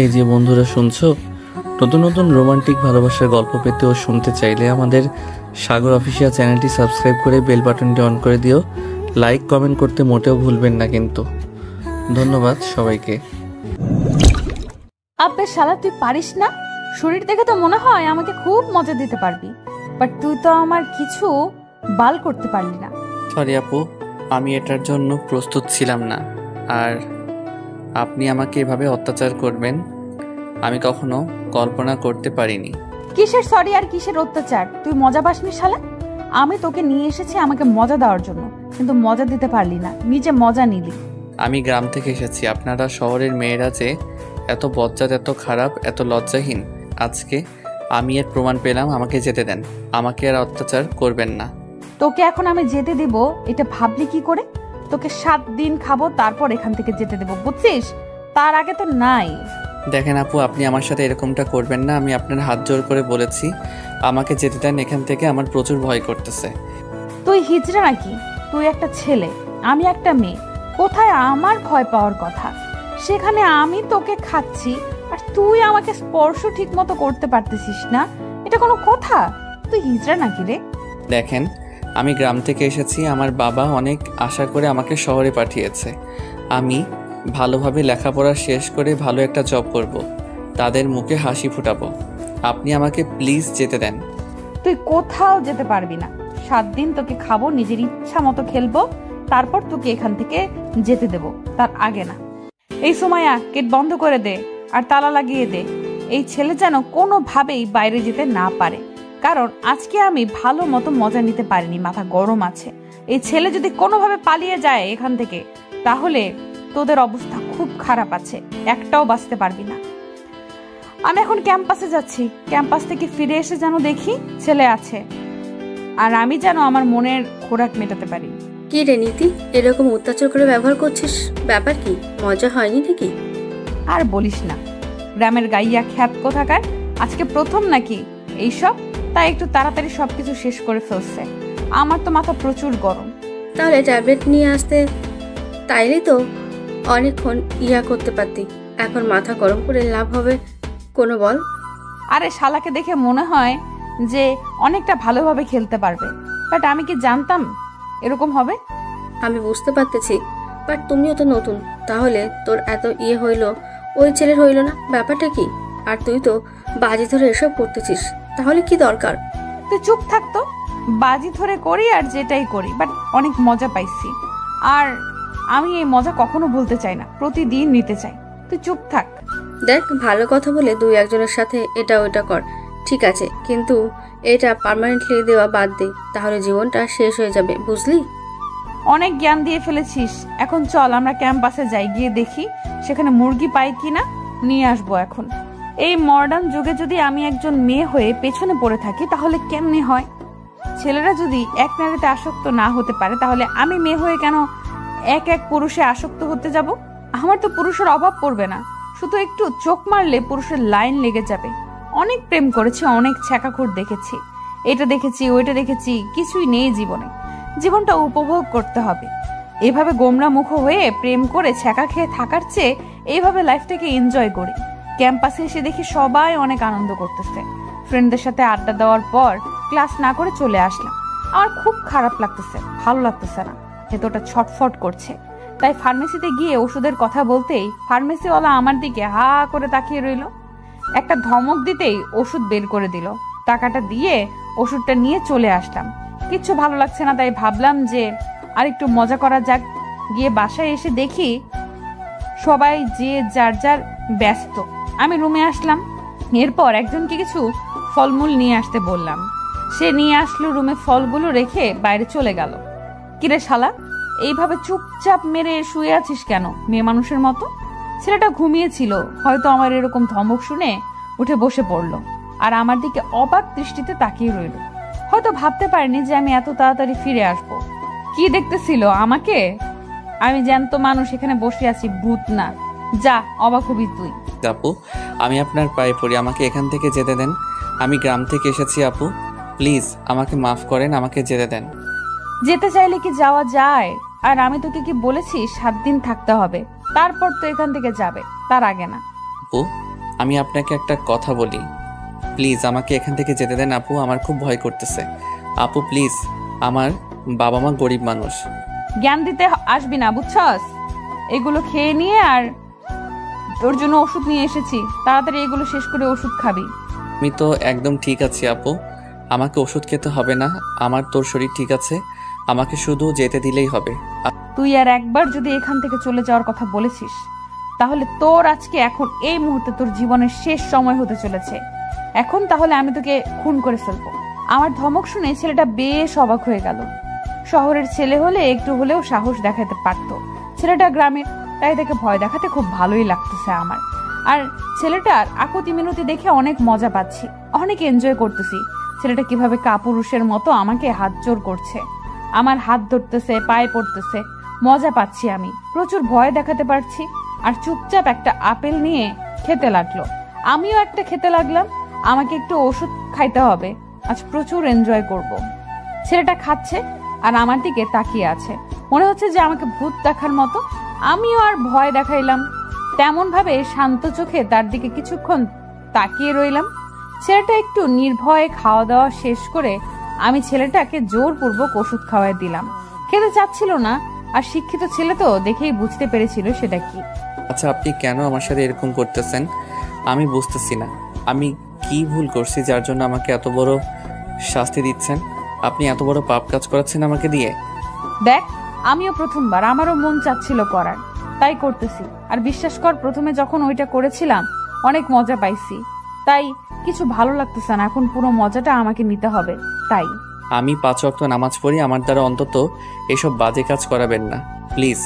এই যে বন্ধুরা শুনছো, নতুন নতুন রোমান্টিক ভালোবাসার গল্প পেতে ও শুনতে চাইলে আমাদের সাগর অফিসিয়াল চ্যানেলটি সাবস্ক্রাইব করে বেল বাটনটি অন করে দিও। লাইক কমেন্ট করতে মোটেও ভুলবেন না কিন্তু। ধন্যবাদ সবাইকে। আব্বে শালা, তুই পারিস না? শরীর দেখে তো মনে হয় আমাকে খুব মজা দিতে পারবি, বাট তুই তো আমার কিছু বাল করতে পারলি না। সরি আপু, আমি এটার জন্য প্রস্তুত ছিলাম না। আর আপনি আমাকে এভাবে অত্যাচার করবেন আমি কখনো কল্পনা করতে পারিনি। কিসের সরি আর কিসের অত্যাচার? তুই মজা পাসনি শালা। আমি তোকে নিয়ে এসেছি আমাকে মজা দেওয়ার জন্য, কিন্তু মজা দিতে পারলি না, নিজে মজা নিলি। আমি গ্রাম থেকে এসেছি, আপনারা শহরের মেয়েরা যে এত বজ্জাত, এত খারাপ, এত লজ্জাহীন, আজকে আমি এর প্রমাণ পেলাম। আমাকে যেতে দেন, আমাকে আর অত্যাচার করবেন না। তোকে এখন আমি যেতে দেব এটা ভাবলি কি করে? তোকে 7 দিন খাবো, তারপর এখান থেকে যেতে দেব, বুঝছিস? তার আগে তো নাই। দেখেন আপু, আপনি আমার সাথে এরকমটা করবেন না। আমি আপনার হাত জোর করে বলেছি আমাকে যেতে দেন এখান থেকে, আমার প্রচুর ভয় করতেছে। তুই হিজড়া নাকি? তুই একটা ছেলে, আমি একটা মেয়ে। কোথায় আমার ভয় পাওয়ার কথা? সেখানে আমি তোকে খাচ্ছি আর তুই আমাকে স্পর্শ ঠিক মতো করতে পারতেছিস না। এটা কোনো কথা? তুই হিজড়া নাকি রে? দেখেন, আমি গ্রাম থেকে এসেছি, আমার বাবা অনেক আশা করে আমাকে শহরে পাঠিয়েছে। আমি ভালোভাবে লেখাপড়া শেষ করে ভালো একটা জব করব, তাদের মুখে হাসি ফুটাবো। আপনি আমাকে প্লিজ যেতে দেন। তুই কোথাও যেতে পারবি না। 7 দিন তোকে খাবো, নিজের ইচ্ছা মতো খেলবো, তারপর তোকে এখান থেকে যেতে দেব, তার আগে না। এই সময়া গেট বন্ধ করে দে আর তালা লাগিয়ে দে। এই ছেলে যেন কোনোভাবেই বাইরে যেতে না পারে, কারণ আজকে আমি ভালো মতো মজা নিতে পারিনি, মাথা গরম আছে। এই ছেলে যদি কোনোভাবে পালিয়ে যায় এখান থেকে, তাহলে তোদের অবস্থা খুব খারাপ আছে, একটাও বাঁচতে পারবি না। আমি এখন ক্যাম্পাসে যাচ্ছি, ক্যাম্পাস থেকে ফিরে এসে যেন দেখি ছেলে আছে, আর আমি যেন আমার মনের খোরাক মেটাতে পারি। কি রে নীতি, এরকম অত্যাচার করে ব্যবহার করছিস? ব্যাপার কি? মজা হয়নি নাকি? আর বলিস না, গ্রামের গাইয়া খ্যাত কোথাকার, আজকে প্রথম নাকি এইসব, তাই একটু তাড়াতাড়ি সবকিছু শেষ করে ফেলছে। আমার তো মাথা প্রচুর গরম। তাহলে ট্যাবলেট নিয়ে আসতে, তাইলে তো অনেকক্ষণ করতে পারতি। এখন মাথা গরম করে লাভ হবে কোনো বল? আরে শালাকে দেখে মনে হয় যে অনেকটা ভালোভাবে খেলতে পারবে, বাট আমি কি জানতাম এরকম হবে? আমি বুঝতে পারতেছি, বাট তুমিও তো নতুন, তাহলে তোর এত হইলো, ওই ছেলের হইলো না? ব্যাপারটা কি? আর তুই তো বাজি ধরে এসব করতেছিস, তাহলে কি দরকার? তুই চুপ থাকতো। বাজি ধরে করি আর যেটাই করি, বাট অনেক মজা পাইছি, আর আমি এই মজা কখনো ভুলতে চাই না, প্রতিদিন নিতে চাই। তুই চুপ থাক। দেখ, ভালো কথা বলে 2-1 জনের সাথে এটা ওটা কর, ঠিক আছে, কিন্তু এটা পার্মানেন্টলি দেওয়া বাদ দে, তাহলে জীবনটা শেষ হয়ে যাবে, বুঝলি? অনেক জ্ঞান দিয়ে ফেলেছিস, এখন চল আমরা ক্যাম্পাসে যাই, গিয়ে দেখি সেখানে মুরগি পাই কিনা, নিয়ে আসবো। এখন এই মডার্ন যুগে যদি আমি একজন মেয়ে হয়ে পেছনে পড়ে থাকি, তাহলে কেমনে হয়? ছেলেরা যদি এক নারীতে আসক্ত না হতে পারে, তাহলে আমি মেয়ে হয়ে কেন এক এক পুরুষে আসক্ত হতে যাব? আমার তো পুরুষের অভাব পড়বে না, শুধু একটু চোখ মারলে পুরুষের লাইন লেগে যাবে। অনেক প্রেম করেছি, অনেক ছ্যাঁকাখুর দেখেছি, এটা দেখেছি ওইটা দেখেছি, কিছুই নেই জীবনে। জীবনটা উপভোগ করতে হবে। এভাবে গোমরা মুখ হয়ে প্রেম করে ছ্যাঁকা খেয়ে থাকার চেয়ে এইভাবে লাইফটাকে এনজয় করি। ক্যাম্পাসে এসে দেখি সবাই অনেক আনন্দ করতেছে। ফ্রেন্ডদের সাথে আড্ডা দেওয়ার পর ক্লাস না করে চলে আসলাম। আমার খুব খারাপ লাগতেছে, ভালো লাগতেছে না, ভেতরটা ছটফট করছে। তাই ফার্মেসিতে গিয়ে ওষুধের কথা বলতেই ফার্মেসিওয়ালা আমার দিকে হা করে তাকিয়ে রইল। একটা ধমক দিতেই ওষুধ বের করে দিল। টাকাটা দিয়ে ওষুধটা নিয়ে চলে আসলাম। কিচ্ছু ভালো লাগছে না, তাই ভাবলাম যে আর একটু মজা করা যাক। গিয়ে বাসায় এসে দেখি সবাই যে যার যার ব্যস্ত। আমি রুমে আসলাম, এরপর একজনকে কিছু ফলমূল নিয়ে আসতে বললাম। সে নিয়ে আসলো, রুমে ফলগুলো রেখে বাইরে চলে গেল। কিরে শালা, এইভাবে চুপচাপ মেরে শুয়ে আছিস কেন মেয়ে মানুষের মতো? ছেলেটা ঘুমিয়েছিল, হয়তো আমার এরকম ধমক শুনে উঠে বসে পড়লো আর আমার দিকে অবাক দৃষ্টিতে তাকিয়ে রইল। হয়তো ভাবতে পারিনি যে আমি এত তাড়াতাড়ি ফিরে আসব। কি দেখতেছিল আমাকে? আমি জ্যান্ত মানুষ এখানে বসে আছি, ভূত না। যা, অবাক হবি তুই। আপু, আমি আপনার পায়ে পড়ি, আমাকে এখান থেকে যেতে দেন। আমি গ্রাম থেকে এসেছি আপু, প্লিজ আমাকে মাফ করেন, আমাকে যেতে দেন। যেতে চাইলে কি যাওয়া যায়? আর আমি তোকে কি বলেছি 7 দিন থাকতে হবে, তারপর তো এখান থেকে যাবে, তার আগে না। আপু আমি আপনাকে একটা কথা বলি, প্লিজ আমাকে এখান থেকে যেতে দেন আপু, আমার খুব ভয় করতেছে। আপু প্লিজ, আমার বাবা মা গরিব মানুষ। জ্ঞান দিতে আসবি না, বুঝছস? এগুলো খেয়ে নিয়ে আর তোর জন্য ওষুধ নিয়ে এসেছি, তাড়াতাড়ি এগুলো শেষ করে ওষুধ খাবি। আমি তো একদম ঠিক আছি আপু, আমাকে ওষুধ খেতে হবে না, আমার তোর শরীর ঠিক আছে, আমাকে শুধু যেতে দিলেই হবে। তুই আর একবার যদি এখান থেকে চলে যাওয়ার কথা বলেছিস, তাহলে তোর আজকে এখন এই মুহূর্তে তোর জীবনের শেষ সময় হতে চলেছে। এখন তাহলে আমি তোকে খুন করে ফেলবো। আমার ধমক শুনে ছেলেটা বেশ অবাক হয়ে গেল। শহরের ছেলে হলে একটু হলেও সাহস দেখাতে পারতো, ছেলেটা গ্রামের, তাই তাকে ভয় দেখাতে খুব ভালোই লাগতেছে আমার। আর ছেলেটার আকুতি মিনতি দেখে অনেক মজা পাচ্ছি, অনেক এনজয় করতেছি। ছেলেটা কিভাবে কাপুরুষের মতো আমাকে হাত জোর করছে, আমার হাত ধরতেছে, পায়ে পড়তেছে, মজা পাচ্ছি আমি, প্রচুর ভয় দেখাতে পারছি। আর চুপচাপ একটা আপেল নিয়ে খেতে লাগলো, আমিও একটা খেতে লাগলাম। আমাকে একটু ওষুধ খাইতে হবে, আজ প্রচুর এনজয় করব। ছেলেটা খাচ্ছে আর আমার দিকে তাকিয়ে আছে, মনে হচ্ছে যে আমাকে ভূত দেখার মতো। আমিও আর ভয় দেখাইলাম, তেমন ভাবে শান্ত চোখে তার দিকে কিছুক্ষণ তাকিয়ে রইলাম। ছেলেটা একটু নির্ভয়ে খাওয়া দাওয়া শেষ করে আমি ছেলেটাকে জোরপূর্বক ওষুধ খাওয়াই দিলাম। খেতে চাচ্ছিল না, আর শিক্ষিত ছেলে তো দেখেই বুঝতে পেরেছিল সেটা কি। আচ্ছা আপনি কেন আমার সাথে এরকম করতেছেন আমি বুঝতেছি না, আমি কি ভুল করছি যার জন্য আমাকে এত বড় শাস্তি দিচ্ছেন? আপনি এত বড় পাপ কাজ করাচ্ছেন আমাকে দিয়ে। দেখ, আমিও প্রথমবার, আমারও মন চাচ্ছিল করার, তাই করতেছি। আর বিশ্বাস কর, প্রথমে যখন ওইটা করেছিলাম অনেক মজা পাইছি, তাই কিছু ভালো লাগতেছে না, এখন পুরো মজাটা আমাকে নিতে হবে। তাই আমি 5 ওয়াক্ত নামাজ পড়ি, আমার দ্বারা অন্তত এসব বাজে কাজ করাবেন না প্লিজ,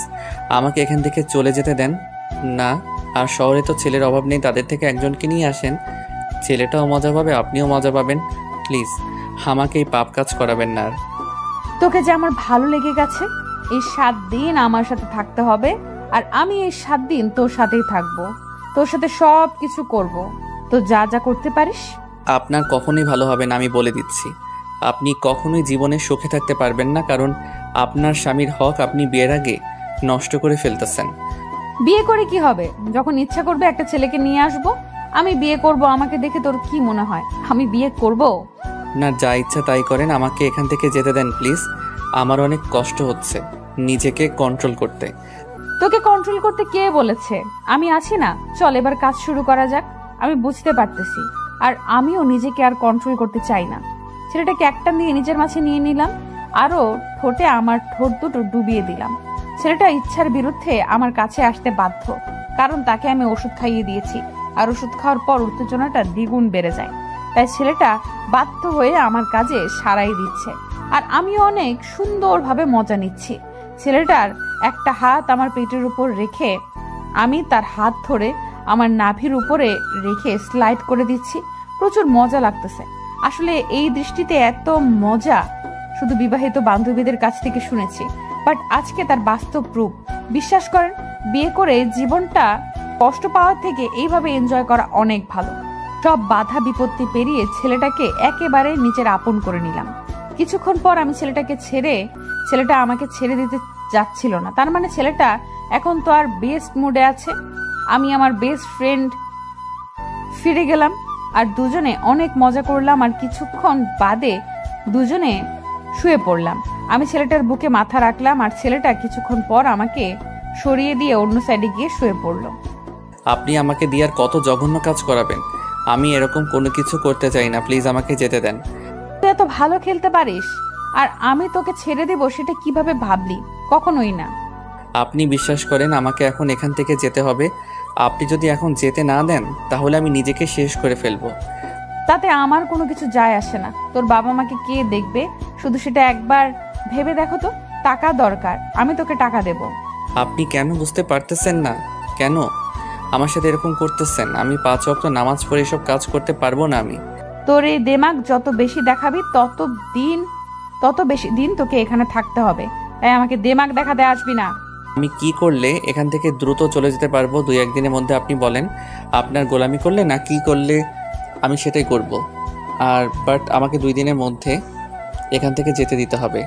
আমাকে এখান থেকে চলে যেতে দেন না। আর শহরে তো ছেলের অভাব নেই, তাদের থেকে একজনকে নিয়ে আসেন, ছেলেটাও মজা পাবে, আপনিও মজা পাবেন। প্লিজ আমাকে এই পাপ কাজ করাবেন না। আর তোকে যে আমার ভালো লেগে গেছে, এই 7 দিন আমার সাথে থাকতে হবে, আর আমি এই 7 দিন তোর সাথেই থাকবো, তোর সাথে সব কিছু করব। তো যা যা করতে পারিস। আপনার কখনোই ভালো হবে না, আমি বলে দিচ্ছি। আপনি কখনোই জীবনে সুখে থাকতে পারবেন না, কারণ আপনার স্বামীর হক আপনি বিয়ের আগে নষ্ট করে ফেলতেছেন। বিয়ে করে কি হবে? যখন ইচ্ছা করবে একটা ছেলেকে নিয়ে আসবো, আমি বিয়ে করব। আমাকে দেখে তোর কি মনে হয় আমি বিয়ে করব? না, যা ইচ্ছা তাই করেন, আমাকে এখান থেকে যেতে দেন প্লিজ, আমার অনেক কষ্ট হচ্ছে নিজেকে কন্ট্রোল করতে। তোকে কন্ট্রোল করতে কে বলেছে? আমি আছি না, চল এবার কাজ শুরু করা যাক। আমি বুঝতে পারতেছি, আর আমিও নিজেকে আর কন্ট্রোল করতে চাই না। ছেলেটাকে একটা দিয়ে নিজের মাঝে নিয়ে নিলাম, আরো ঠোঁটে আমার ঠোঁট দুটো ডুবিয়ে দিলাম। ছেলেটা ইচ্ছার বিরুদ্ধে আমার কাছে আসতে বাধ্য, কারণ তাকে আমি ওষুধ খাইয়ে দিয়েছি, আর ওষুধ খাওয়ার পর উত্তেজনাটা দ্বিগুণ বেড়ে যায়। তাই ছেলেটা বাধ্য হয়ে আমার কাজে সারাই দিচ্ছে, আর আমি অনেক সুন্দরভাবে মজা নিচ্ছি। ছেলেটার একটা হাত আমার পেটের উপর রেখে আমি তার হাত ধরে আমার নাভির উপরে রেখে স্লাইড করে দিচ্ছি। প্রচুর মজা লাগতেছে। আসলে এই দৃষ্টিতে এত মজা শুধু বিবাহিত বান্ধবীদের কাছ থেকে শুনেছি, বাট আজকে তার বাস্তব রূপ। বিশ্বাস করেন, বিয়ে করে জীবনটা কষ্ট পাওয়ার থেকে এইভাবে এনজয় করা অনেক ভালো। সব বাধা বিপত্তি পেরিয়ে ছেলেটাকে একেবারে নিজের আপন করে নিলাম। কিছুক্ষণ পর আমি ছেলেটা আমাকে ছেড়ে দিতে যাচ্ছিল না। তার মানে ছেলেটা এখন তো আর বেস্ট মুডে আছে। আমি আমার বেস্ট ফ্রেন্ড ফিরে গেলাম, আর দুজনে অনেক মজা করলাম। আর কিছুক্ষণ বাদে দুজনে শুয়ে পড়লাম। আমি ছেলেটার বুকে মাথা রাখলাম, আর ছেলেটা কিছুক্ষণ পর আমাকে সরিয়ে দিয়ে অন্য সাইডে গিয়ে শুয়ে পড়লো। আপনি আমাকে দিয়ে আর কত জঘন্য কাজ করাবেন? আমি এরকম কোনো কিছু করতে চাই না, প্লিজ আমাকে যেতে দেন। তুই এত ভালো খেলতে পারিস, আর আমি তোকে ছেড়ে দেব সেটা কিভাবে ভাবলি? কখনোই না। আপনি বিশ্বাস করেন আমাকে এখন এখান থেকে যেতে হবে। আপনি যদি এখন যেতে না দেন তাহলে আমি নিজেকে শেষ করে ফেলবো। তাতে আমার কোনো কিছু যায় আসে না। তোর বাবা মাকে কে দেখবে শুধু সেটা একবার ভেবে দেখো তো। টাকা দরকার, আমি তোকে টাকা দেব। আপনি কেন বুঝতে পারতেছেন না? কেন আমার সাথে এরকম করতেছেন? আমি 5 ওয়াক্ত নামাজ পড়ে এসব কাজ করতে পারবো না আমি। তোর এই দেমাগ যত বেশি দেখাবি তত বেশি দিন তোকে এখানে থাকতে হবে। তাই আমাকে দেমাগ দেখাতে আসবি না। আমি কি করলে এখান থেকে দ্রুত চলে যেতে পারবো 2-1 দিনের মধ্যে? আপনি বলেন, আপনার গোলামি করলে না কি করলে আমি সেটাই করব। আর বাট আমাকে 2 দিনের মধ্যে এখান থেকে যেতে দিতে হবে।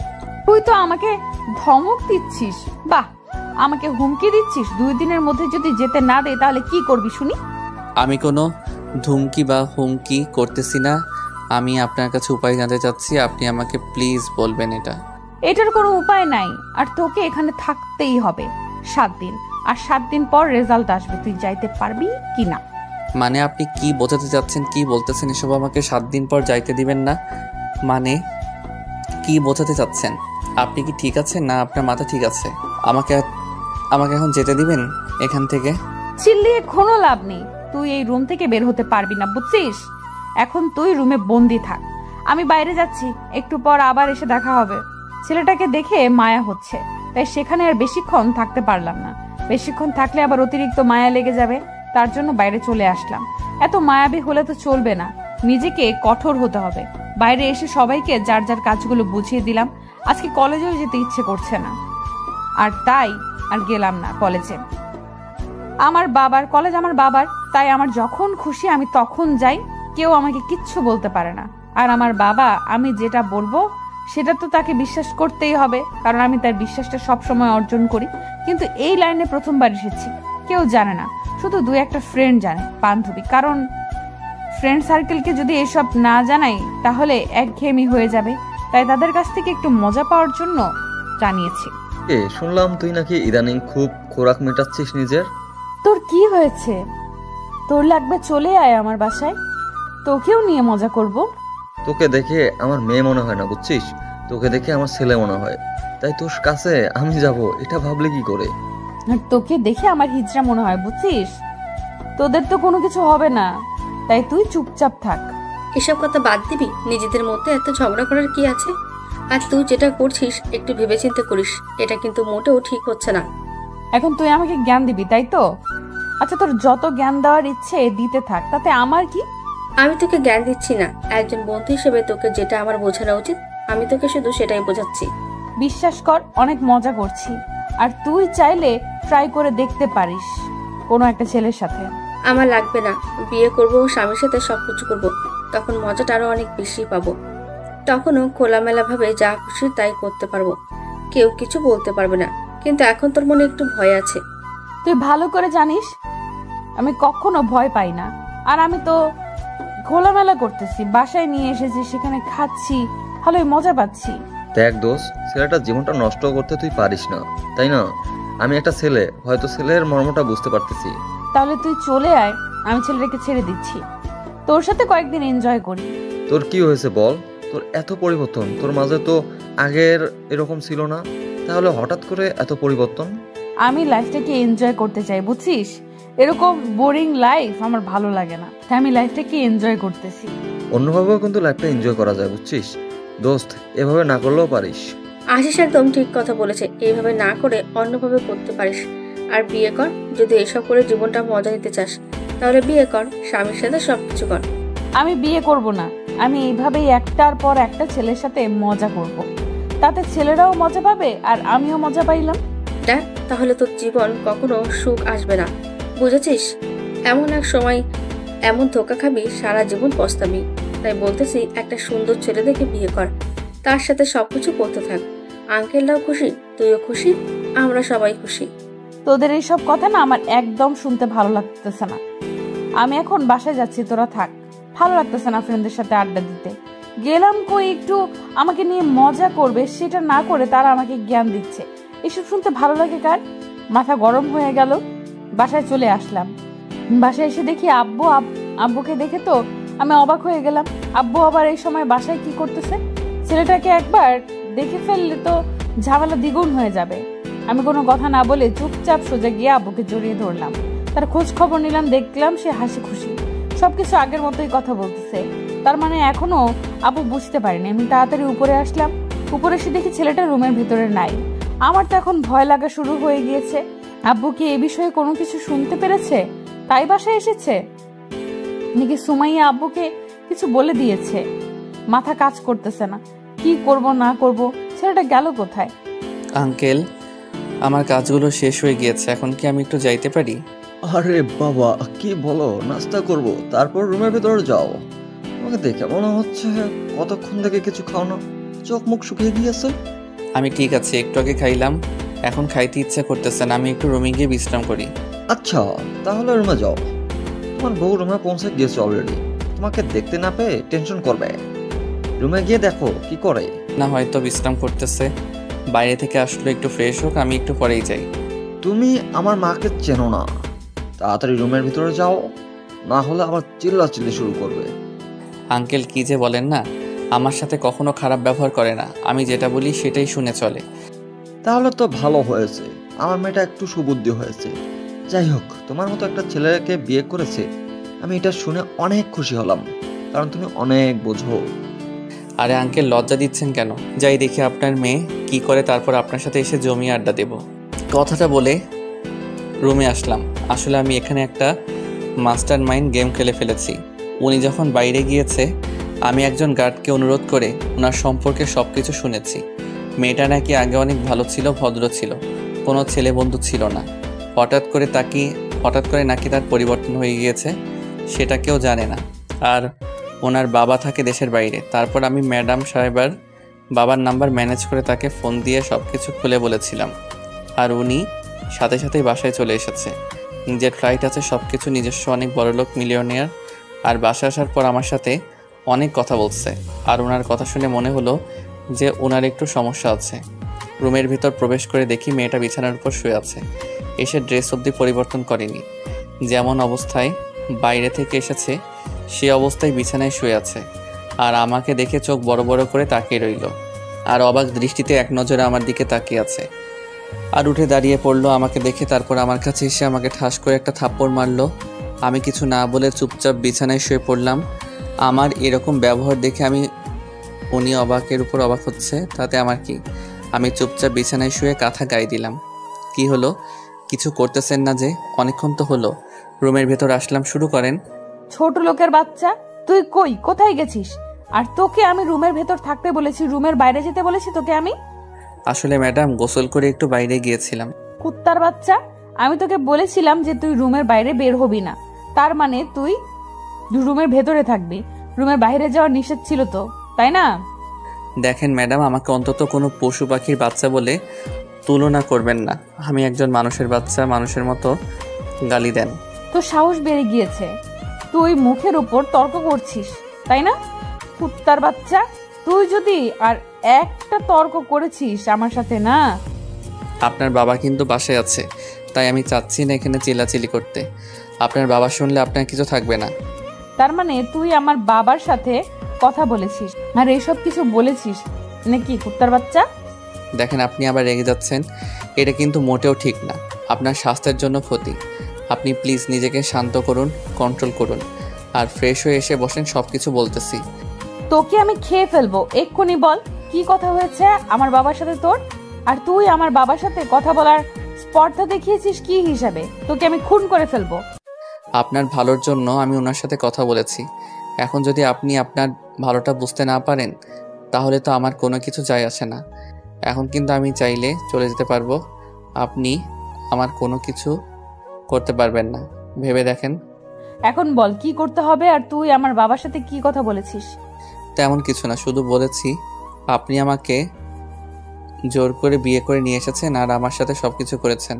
তুই তো আমাকে ধমক দিচ্ছিস। বাহ, আমাকে হুমকি দিচ্ছিস 2 দিনের মধ্যে যদি যেতে না দেয় তাহলে কি করবি শুনি? আমি কোনো ধুমকি বা হুমকি করতেছি না। আমি আপনার কাছে উপায় জানতে চাচ্ছি, আপনি আমাকে প্লিজ বলবেন এটা। এটার কোনো উপায় নাই, আর তোকে এখানে থাকতেই হবে 7 দিন। আর 7 দিন পর রেজাল্ট আসবে, তুই যাইতে পারবি কি না। মানে আপনি কি বোঝাতে চাচ্ছেন, কি বলতেছেন এসব? আমাকে 7 দিন পর যাইতে দিবেন না মানে কি বোঝাতে চাচ্ছেন? আপনি কি ঠিক আছেন না আপনার মাথা ঠিক আছে? আমাকে আমাকে এখন যেতে দিবেন এখান থেকে? চিল্লিয়ে কোনো লাভ নেই, তুই এই রুম থেকে বের হতে পারবি না, বুঝছিস? এখন তুই রুমে বন্দি থাক। আমি বাইরে যাচ্ছি, একটু পর আবার এসে দেখা হবে। ছেলেটাকে দেখে মায়া হচ্ছে, তাই সেখানে আর বেশিক্ষণ থাকতে পারলাম না। বেশিক্ষণ থাকলে আবার অতিরিক্ত মায়া লেগে যাবে, তার জন্য বাইরে চলে আসলাম। এত মায়াবী হলে তো চলবে না, নিজেকে কঠোর হতে হবে। বাইরে এসে সবাইকে যার যার কাজগুলো বুঝিয়ে দিলাম। আজকে কলেজেও যেতে ইচ্ছে করছে না, আর তাই আর গেলাম না কলেজে। আমার বাবার কলেজ, আমার বাবার, তাই আমার যখন খুশি আমি তখন যাই, কেউ আমাকে কিচ্ছু বলতে পারে না। আর আমার বাবা, আমি যেটা বলবো সেটা তো তাকে বিশ্বাস করতেই হবে, কারণ আমি তার বিশ্বাসটা সবসময় অর্জন করি। কিন্তু এই লাইনে প্রথমবার এসেছি, কেউ জানে না, শুধু 2-1 ফ্রেন্ড জানে, বান্ধবী। কারণ ফ্রেন্ড সার্কেলকে যদি এসব না জানাই তাহলে একঘেয়েমি হয়ে যাবে, তাই তাদের কাছ থেকে একটু মজা পাওয়ার জন্য জানিয়েছি। শুনলাম তুই নাকি ইদানিং খুব খোরাক মেটাচ্ছিস নিজের। তোর কি হয়েছে? তোর লাগবে চলে আয় আমার বাসায়, তোকেও নিয়ে মজা করব। তোকে দেখে আমার মেয়ে মনে হয় না, বুঝছিস? তোকে দেখে আমার ছেলে মনে হয়, তাই তোর কাছে আমি যাব এটা ভাবলে কি করে? আর তোকে দেখে আমার হিজড়া মনে হয়, বুঝছিস? তোদের তো কোনো কিছু হবে না, তাই তুই চুপচাপ থাক। এসব কথা বাদ দিবি? নিজেদের মধ্যে এত ঝগড়া করার কি আছে? আর তুই যেটা করছিস একটু ভেবেচিন্তে করিস, এটা কিন্তু মোটেও ঠিক হচ্ছে না। এখন তুই আমাকে জ্ঞান দিবি, তাই তো? আচ্ছা, তোর যত জ্ঞান দেওয়ার ইচ্ছে দিতে থাক, তাতে আমার কি? আমি তোকে জ্ঞান দিচ্ছি না, একজন বন্ধু হিসেবে তোকে যেটা আমার বোঝানো উচিত আমি তোকে শুধু সেটাই বোঝাচ্ছি। বিশ্বাস কর, অনেক মজা করছি, আর তুই চাইলে ট্রাই করে দেখতে পারিস কোনো একটা ছেলের সাথে। আমার লাগবে না, বিয়ে করবো, স্বামীর সাথে সবকিছু করবো, তখন মজাটা আরো অনেক বেশি পাবো। তখনও খোলামেলা ভাবে যা খুশি তাই করতে পারবো, কেউ কিছু বলতে পারবে না। কিন্তু এখন তোর মনে একটু ভয় আছে। তুই ভালো করে জানিস আমি কখনো ভয় পাই না, আর আমি তো খোলামেলা করতেছি, বাসায় নিয়ে এসেছি, সেখানে খাচ্ছি, ভালোই মজা পাচ্ছি। দেখ দোষ, ছেলেটার জীবনটা নষ্ট করতে তুই পারিস না, তাই না? আমি একটা ছেলে, হয়তো ছেলের মর্মটা বুঝতে পারতেছি। তাহলে তুই চলে আয়, আমি ছেলেটাকে ছেড়ে দিচ্ছি, তোর সাথে কয়েকদিন এনজয় করি। তোর কি হয়েছে বল? তোর এত পরিবর্তন, তোর মাঝে তো আগের এরকম ছিল না, তাহলে হঠাৎ করে এত পরিবর্তন? আমি লাইফটাকে এনজয় করতে চাই, বুঝছিস? এরকম বোরিং লাইফ আমার ভালো লাগে না, তাই আমি লাইফটাকে এনজয় করতেছি। অন্যভাবেও কিন্তু লাইফটা এনজয় করা যায়, বুঝছিস দোস্ত? এভাবে না করলেও পারিস। আশিস একদম ঠিক কথা বলেছে, এইভাবে না করে অন্যভাবে করতে পারিস। আর বিয়ে কর, যদি এসব করে জীবনটা মজা নিতে চাস তাহলে বিয়ে কর, স্বামীর সাথে সবকিছু কর। আমি বিয়ে করব না, আমি এইভাবেই একটার পর একটা ছেলের সাথে মজা করব, তাতে ছেলেরাও মজা পাবে আর আমিও মজা পাইলাম। দেখ, তাহলে তোর জীবন কখনো সুখ আসবে না, বুঝেছিস? এমন এক সময় এমন ধোকা খাবি, সারা জীবন পস্তাবি। তাই বলতেছি, একটা সুন্দর ছেলে দেখে বিয়ে কর, তার সাথে সবকিছু করতে থাক। আঙ্কেলরাও খুশি, তুইও খুশি, আমরা সবাই খুশি। তোদের এইসব কথা না আমার একদম শুনতে ভালো লাগতেছে না। আমি এখন বাসায় যাচ্ছি, তোরা থাক। ভালো লাগতেছে না ফ্রেন্ডদের সাথে আড্ডা দিতে। গেলাম কই একটু আমাকে নিয়ে মজা করবে, সেটা না করে তারা আমাকে জ্ঞান দিচ্ছে। এসব শুনতে ভালো লাগে কার? মাথা গরম হয়ে গেল। বাসায় চলে আসলাম। বাসায় এসে দেখি আব্বুকে দেখে তো আমি অবাক হয়ে গেলাম। আব্বু আবার এই সময় বাসায় কি করতেছে? ছেলেটাকে একবার দেখে ফেললে তো ঝামেলা দ্বিগুণ হয়ে যাবে। আমি কোনো কথা না বলে চুপচাপ সোজা গিয়ে আব্বুকে জড়িয়ে ধরলাম। তার খোঁজ খবর নিলাম, দেখলাম সে হাসি খুশি, সবকিছু আগের মতোই কথা বলতেছে। তার মানে এখনো আব্বু বুঝতে পারেনি। আমি তাড়াতাড়ি উপরে আসলাম। উপরে এসে দেখি ছেলেটা রুমের ভিতরে নাই। আমার তো এখন ভয় লাগা শুরু হয়ে গিয়েছে। আব্বু কি এ বিষয়ে কোনো কিছু শুনতে পেরেছে, তাই বাসায় এসেছে নাকি সুমাইয়া আব্বুকে কিছু বলে দিয়েছে? মাথা কাজ করতেছে না, কি করব না করব। ছেলেটা গেল কোথায়? আঙ্কেল, আমার কাজগুলো শেষ হয়ে গিয়েছে, এখন কি আমি একটু যাইতে পারি? আরে বাবা, কি বলো? নাস্তা করব, তারপর রুমের ভেতরে যাও। তোমাকে দেখে মনে হচ্ছে কতক্ষণ থেকে কিছু খাও না, চোখ মুখ শুকিয়ে গিয়েছে। আমি ঠিক আছে, একটু আগে খাইলাম, এখন খাইতে ইচ্ছা করতেছে না। আমি একটু রুমে গিয়ে বিশ্রাম করি। আচ্ছা, তাহলে রুমে যাও। তোমার বউ রুমে পৌঁছে গিয়েছে অলরেডি, তোমাকে দেখতে না পেয়ে টেনশন করবে। রুমে গিয়ে দেখো কি করে। না হয়তো বিশ্রাম করতেছে, বাইরে থেকে আসলে একটু ফ্রেশ হোক, আমি একটু পরেই যাই। তুমি আমার মাকে চেনো না, তাড়াতাড়ি রুমের ভিতরে যাও, না হলে আবার চিল্লাচিল্লি শুরু করবে। আঙ্কেল কি যে বলেন না, আমার সাথে কখনো খারাপ ব্যবহার করে না, আমি যেটা বলি সেটাই শুনে চলে। তাহলে তো ভালো হয়েছে, আমার মেয়েটা একটু সুবুদ্ধি হয়েছে। যাই হোক, তোমার মতো একটা ছেলেকে বিয়ে করেছে, আমি এটা শুনে অনেক খুশি হলাম, কারণ তুমি অনেক বোঝো। আরে আঙ্কেল লজ্জা দিচ্ছেন কেন? যাই দেখি আপনার মেয়ে কি করে, তারপর আপনার সাথে এসে জমিয়ে আড্ডা দেব। কথাটা বলে রুমে আসলাম। আসলে আমি এখানে একটা মাস্টার মাইন্ড গেম খেলে ফেলেছি। উনি যখন বাইরে গিয়েছে, আমি একজন গার্ডকে অনুরোধ করে ওনার সম্পর্কে সব কিছু শুনেছি। মেয়েটা নাকি আগে অনেক ভালো ছিল, ভদ্র ছিল, কোনো ছেলে বন্ধু ছিল না। হঠাৎ করে নাকি তার পরিবর্তন হয়ে গিয়েছে, সেটা কেউ জানে না। আর ওনার বাবা থাকে দেশের বাইরে। তারপর আমি ম্যাডাম সাহেবার বাবার নাম্বার ম্যানেজ করে তাকে ফোন দিয়ে সব কিছু খুলে বলেছিলাম। আর উনি সাথে সাথেই বাসায় চলে এসেছে। নিজের ফ্লাইট আছে, সব কিছু নিজস্ব, অনেক বড়লোক মিলিয়নিয়ার। আর বাসায় আসার পর আমার সাথে অনেক কথা বলছে। আর ওনার কথা শুনে মনে হলো যে ওনার একটু সমস্যা আছে। রুমের ভিতর প্রবেশ করে দেখি মেয়েটা বিছানার উপর শুয়ে আছে। এসে ড্রেস অবধি পরিবর্তন করেনি, যেমন অবস্থায় বাইরে থেকে এসেছে সে অবস্থায় বিছানায় শুয়ে আছে। আর আমাকে দেখে চোখ বড় বড় করে তাকিয়ে রইল, আর অবাক দৃষ্টিতে এক নজরে আমার দিকে তাকিয়ে আছে। আর উঠে দাঁড়িয়ে পড়লো আমাকে দেখে। তারপর আমার কাছে এসে আমাকে ঠাস করে একটা থাপ্পড় মারলো। আমি কিছু না বলে চুপচাপ বিছানায় শুয়ে পড়লাম। আমার এরকম ব্যবহার দেখে উনি অবাকের উপর অবাক হচ্ছে, তাতে আমার কি? আমি চুপচাপ বিছানায় শুয়ে কাঁথা গায়ে দিলাম। কি হলো? কিছু করতেছেন না যে? অনেকক্ষণ তো হলো। রুমের ভেতর আসলাম, শুরু করেন। ছোট লোকের বাচ্চা, তুই কোথায় গেছিস? আর তোকে আমি রুমের ভেতর থাকতে বলেছি, রুমের বাইরে যেতে বলেছি তোকে আমি? আসলে ম্যাডাম গোসল করে একটু বাইরে গিয়েছিলাম। কুত্তার বাচ্চা, আমি তোকে বলেছিলাম যে তুই রুমের বাইরে বের হবি না, তার মানে তুই রুমের ভেতরে থাকবি। রুমের বাইরে যাওয়ার নিষেধ ছিল তো, তাই না? দেখেন ম্যাডাম, আমাকে অন্তত কোনো পশু পাখির বাচ্চা বলে তুলনা করবেন না। আমি একজন মানুষের বাচ্চা, মানুষের মতো গালি দেন। তোর সাহস বেড়ে গিয়েছে, তুই মুখের উপর তর্ক করছিস, তাই না? কুত্তার বাচ্চা, তুই যদি আর একটা তর্ক করেছিস আমার সাথে না। আপনার বাবা কিন্তু বাসায় আছে, তাই আমি চাচ্ছি না এখানে চিল্লাচিল্লি করতে। আপনার বাবা শুনলে আপনার কিছু থাকবে না। তার মানে তুই আমার বাবার সাথে কথা বলেছিস আর এইসব কিছু বলেছিস নাকি কুত্তার বাচ্চা? দেখেন, আপনি আবার রেগে যাচ্ছেন, এটা কিন্তু মোটেও ঠিক না। আপনার স্বাস্থ্যের জন্য ক্ষতি। আপনি প্লিজ নিজেকে শান্ত করুন, কন্ট্রোল করুন, আর ফ্রেশ হয়ে এসে বসেন, সব কিছু বলতেছি। তোকে আমি খেয়ে ফেলবো, এক্ষুনি বল কি কথা হয়েছে আমার বাবার সাথে তোর? আর তুই আমার বাবার সাথে কথা বলার স্পর্ধা দেখিয়েছিস কি হিসাবে? তোকে আমি খুন করে ফেলবো। আপনার ভালোর জন্য আমি ওনার সাথে কথা বলেছি। এখন যদি আপনি আপনার ভালোটা বুঝতে না পারেন, তাহলে তো আমার কোনো কিছু যায় আসে না। এখন কিন্তু আমি চাইলে চলে যেতে পারবো, আপনি আমার কোনো কিছু করতে পারবেন না। ভেবে দেখেন। এখন বল কি করতে হবে, আর তুই আমার বাবার সাথে কি কথা বলেছিস? তেমন কিছু না, শুধু বলেছি আপনি আমাকে জোর করে বিয়ে করে নিয়ে এসেছেন আর আমার সাথে সবকিছু করেছেন।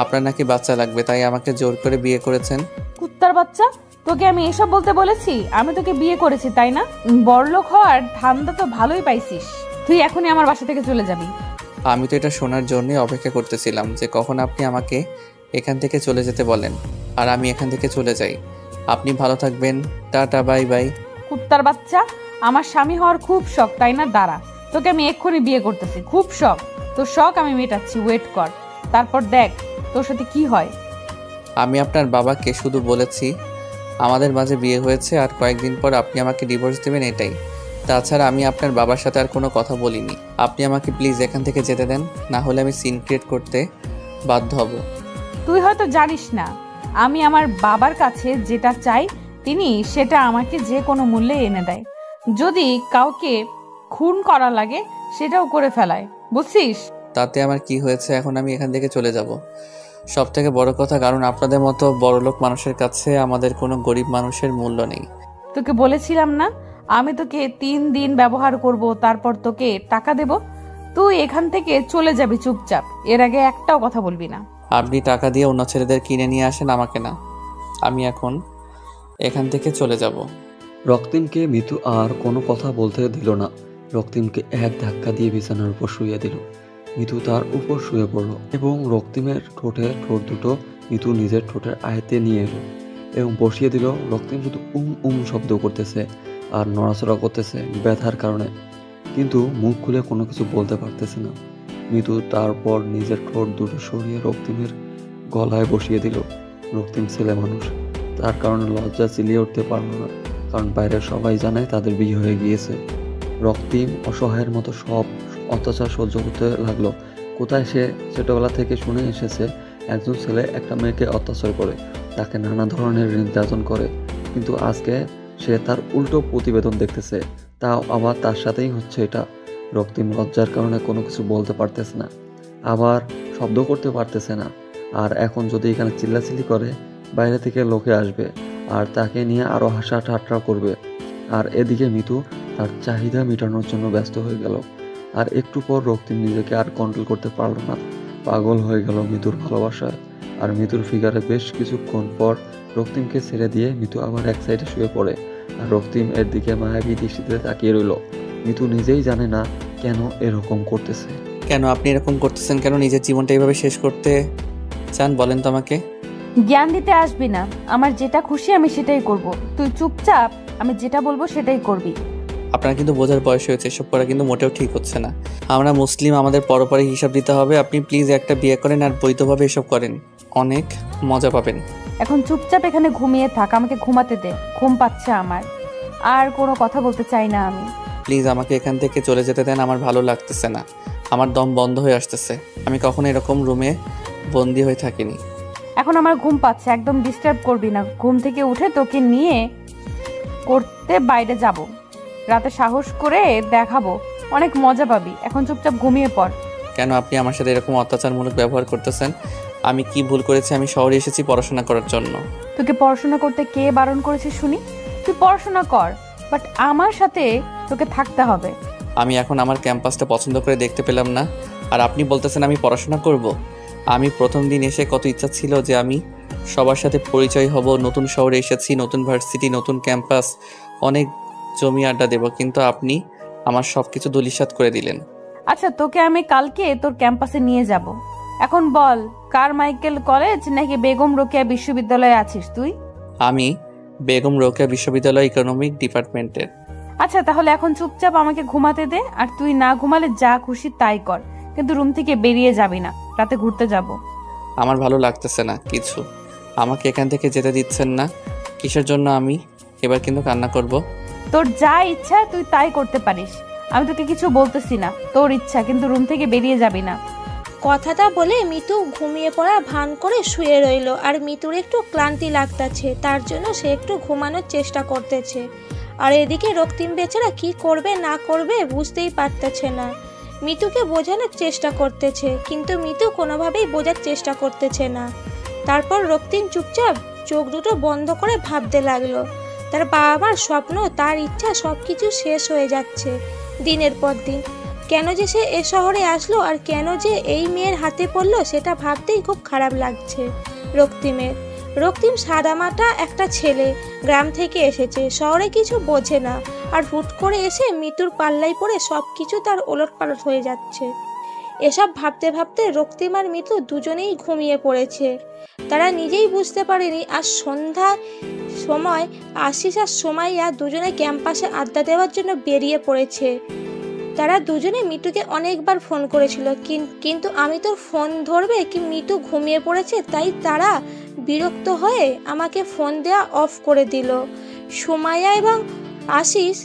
আপনার নাকি বাচ্চা লাগবে, তাই আমাকে জোর করে বিয়ে করেছেন। কুত্তার বাচ্চা, তোকে আমি এসব বলতে বলেছি? আমি তোকে বিয়ে করেছি, তাই না? বড়লোক হওয়ার ধান্দা তো ভালোই পাইছিস। তুই এখনই আমার বাসা থেকে চলে যাবি। আমি তো এটা শোনার জন্যই অপেক্ষা করতেছিলাম যে কখন আপনি আমাকে এখান থেকে চলে যেতে বলেন আর আমি এখান থেকে চলে যাই। আপনি ভালো থাকবেন, টাটা, বাই বাই। কুত্তার বাচ্চা, আমার স্বামী হওয়ার খুব শখ, তাই না? দাঁড়া, তোকে আমি এক্ষুনি বিয়ে করতেছি, খুব শখ। তোর শখ আমি মেটাচ্ছি, ওয়েট কর, তারপর দেখ তোর সাথে কি হয়। আমি আপনার বাবাকে শুধু বলেছি আমাদের মাঝে বিয়ে হয়েছে আর কয়েকদিন পর আপনি আমাকে ডিভোর্স দেবেন, এটাই। তাছাড়া আমি আপনার বাবার সাথে আর কোনো কথা বলিনি। আপনি আমাকে প্লিজ এখান থেকে যেতে দেন, না হলে আমি সিন ক্রিয়েট করতে বাধ্য হব। তুই হয়তো জানিস না, আমি আমার বাবার কাছে যেটা চাই তিনি সেটা আমাকে যে কোনো মূল্যে এনে দেয়। যদি কাউকে খুন করা লাগে সেটাও করে ফেলায়, বুঝছিস? তাতে আমার কি হয়েছে? এখন আমি এখান থেকে চলে যাব। সব থেকে বড় কথা, কারণ আপনাদের মতো বড়লোক মানুষের কাছে আমাদের কোনো গরিব মানুষের মূল্য নেই। তোকে বলেছিলাম না আমি তোকে 3 দিন ব্যবহার করব, তারপর তোকে টাকা দেব। তুই এখান থেকে চলে যাবি চুপচাপ, এর আগে একটাও কথা বলবি না। আপনি টাকা দিয়ে অন্য ছেলেদের কিনে নিয়ে আসেন, আমাকে না। আমি এখন এখান থেকে চলে যাব। রক্তিমকে মিতু আর কোনো কথা বলতে দিল না। রক্তিমকে এক ধাক্কা দিয়ে বিছানার উপর শুইয়ে দিল। মিতু তার উপর শুয়ে পড়ল এবং রক্তিমের ঠোঁটে ঠোঁট দুটো মিতু নিজের ঠোঁটের আয়তে নিয়ে এলো এবং বসিয়ে দিল। রক্তিম শুধু শব্দ করতেছে আর নড়াচড়া করতেছে ব্যথার কারণে, কিন্তু মুখ খুলে কোনো কিছু বলতে পারতেছে না। মিতু তারপর নিজের ঠোঁট দুটো সরিয়ে রক্তিমের গলায় বসিয়ে দিল। রক্তিম ছেলে মানুষ, তার কারণে লজ্জা চিলিয়ে উঠতে পারল না, কারণ বাইরের সবাই জানে তাদের বিয়ে হয়ে গিয়েছে। রক্তিম অসহায়ের মতো সব অত্যাচার সহ্য করতে লাগলো। কোথায় সে ছোটবেলা থেকে শুনে এসেছে একজন ছেলে একটা মেয়েকে অত্যাচার করে, তাকে নানা ধরনের নির্যাতন করে, কিন্তু আজকে সে তার উল্টো প্রতিবেদন দেখতেছে, তাও আবার তার সাথেই হচ্ছে এটা। রক্তিম লজ্জার কারণে কোনো কিছু বলতে পারতেছে না, আবার শব্দ করতে পারতেছে না। আর এখন যদি এখানে চিল্লাচিল্লি করে বাইরে থেকে লোকে আসবে আর তাকে নিয়ে আরও হাসা ঠাট্টা করবে। আর এদিকে মিতু তার চাহিদা মেটানোর জন্য ব্যস্ত হয়ে গেল। আর একটু পর রক্তিম নিজেকে আর কন্ট্রোল করতে পারল না, পাগল হয়ে গেল মিতুর ভালোবাসায়। আর মিতুর ফিগারে বেশ কিছুক্ষণ পর রক্তিমকে ছেড়ে দিয়ে মিতু আবার এক সাইডে শুয়ে পড়ে। আর রক্তিম এর দিকে মায়াবী দৃষ্টিতে তাকিয়ে রইল। মিতু নিজেই জানে না কেন এরকম করতেছে। কেন আপনি এরকম করতেছেন? কেন নিজের জীবনটা এইভাবে শেষ করতে চান বলেন তো আমাকে? জ্ঞান দিতে আসবি না, আমার যেটা খুশি আমি সেটাই করব। তুই চুপচাপ আমি যেটা বলবো সেটাই করবি। আপনার কিন্তু বোঝার বয়স হয়েছে, এসব করা কিন্তু মোটেও ঠিক হচ্ছে না। আমরা মুসলিম, আমাদের পরপরে হিসাব দিতে হবে। আপনি প্লিজ একটা বিয়ে করেন আর বৈধভাবে এসব করেন, অনেক মজা পাবেন। এখন চুপচাপ এখানে ঘুমিয়ে থাক, আমাকে ঘুমাতে দে, ঘুম পাচ্ছে আমার। আর কোনো কথা বলতে চাই না আমি। প্লিজ আমাকে এখান থেকে চলে যেতে দেন, আমার ভালো লাগতেছে না, আমার দম বন্ধ হয়ে আসতেছে। আমি কখনো এরকম রুমে বন্দি হয়ে থাকিনি। এখন আমার ঘুম পাচ্ছে, একদম ডিস্টার্ব করবি না। ঘুম থেকে উঠে তোকে নিয়ে করতে বাইরে যাব, রাতে সাহস করে দেখাবো, অনেক মজা পাবি। এখন চুপচাপ ঘুমিয়ে পড়। কেন আপনি আমার সাথে এরকম অত্যাচারমূলক ব্যবহার করতেছেন? আমি কি ভুল করেছি? আমি শহরে এসেছি পড়াশোনা করার জন্য। তোকে পড়াশোনা করতে কে বারণ করেছে শুনি? তুই পড়াশোনা কর, বাট আমার সাথে তোকে থাকতে হবে। আমি এখন আমার ক্যাম্পাসটা পছন্দ করে দেখতে পেলাম না, আর আপনি বলতেছেন আমি পড়াশোনা করব? আমি প্রথম দিন এসে কত ইচ্ছা ছিল যে আমি সবার সাথে পরিচয় হব। নতুন শহরে এসেছি, নতুন ভার্সিটি, নতুন ক্যাম্পাস, অনেক জমি আড্ডা দেব, কিন্তু আপনি আমার সব কিছু ধূলিসাৎ করে দিলেন। আচ্ছা, তোকে আমি কালকে তোর ক্যাম্পাসে নিয়ে যাব। এখন বল, কারমাইকেল কলেজ নাকি বেগম রোকেয়া বিশ্ববিদ্যালয়ে আছিস তুই? আমি বেগম রোকেয়া বিশ্ববিদ্যালয় ইকোনমিক ডিপার্টমেন্টের। আচ্ছা, তাহলে এখন চুপচাপ আমাকে ঘুমাতে দে। আর তুই না ঘুমালে যা খুশি তাই কর, কিন্তু রুম থেকে বেরিয়ে যাবি না, রাতে ঘুরতে যাব। আমার ভালো লাগতেছে না কিছু, আমাকে এখান থেকে যেতে দিচ্ছেন না। কিসের জন্য? আমি এবার কিন্তু কান্না করব। তোর যা ইচ্ছা তুই তাই করতে পারিস, আমি তোকে কিছু বলতেছি না। তোর ইচ্ছা, কিন্তু রুম থেকে বেরিয়ে যাবি না। কথাটা বলে মিতু ঘুমিয়ে পড়ার ভান করে শুয়ে রইল। আর মিতুর একটু ক্লান্তি লাগতেছে, তার জন্য সে একটু ঘুমানোর চেষ্টা করতেছে। আর এদিকে রক্তিম বেচারা কি করবে না করবে বুঝতেই পারতেছে না। মিতুকে বোঝানোর চেষ্টা করতেছে, কিন্তু মিতু কোনোভাবেই বোঝার চেষ্টা করতেছে না। তারপর রক্তিম চুপচাপ চোখ দুটো বন্ধ করে ভাবতে লাগলো। তার বাবা মার স্বপ্ন, তার ইচ্ছা সব কিছু শেষ হয়ে যাচ্ছে দিনের পর দিন। কেন যে সে এ শহরে আসলো আর কেন যে এই মেয়ের হাতে পড়লো, সেটা ভাবতেই খুব খারাপ লাগছে রক্তিমের। রক্তিম সাদামাটা একটা ছেলে, গ্রাম থেকে এসেছে, শহরে কিছু বোঝে না, আর হুট করে এসে মিতুর পাল্লায় পড়ে সব কিছু তার ওলটপালট হয়ে যাচ্ছে। এসব ভাবতে ভাবতে রক্তিম আর মিতু দুজনেই ঘুমিয়ে পড়েছে। তারা নিজেই বুঝতে পারেনি আর সন্ধ্যা সময় আশিস আর সোমাইয়া দুজনে ক্যাম্পাসে আড্ডা দেওয়ার জন্য বেরিয়ে পড়েছে। তারা দুজনে মিতুকে অনেকবার ফোন করেছিল, কিন্তু আমি তোর ফোন ধরবে কি, মিতু ঘুমিয়ে পড়েছে, তাই তারা বিরক্ত হয়ে আমাকে ফোন দেওয়া অফ করে দিল। সোমাইয়া এবং আশিস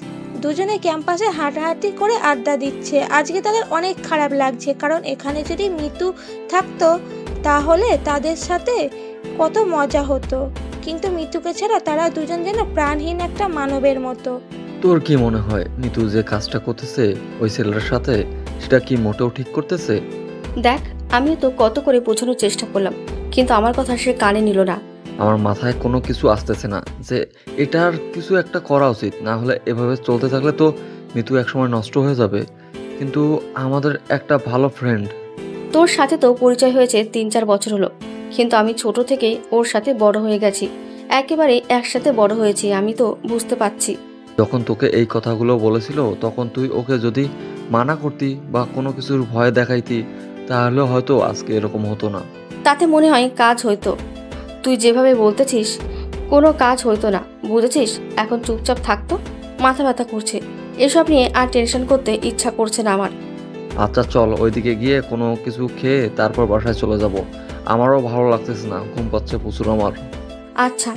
দুজনে ক্যাম্পাসে হাঁটাহাঁটি করে আড্ডা দিচ্ছে। আজকে তাদের অনেক খারাপ লাগছে, কারণ এখানে যদি মিতু থাকতো তাহলে তাদের সাথে কত মজা হতো, কিন্তু মিতুকে ছাড়া তারা দুজন যেন প্রাণহীন একটা মানবের মতো। তোর কি মনে হয় মিতু যে কাজটা করতেছে ওই ছেলের সাথে, সেটা কি মোটেও ঠিক করতেছে? দেখ, আমিও তো কত করে বোঝানোর চেষ্টা করলাম, কিন্তু আমার কথা সে কানে নিল না। আমার মাথায় কোনো কিছু আসতেছে না যে এটার কিছু একটা করা উচিত, না হলে এভাবে চলতে থাকলে তো মিতু একসময় নষ্ট হয়ে যাবে। কিন্তু আমাদের একটা ভালো ফ্রেন্ড। তোর সাথে তো পরিচয় হয়েছে 3-4 বছর হলো, কিন্তু আমি ছোট থেকেই ওর সাথে বড় হয়ে গেছি। একেবারে একসাথে বড় হয়েছি, আমি তো বুঝতে পারছি। যখন তোকে এই কথাগুলো বলেছিল তখন তুই ওকে যদি মানা করতি বা কোনো কিছুর ভয় দেখাইতি তাহলে হয়তো আজকে এরকম হতো না। তাতে মনে হয় কাজ হইতো। তুই যেভাবে বলতেছিস কোনো কাজ হইতো না, বুঝেছিস? এখন চুপচাপ থাকতো, মাথা ব্যথা করছে, এসব নিয়ে আর টেনশন করতে ইচ্ছা করছে না আমার। আচ্ছা চল, ওইদিকে গিয়ে কোনো কিছু খেয়ে তারপর বাসায় চলে যাব। আমারও ভালো লাগতেছে না, ঘুম পাচ্ছে প্রচুর আমার। আচ্ছা,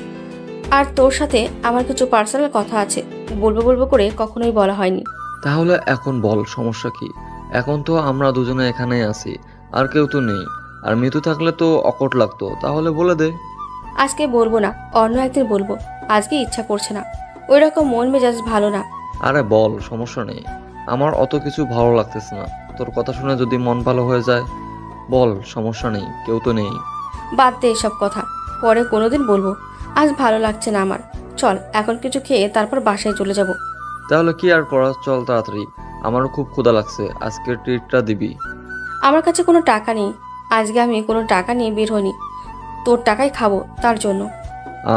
আর তোর সাথে আমার কিছু পার্সোনাল কথা আছে, বলবো করে কখনোই বলা হয়নি। তাহলে এখন বল, সমস্যা কি? এখন তো আমরা দুজনে এখানেই আছি, আর কেউ তো নেই। আর মৃত্যু থাকলে তো অকট লাগতো, তাহলে বলে দে। আজকে বলবো না, অন্য একদিন বলবো, আজকে ইচ্ছা করছে না, ওই রকম মন মেজাজ ভালো না। আরে বল, সমস্যা নেই। আমার অত কিছু ভালো লাগতেছে না, তোর কথা শুনে যদি মন ভালো হয়ে যায় বল, সমস্যা নেই, কেউ তো নেই। বাদ দে এসব কথা, পরে কোনোদিন বলবো। আজ ভালো লাগছে না আমার, চল এখন কিছু খেয়ে তারপর বাসায় চলে যাব। তাহলে কি আর করা, চল তাড়াতাড়ি, আমারও খুব ক্ষুধা লাগছে, আজকের ট্রিটটা দিবি। আমার কাছে কোনো টাকা নেই, আজকে আমি কোনো টাকা নিয়ে বের হইনি, তোর টাকাই খাবো তার জন্য।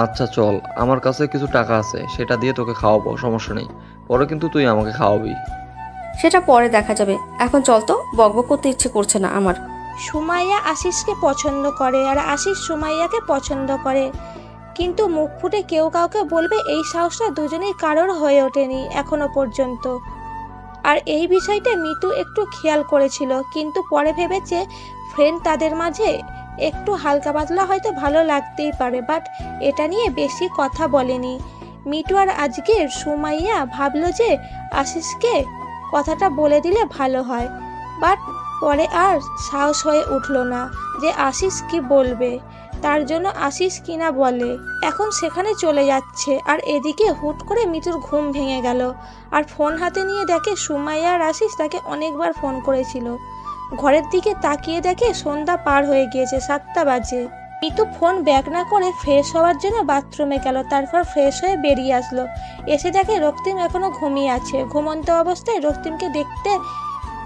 আচ্ছা চল, আমার কাছে কিছু টাকা আছে, সেটা দিয়ে তোকে খাওয়াবো, সমস্যা নেই। পরে কিন্তু তুই আমাকে খাওয়াবি। সেটা পরে দেখা যাবে, এখন চল তো, বকবক করতে ইচ্ছে করছে না আমার। সুমাইয়া আশিসকে পছন্দ করে আর আশিস সুমাইয়াকে পছন্দ করে, কিন্তু মুখ ফুটে কেউ কাউকে বলবে এই সাহসটা দুজনেই কারোর হয়ে ওঠেনি এখনো পর্যন্ত। আর এই বিষয়টা মিতু একটু খেয়াল করেছিল, কিন্তু পরে ভেবেছে ফ্রেন্ড তাদের মাঝে একটু হালকা পাতলা হয়তো ভালো লাগতেই পারে, বাট এটা নিয়ে বেশি কথা বলেনি মিতু। আর আজকে সুমাইয়া ভাবলো যে আশিসকে কথাটা বলে দিলে ভালো হয়, বাট পরে আর সাহস হয়ে উঠল না যে আশিস কি বলবে, তার জন্য আশিস কিনা বলে এখন সেখানে চলে যাচ্ছে। আর এদিকে হুট করে মিতুর ঘুম ভেঙে গেল, আর ফোন হাতে নিয়ে দেখে সুমাইয়া আর আশিস তাকে অনেকবার ফোন করেছিল। ঘরের দিকে তাকিয়ে দেখে সন্ধ্যা পার হয়ে গিয়েছে, 7টা বাজে। মিতু ফোন ব্যাক না করে ফ্রেশ হওয়ার জন্য বাথরুমে গেল, তারপর ফ্রেশ হয়ে বেরিয়ে আসলো। এসে দেখে রক্তিম এখনো ঘুমিয়ে আছে। ঘুমন্ত অবস্থায় রক্তিমকে দেখতে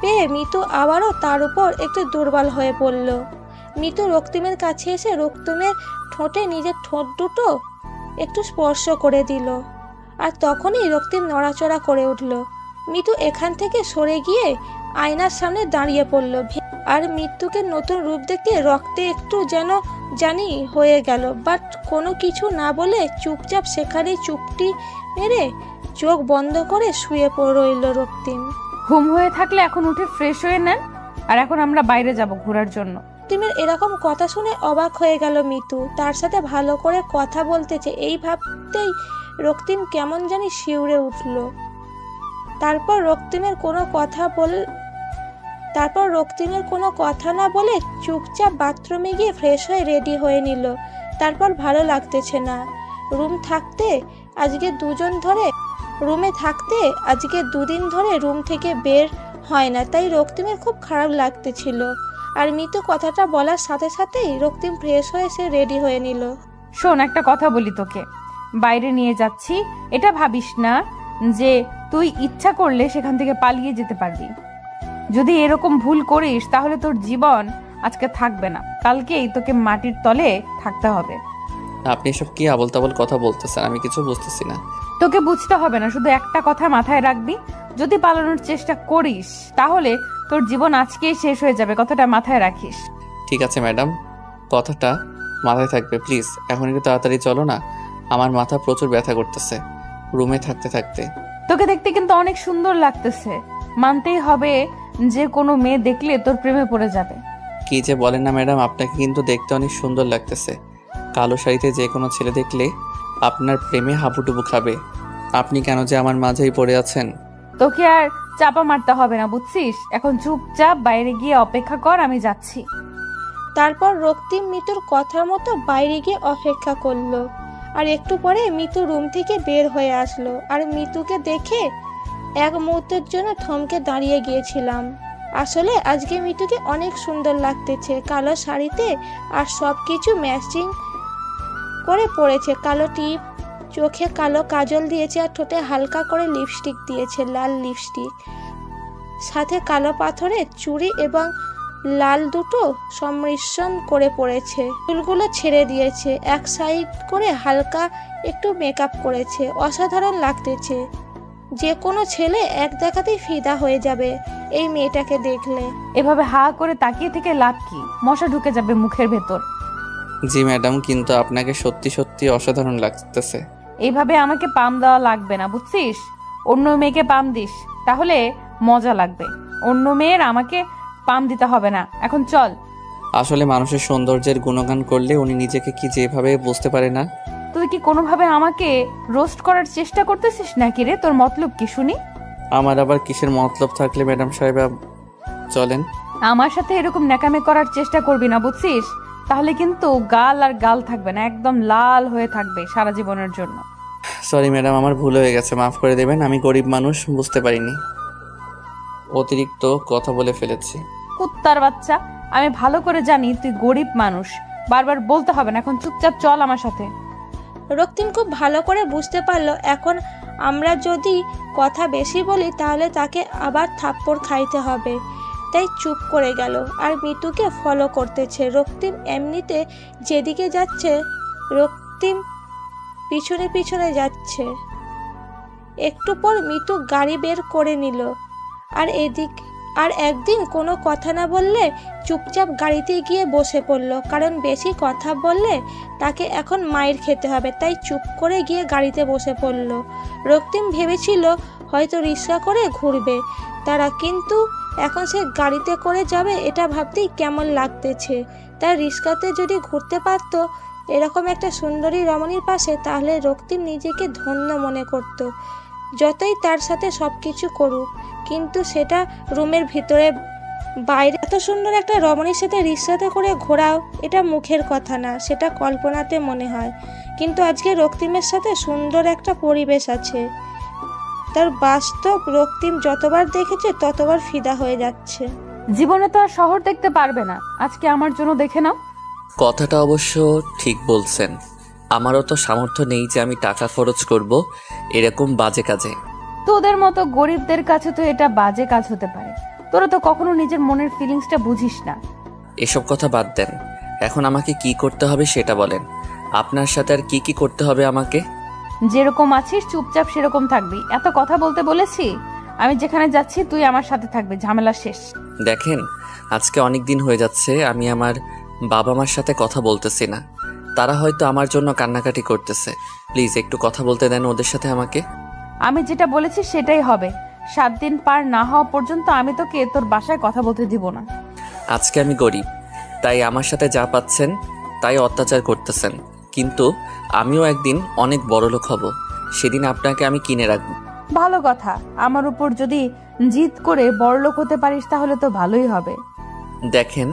পেয়ে মিতু আবারও তার উপর একটু দুর্বল হয়ে পড়ল। মিতু রক্তিমের কাছে এসে রক্তিমের ঠোঁটে নিজের ঠোঁট দুটো একটু স্পর্শ করে দিল, আর তখনই রক্তিম নড়াচড়া করে উঠল। মিতু এখান থেকে সরে গিয়ে আয়নার সামনে দাঁড়িয়ে পড়ল, আর মৃত্যুকে নতুন রূপ দেখে রক্তে একটু যেন জানি হয়ে গেল, বাট কোনো কিছু না বলে চুপচাপ সেখানেই চুপটি মেরে চোখ বন্ধ করে শুয়ে রইল রক্তিম। ঘুম হয়ে থাকলে এখন উঠে ফ্রেশ হয়ে নেন, আর এখন আমরা বাইরে যাব ঘোরার জন্য। রক্তিমের এরকম কথা শুনে অবাক হয়ে গেল মিতু, তার সাথে ভালো করে কথা বলতেছে এই ভাবতেই রক্তিম কেমন জানি শিউরে উঠল। তারপর রক্তিমের কোনো কথা না বলে চুপচাপ বাথরুমে গিয়ে ফ্রেশ হয়ে রেডি হয়ে নিল। তারপর ভালো লাগতেছে না, রুমে থাকতে আজকে দুদিন ধরে রুম থেকে বের হয় না, তাই রক্তিমের খুব খারাপ লাগতেছিল। আর মিতু কথাটা বলার সাথে সাথেই রক্তিম ফ্রেশ হয়ে সে রেডি হয়ে নিল। শোন, একটা কথা বলি তোকে, বাইরে নিয়ে যাচ্ছি, এটা ভাবিস না যে তুই ইচ্ছা করলে সেখান থেকে পালিয়ে যেতে পারবি। যদি এরকম ভুল করিস তাহলে তোর জীবন আজকে থাকবে না, কালকেই তোকে মাটির তলে থাকতে হবে। আপনি এসব কি আবল তাবল কথা বলতেছেন, আমি কিছু বুঝতেছি না। তোকে বুঝতে হবে না, শুধু একটা কথা মাথায় রাখবি, যদি পালানোর চেষ্টা করিস তাহলে তোর জীবন আজকেই শেষ হয়ে যাবে, কথাটা মাথায় রাখিস। ঠিক আছে ম্যাডাম, কথাটা মাথায় থাকবে। প্লিজ এখন একটু তাড়াতাড়ি চলো না, আমার মাথা প্রচুর ব্যথা করতেছে রুমে থাকতে থাকতে। তোকে দেখতে কিন্তু অনেক সুন্দর লাগতেছে, মানতেই হবে যে কোনো মেয়ে দেখলে তোর প্রেমে পড়ে যাবে। কি যে বলেন না ম্যাডাম, আপনাকে কিন্তু দেখতে অনেক সুন্দর লাগতেছে। কালো শাড়িতে যে কোনো ছেলে দেখলে আপনার প্রেমে হাবুডুবু খাবে। আপনি কেন যে আমার মাঝেই পড়ে আছেন? তোকে আর চাপা মারতে হবে না, বুঝছিস? এখন চুপচাপ বাইরে গিয়ে অপেক্ষা কর, আমি যাচ্ছি। তারপর রক্তিম মিতুর কথার মতো বাইরে গিয়ে অপেক্ষা করলো, আর একটু পরে মিতু রুম থেকে বের হয়ে আসলো। আর মিতুকে দেখে এক মুহূর্তের জন্য থমকে দাঁড়িয়ে গিয়েছিলাম। আসলে আজকে মিতুকে অনেক সুন্দর লাগতেছে, কালো শাড়িতে আর সব কিছু ম্যাচিং করে পরেছে। কালো টিপ, চোখে কালো কাজল দিয়েছে, আর ঠোঁটে হালকা করে লিপস্টিক দিয়েছে, লাল লিপস্টিক, সাথে কালো পাথরের চুড়ি এবং লাল দুটো সম্মিশ্রণ করে পড়েছে, চুলগুলো ছেড়ে দিয়েছে, এক সাইড করে হালকা একটু মেকআপ করেছে। অসাধারণ লাগতেছে। যে কোনো ছেলে এক দেখাতেই ফিদা হয়ে যাবে এই মেয়েটাকে দেখলে। এভাবে হা করে তাকিয়ে থেকে লাভ কি? মশা ঢুকে যাবে মুখের ভেতর। জি ম্যাডাম, কিন্তু আপনাকে সত্যি সত্যি অসাধারণ লাগতেছে। এইভাবে আমাকে পাম দেওয়া লাগবে না, বুঝছিস? অন্য মেয়েকে পাম দিস, তাহলে মজা লাগবে। অন্য মেয়ের আমাকে পাম দিতে হবে না। এখন চল। আসলে মানুষের সৌন্দর্যের গুণগান করলে উনি নিজেকে কি যেভাবে বুঝতে পারে না। তুই কি কোনোভাবে আমাকে রোস্ট করার চেষ্টা করতেছিস নাকি রে? তোর মতলব কি শুনি? আমার আবার কিসের মতলব থাকলে ম্যাডাম সাহেবা, চলেন। আমার সাথে এরকম ন্যাকামে করার চেষ্টা করবি না, বুঝছিস? তাহলে কিন্তু গাল আর গাল থাকবে না, একদম লাল হয়ে থাকবে সারা জীবনের জন্য। সরি ম্যাডাম, আমার ভুল হয়ে গেছে, মাফ করে দেবেন। আমি গরিব মানুষ, বুঝতে পারিনি, অতিরিক্ত কথা বলে ফেলেছি। কুত্তার বাচ্চা, আমি ভালো করে জানি তুই গরিব মানুষ, বারবার বলতে হবে না। এখন চুপচাপ চল আমার সাথে। রক্তিম খুব ভালো করে বুঝতে পারলো এখন আমরা যদি কথা বেশি বলি তাহলে তাকে আবার থাপ্পড় খাইতে হবে, তাই চুপ করে গেল আর মিতুকে ফলো করতেছে। রক্তিম এমনিতে যেদিকে যাচ্ছে রক্তিম পিছনে পিছনে যাচ্ছে। একটু পর মিতু গাড়ি বের করে নিল আর একদিন কোনো কথা না বললে চুপচাপ গাড়িতে গিয়ে বসে পড়ল, কারণ বেশি কথা বললে তাকে এখন মাইর খেতে হবে, তাই চুপ করে গিয়ে গাড়িতে বসে পড়ল। রক্তিম ভেবেছিল হয়তো রিক্সা করে ঘুরবে তারা, কিন্তু এখন সে গাড়িতে করে যাবে এটা ভাবতেই কেমন লাগতেছে। তার রিক্সাতে যদি ঘুরতে পারত এরকম একটা সুন্দরী রমণীর পাশে, তাহলে রক্তিম নিজেকে ধন্য মনে করত। যতই তার সাথে সব কিছু করুক, কিন্তু সেটা রুমের ভিতরে বাইরে। এত সুন্দর একটা রমণীর সাথে রিক্সাতে করে ঘোরাও এটা মুখের কথা না, সেটা কল্পনাতে মনে হয়। কিন্তু আজকে রক্তিমের সাথে সুন্দর একটা পরিবেশ আছে, তার বাস্তব রক্তিম যতবার দেখেছে ততবার ফিদা হয়ে যাচ্ছে। জীবনে তো আর শহর দেখতে পারবে না, আজকে আমার জন্য দেখে নাও। কথাটা অবশ্য ঠিক বলছেন, আমারও তো সামর্থ্য নেই যে আমি টাকা খরচ করব এরকম বাজে কাজে। তোদের মতো গরিবদের কাছে তো এটা বাজে কাজ হতে পারে, তোরা তো কখনো নিজের মনের ফিলিংসটা বুঝিস না। এসব কথা বাদ দেন, এখন আমাকে কি করতে হবে সেটা বলেন। আপনার সাথে আর কি কি করতে হবে আমাকে? যেরকম আছিস চুপচাপ সেরকম থাকবি। এত কথা বলতে বলেছি? আমি যেখানে যাচ্ছি তুই আমার সাথে থাকবি, ঝামেলা শেষ। দেখেন, আজকে অনেক দিন হয়ে যাচ্ছে আমি আমার বাবা মার সাথে কথা বলতেছি না। তারা হয়তো আমার জন্য কান্নাকাটি করতেছে। প্লিজ একটু কথা বলতে দেন ওদের সাথে আমাকে। আমি যেটা বলেছি সেটাই হবে। 7 দিন পার না হওয়া পর্যন্ত আমি তোকে তোর বাসায় কথা বলতে দিব না। আজকে আমি গরিব, তাই আমার সাথে যা পাচ্ছেন তাই অত্যাচার করতেছেন, কিন্তু আমিও একদিন অনেক বড়লোক হব, সেদিন আপনাকে আমি কিনে রাখব। ভালো কথা, আমার উপর যদি জিদ করে বড়লোক হতে পারিস তাহলে তো ভালোই হবে। দেখেন,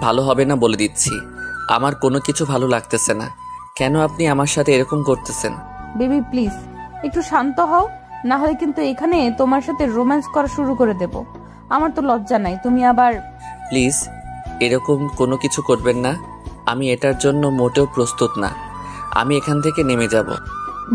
ভালো হবে না বলে দিচ্ছি, আমার কোনো কিছু ভালো লাগতেছে না। কেন আপনি আমার সাথে এরকম করতেছেন? বেবি প্লিজ একটু শান্ত হও, না হলে কিন্তু এখানে তোমার সাথে রোম্যান্স করা শুরু করে দেব। আমার তো লজ্জা নাই, তুমি আবার। প্লিজ এরকম কোনো কিছু করবেন না, আমি এটার জন্য মোটেও প্রস্তুত না। আমি এখান থেকে নেমে যাব।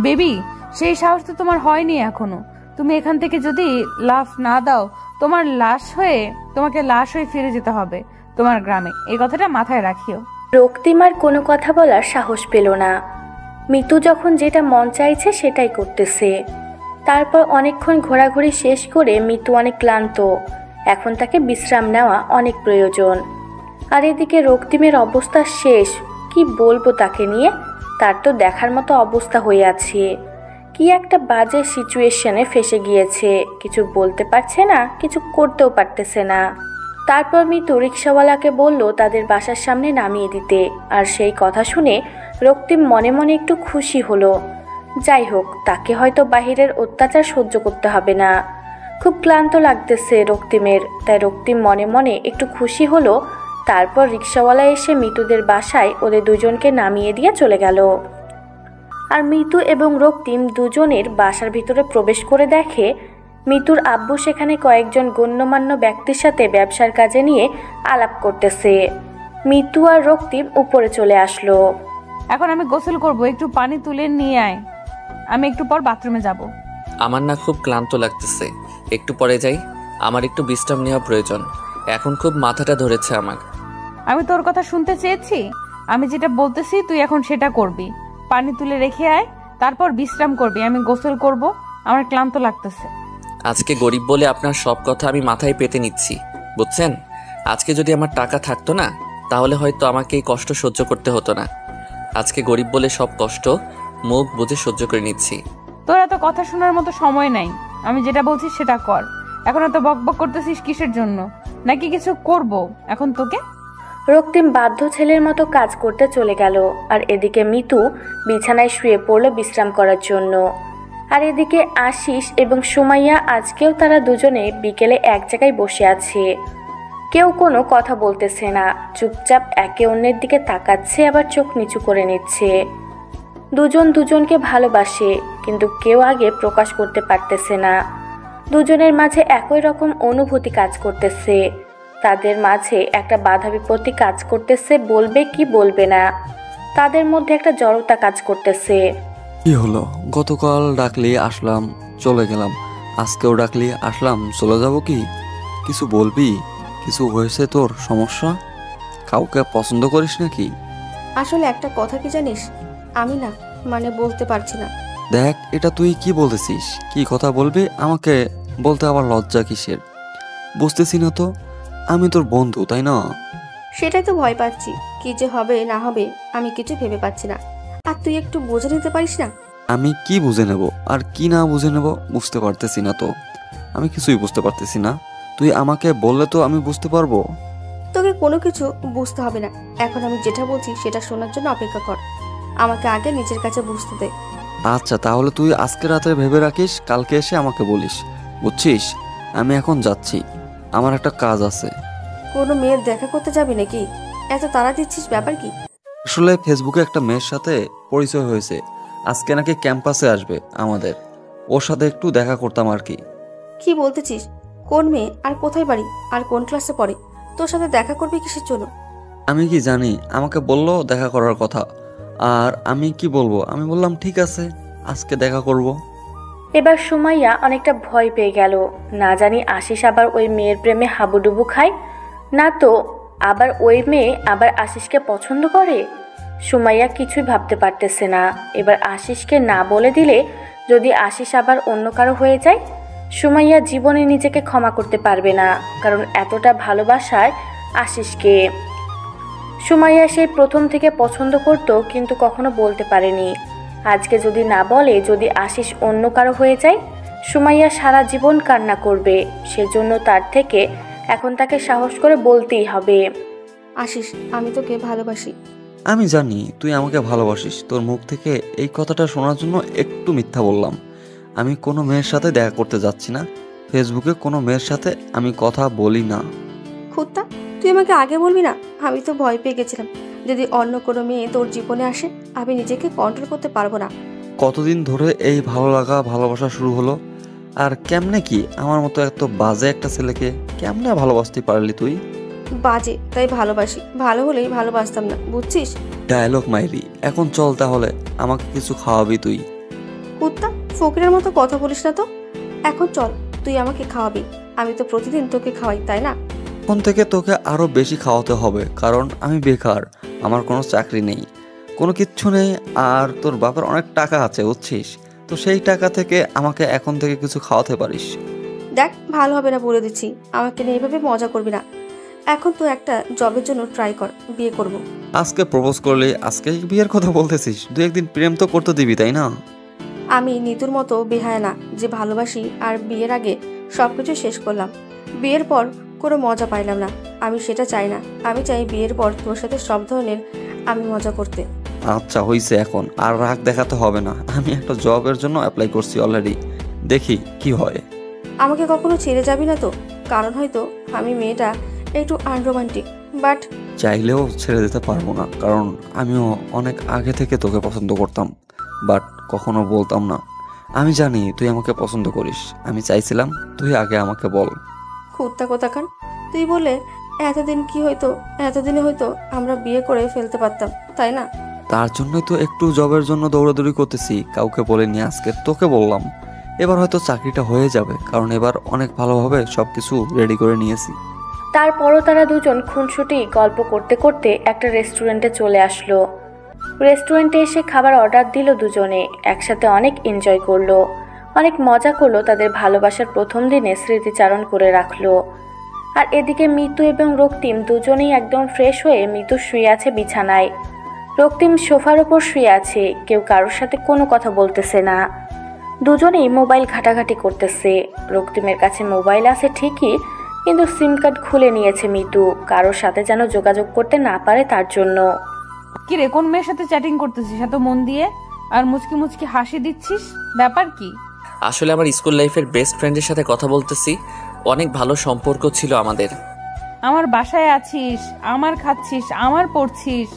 বেবি সেই সাহস তো তোমার হয়নি এখনো। তুমি এখান থেকে যদি লাফ না দাও তোমাকে লাশ হয়ে ফিরে যেতে হবে তোমার গ্রামে, এই কথাটা মাথায় রাখিও। রক্তিম আর কোনো কথা বলার সাহস পেল না। মিতু যখন যেটা মন চাইছে সেটাই করতেছে। তারপর অনেকক্ষণ ঘোরাঘুরি শেষ করে মিতু অনেক ক্লান্ত, এখন তাকে বিশ্রাম নেওয়া অনেক প্রয়োজন। আর এদিকে রক্তিমের অবস্থা শেষ, কি বলবো তাকে নিয়ে, তার তো দেখার মতো অবস্থা হয়ে আছে। কি একটা বাজে সিচুয়েশনে ফেসে গিয়েছে, কিছু বলতে পারছে না, কিছু করতেও পারতেছে না। তারপর মিতু রিক্সাওয়ালাকে বলল তাদের বাসার সামনে নামিয়ে দিতে, আর সেই কথা শুনে রক্তিম মনে মনে একটু খুশি হলো। যাই হোক, তাকে হয়তো বাহিরের অত্যাচার সহ্য করতে হবে না। খুব ক্লান্ত লাগতেছে রক্তিমের, তাই রক্তিম মনে মনে একটু খুশি হলো। তারপর রিক্সাওয়ালা এসে মিতুদের বাসায় ওদের দুজনকে নামিয়ে দিয়ে চলে গেল। আর মিতু এবং রক্তিম দুজনের বাসার ভিতরে প্রবেশ করে দেখে মিতুর আব্বু সেখানে কয়েকজন গণ্যমান্য ব্যক্তির সাথে ব্যবসার কাজে নিয়ে আলাপ করতেছে। মিতু আর রক্তিম উপরে চলে আসলো। এখন আমি গোসল করব, একটু পানি তুলে নিয়ে আয়, আমি একটু পর বাথরুমে যাব। আমার না খুব ক্লান্ত লাগতেছে, একটু পরে যাই, আমার একটু বিশ্রাম নেওয়া প্রয়োজন। এখন খুব মাথাটা ধরেছে আমার। আমি তোর কথা শুনতে চেয়েছি? আমি যেটা বলতেছি তুই এখন সেটা করবি। পানি তুলে রেখে আয়, তারপর বিশ্রাম করবি। আমি গোসল করব, আমার ক্লান্ত লাগতেছে। আজকে গরিব বলে আপনার সব কথা আমি মাথায় পেতে নিচ্ছি, বুঝছেন? আজকে যদি আমার টাকা থাকতো না, তাহলে হয়তো আমাকে এই কষ্ট সহ্য করতে হতো না। আজকে গরিব বলে সব কষ্ট মুখ বুঝে সহ্য করে নিচ্ছি। তোর এত কথা শোনার মতো সময় নাই। আমি যেটা বলছি সেটা কর। এখন এত বকবক করতেছিস কিসের জন্য? নাকি কিছু করব এখন তোকে? রক্তিম বাধ্য ছেলের মতো কাজ করতে চলে গেল, আর এদিকে মিতু বিছানায় শুয়ে পড়ল বিশ্রাম করার জন্য। আর এদিকে আশিস এবং সুমাইয়া আজকেও তারা দুজনে বিকেলে এক জায়গায় বসে আছে। কেউ কোনো কথা বলতেছে না, চুপচাপ একে অন্যের দিকে তাকাচ্ছে, আবার চোখ নিচু করে নিচ্ছে। দুজন দুজনকে ভালোবাসে, কিন্তু কেউ আগে প্রকাশ করতে পারতেছে না। দুজনের মাঝে একই রকম অনুভূতি কাজ করতেছে। তাদের মাঝে একটা বাধা বিপত্তি কাজ করতেছে, বলবে কি বলবে না। তাদের মধ্যে একটা জড়তা কাজ করতেছে। কি হলো? গতকাল ডাকলি আসলাম, চলে গেলাম। আজকেও ডাকলি আসলাম, চলে যাব কি? কিছু বলবি? কিছু হয়েছে তোর? সমস্যা? কাউকে পছন্দ করিস নাকি? আসলে একটা কথা কি জানিস, আমি না বলতে পারছি না। দেখ, এটা তুই কি বলতেছিস? কি কথা বলবি? আমাকে বলতে আবার লজ্জা কিসের? বুঝতেছি না তো। আমি তোর বন্ধু, তাই না? সেটাই তো ভয় পাচ্ছি, কি যে হবে না হবে আমি কিছু ভেবে পাচ্ছি না। আর তুই একটু বুঝে নিতে পারিস না? আমি কি বুঝে নেব আর কি না বুঝে নেব বুঝতে পারতেছি না তো। আমি কিছুই বুঝতে পারতেছি না। তুই আমাকে বললে তো আমি বুঝতে পারবো। তোকে কোনো কিছু বুঝতে হবে না। এখন আমি যেটা বলছি সেটা শোনার জন্য অপেক্ষা কর। আমাকে আগে নিজের কাছে বুঝতে দে। আচ্ছা, তাহলে তুই আজকে রাতে ভেবে রাখিস, কালকে এসে আমাকে বলিস, বুঝছিস? আমি এখন যাচ্ছি, আমার একটা কাজ আছে। কোনো মেয়ের দেখা করতে যাবি নাকি? এত তাড়া দিচ্ছিস, ব্যাপার কি? আসলে ফেসবুকে একটা মেয়ের সাথে পরিচয় হয়েছে, আজকে নাকি ক্যাম্পাসে আসবে আমাদের। ওর সাথে একটু দেখা করতাম আর কি। কি বলতেছিস? কোন মেয়ে, আর কোথায় বাড়ি, আর কোন ক্লাসে পড়ে? তোর সাথে দেখা করবি কিসের জন্য? আমি কি জানি? আমাকে বললো দেখা করার কথা, আর আমি কি বলবো? আমি বললাম ঠিক আছে, আজকে দেখা করব। এবার সুমাইয়া অনেকটা ভয় পেয়ে গেল। না জানি আশিস আবার ওই মেয়ের প্রেমে হাবুডুবু খায়, না তো আবার ওই মেয়ে আবার আশিসকে পছন্দ করে। সুমাইয়া কিছুই ভাবতে পারতেছে না। এবার আশিসকে না বলে দিলে যদি আশিস আবার অন্য কারো হয়ে যায়, সুমাইয়া জীবনে নিজেকে ক্ষমা করতে পারবে না, কারণ এতটা ভালোবাসায় আশিসকে। সুমাইয়া সেই প্রথম থেকে পছন্দ করত, কিন্তু কখনো বলতে পারেনি। আজকে যদি না বলে, যদি আশিস অন্য কারো হয়ে যায়, সুমাইয়া সারা জীবন কান্না করবে। সেজন্য তার থেকে এখন তাকে সাহস করে বলতেই হবে, আশিস, আমি তোকে ভালোবাসি। আমি জানি তুই আমাকে ভালোবাসিস। তোর মুখ থেকে এই কথাটা শোনার জন্য একটু মিথ্যা বললাম। আমি কোনো মেয়ের সাথে দেখা করতে যাচ্ছি না। ফেসবুকে কোনো মেয়ের সাথে আমি কথা বলি না। খুত্তা, তুই আমাকে আগে বলবি না? আমি তো ভয় পেয়ে গেছিলাম, যদি অন্য কোনো মেয়ে তোর জীবনে আসে আমি নিজেকে কন্ট্রোল করতে পারবো না। কতদিন ধরে এই ভালো লাগা ভালোবাসা শুরু হলো, আর কেমনে কি আমার মতো এত বাজে একটা ছেলেকে কেমনে ভালোবাসতে পারলি তুই? বাজে তাই ভালোবাসি, ভালো হলেই ভালোবাসতাম না, বুঝছিস? ডায়লগ মাইরি। এখন চল তাহলে, আমাকে কিছু খাওয়াবি তুই। কুত্তা, ফকিরের মতো কথা বলিস না তো। এখন চল, তুই আমাকে খাওয়াবি। আমি তো প্রতিদিন তোকে খাওয়াই, তাই না? এখন থেকে তোকে আরো বেশি খাওয়াতে হবে, কারণ আমি বেকার, আমার কোনো চাকরি নেই, কোনো কিচ্ছু নেই। আর তোর বাবার অনেক টাকা আছে, বুঝছিস? তো সেই টাকা থেকে আমাকে এখন থেকে কিছু খাওয়াতে পারিস। দেখ, ভালো হবে না বলে দিচ্ছি। আমাকে নিয়ে এভাবে মজা করবি না। এখন তো একটা জবের জন্য ট্রাই কর, বিয়ে করব। আজকে প্রপোজ করলে আজকে বিয়ের কথা বলতেছিস? দু একদিন প্রেম তো করতে দিবি, তাই না? আমি নিতুর মতো বেহায়া না যে ভালোবাসি আর বিয়ের আগে সবকিছু শেষ করলাম, বিয়ের পর কোনো মজা পাইলাম না। আমি সেটা চাই না। আমি চাই বিয়ের পর তোর সাথে সব ধরনের আমি মজা করতে। আচ্ছা হইছে, এখন আর রাগ দেখাতে হবে না। আমি একটা জবের জন্য অ্যাপ্লাই করছি অলরেডি, দেখি কি হয়। আমাকে কখনো ছেড়ে যাবি না তো? কারণ হয়তো আমি মেয়েটা একটু আনরোমান্টিক, বাট চাইলেও ছেড়ে দিতে পারবো না, কারণ আমিও অনেক আগে থেকে তোকে পছন্দ করতাম, বাট কখনো বলতাম না। আমি জানি তুই আমাকে পছন্দ করিস, আমি চাইছিলাম তুই আগে আমাকে বল। কুত্তা কোথাকার, তুই বলে এতদিনে হয়তো আমরা বিয়ে করে ফেলতে পারতাম, তাই না? তার জন্যই তো একটু জবের জন্য দৌড়াদৌড়ি করতেছি, কাউকে বলিনি, আজকে তোকে বললাম। এবার হয়তো চাকরিটা হয়ে যাবে, কারণ এবার অনেক ভালোভাবে সবকিছু রেডি করে নিয়েছি। তারপরও তারা দুজন খুনসুটি গল্প করতে করতে একটা রেস্টুরেন্টে চলে আসলো। রেস্টুরেন্টে এসে খাবার অর্ডার দিল দুজনে, একসাথে অনেক এনজয় করলো, অনেক মজা করলো, তাদের ভালোবাসার প্রথম দিনে স্মৃতিচারণ করে রাখলো। আর এদিকে মিতু এবং রক্তিম দুজনেই একদম ফ্রেশ হয়ে মিতু শুয়ে আছে বিছানায়, রক্তিম সোফার ওপর শুয়ে আছে, কেউ কারোর সাথে কোনো কথা বলতেছে না, দুজনেই মোবাইল ঘাটাঘাটি করতেছে। রক্তিমের কাছে মোবাইল আছে ঠিকই, কিন্তু সিম কার্ড খুলে নিয়েছে মিতু, কারোর সাথে যেন যোগাযোগ করতে না পারে তার জন্য। কি রে, কোন মেয়ের সাথে চ্যাটিং করতেছিস এত মন দিয়ে আর মুচকি মুচকি হাসি দিচ্ছিস? ব্যাপার কি? আসলে আমার স্কুল লাইফের বেস্ট ফ্রেন্ডের সাথে কথা বলতেছি। অনেক ভালো সম্পর্ক ছিল আমাদের। আমার বাসায় আছিস, আমার খাচ্ছিস, আমার পড়ছিস,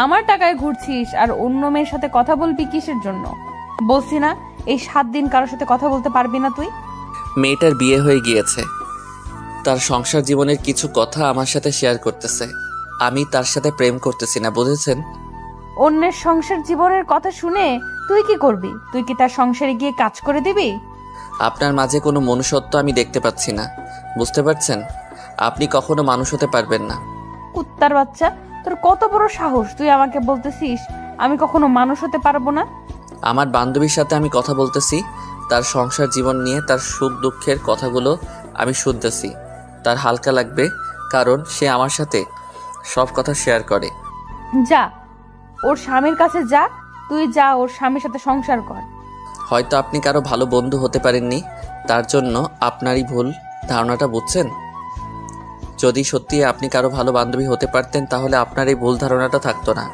আমার টাকায় ঘুরছিস, আর অন্য মেয়ের সাথে কথা বলবি কিসের জন্য? বলছি না এই 7 দিন কারোর সাথে কথা বলতে পারবি না তুই? মেয়েটার বিয়ে হয়ে গিয়েছে, তার সংসার জীবনের কিছু কথা আমার সাথে শেয়ার করতেছে। আমি তার সাথে প্রেম করতেছি না, বুঝেছেন? অন্যের সংসার জীবনের কথা শুনে তুই কি করবি? তুই কি তার সংসারে গিয়ে কাজ করে দিবি? আপনার মাঝে কোনো মনুষ্যত্ব আমি দেখতে পাচ্ছি না, বুঝতে পারছেন? আপনি কখনো মানুষ হতে পারবেন না। কুত্তার বাচ্চা, তোর কত বড় সাহস তুই আমাকে বলতেছিস আমি কখনো মানুষ হতে পারবো না? আমার বান্ধবীর সাথে আমি কথা বলতেছি, তার সংসার জীবন নিয়ে, তার সুখ দুঃখের কথাগুলো আমি শুনতেছি। তার হালকা লাগবে, কারণ সে আমার সাথে সব কথা শেয়ার করে। যা ওর স্বামীর কাছে যা, তুই যা ওর স্বামীর সাথে সংসার কর। হয়তো আপনি কারো ভালো বন্ধু হতে পারেননি, তার জন্য আপনারই ভুল ধারণাটা, বুঝছেন? যদি সত্যি আপনি কারো ভালো বান্ধবী হতে পারতেন তাহলে আপনার এই ভুল ধারণাটা থাকতো না।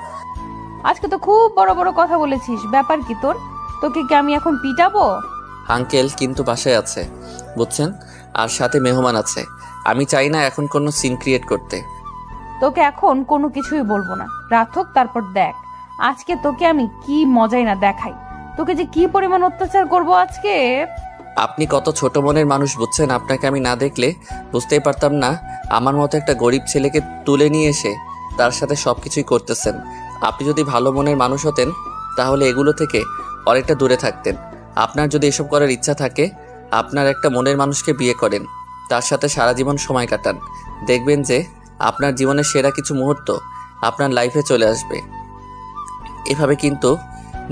আজকে তো খুব বড় বড় কথা বলেছিস, ব্যাপার কি তোর? তোকে কি আমি এখন পিটাবো? আঙ্কেল কিন্তু বাসায় আছে, বুঝছেন? আর সাথে মেহমান আছে। আমি চাই না এখন কোনো সিন ক্রিয়েট করতে। তোকে এখন কোনো কিছুই বলবো না, রাত হোক তারপর দেখ আজকে তোকে আমি কি মজাই না দেখাই, তোকে যে কি পরিমাণ অত্যাচার করবো আজকে। আপনি কত ছোট মনের মানুষ, বুঝছেন? আপনাকে আমি না দেখলে বুঝতেই পারতাম না আমার মতো একটা গরিব ছেলেকে তুলে নিয়ে এসে তার সাথে সব কিছুই করতেছেন। আপনি যদি ভালো মনের মানুষ হতেন তাহলে এগুলো থেকে অনেকটা দূরে থাকতেন। আপনার যদি এসব করার ইচ্ছা থাকে, আপনার একটা মনের মানুষকে বিয়ে করেন, তার সাথে সারা জীবন সময় কাটান, দেখবেন যে আপনার জীবনের সেরা কিছু মুহূর্ত আপনার লাইফে চলে আসবে। এভাবে কিন্তু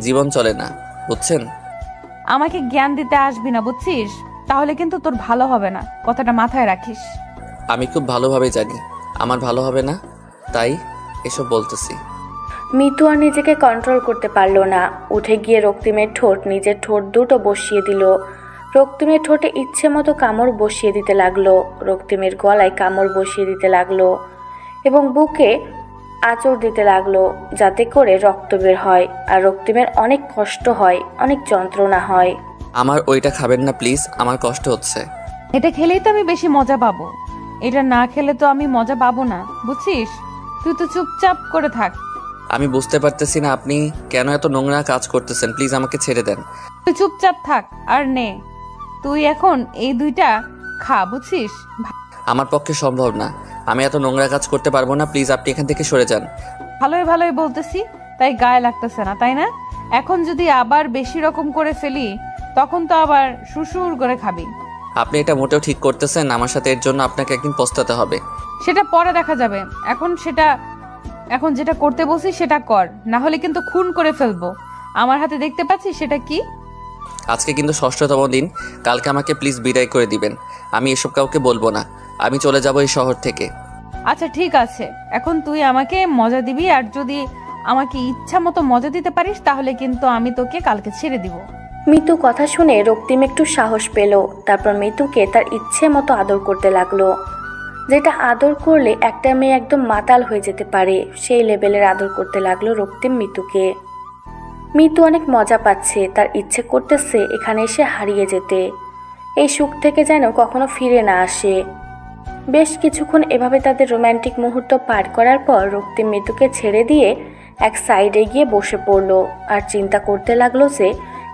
জীবন চলে না, বুঝছেন? আমাকে জ্ঞান দিতে আসবি না, বুঝছিস? তাহলে কিন্তু তোর ভালো হবে না, কথাটা মাথায় রাখিস। আমি খুব ভালোভাবে জানি আমার ভালো হবে না, তাই এসব বলতেছি। মিতু আর নিজেকে কন্ট্রোল করতে পারলো না, উঠে গিয়ে রক্তিমের ঠোঁট, নিজের ঠোঁট দুটো বসিয়ে দিল। রক্তিমের ঠোঁটে ইচ্ছে মতো কামড় বসিয়ে দিতে লাগলো, রক্তিমের গলায় কামড় বসিয়ে দিতে লাগলো এবং বুকে আঁচড় দিতে লাগলো, যাতে করে রক্ত বের হয়। আর রক্তিমের অনেক কষ্ট হয়, অনেক যন্ত্রণা হয়। আমার ওইটা খাবেন না প্লিজ, আমার কষ্ট হচ্ছে। এটা খেলেই তো আমি বেশি মজা পাবো, এটা না খেলে তো আমি মজা পাবো না, বুঝছিস? তুই তো চুপচাপ করে থাক। আমি বুঝতে পারতেছি না আপনি কেন এত নোংরা কাজ করতেছেন, প্লিজ আমাকে ছেড়ে দেন। তুই চুপচাপ থাক আর নে, তুই এখন এই 2টা খা, বুঝছিস? আমার পক্ষে সম্ভব না, আমি এত নোংরা কাজ করতে পারবো না, প্লিজ আপনি এখান থেকে সরে যান। ভালোই ভালোই বলতেছি, তাই গায়ে লাগতেছে না, তাই না? এখন যদি আবার বেশি রকম করে ফেলি তখন তো আবার সুসুর করে খাবি। আপনি এটা মোটেও ঠিক করতেছেন, আমার সাথে এর জন্য আপনাকে একদিন পস্তাতে হবে। সেটা পরে দেখা যাবে, এখন যেটা করতে বলছি সেটা কর, না হলে কিন্তু খুন করে ফেলবো। আমার হাতে দেখতে পাচ্ছিস সেটা কি? আজকে কিন্তু 6তম দিন, কালকে আমাকে প্লিজ বিদায় করে দিবেন। আমি এসব কাউকে বলবো না, আমি চলে যাব এই শহর থেকে। আচ্ছা ঠিক আছে, এখন তুই আমাকে মজা দিবি, আর যদি আমাকে ইচ্ছা মতো মজা দিতে পারিস তাহলে কিন্তু আমি তোকে কালকে ছেড়ে দিব। মিতু কথা শুনে রক্তিম একটু সাহস পেল, তারপর মিতুকে তার ইচ্ছে মতো আদর করতে লাগলো, যেটা আদর করলে একটা মেয়ে একদম মাতাল হয়ে যেতে পারে, সেই লেভেলের আদর করতে লাগলো রক্তিম মিতুকে। মিতু অনেক মজা পাচ্ছে, তার ইচ্ছে করতেছে এখানে এসে হারিয়ে যেতে, এই সুখ থেকে যেন কখনো ফিরে না আসে। বেশ কিছুক্ষণ এভাবে তাদের রোম্যান্টিক মুহূর্ত পার করার পর রক্তিম মিতুকে ছেড়ে দিয়ে এক সাইডে গিয়ে বসে পড়লো আর চিন্তা করতে লাগলো যে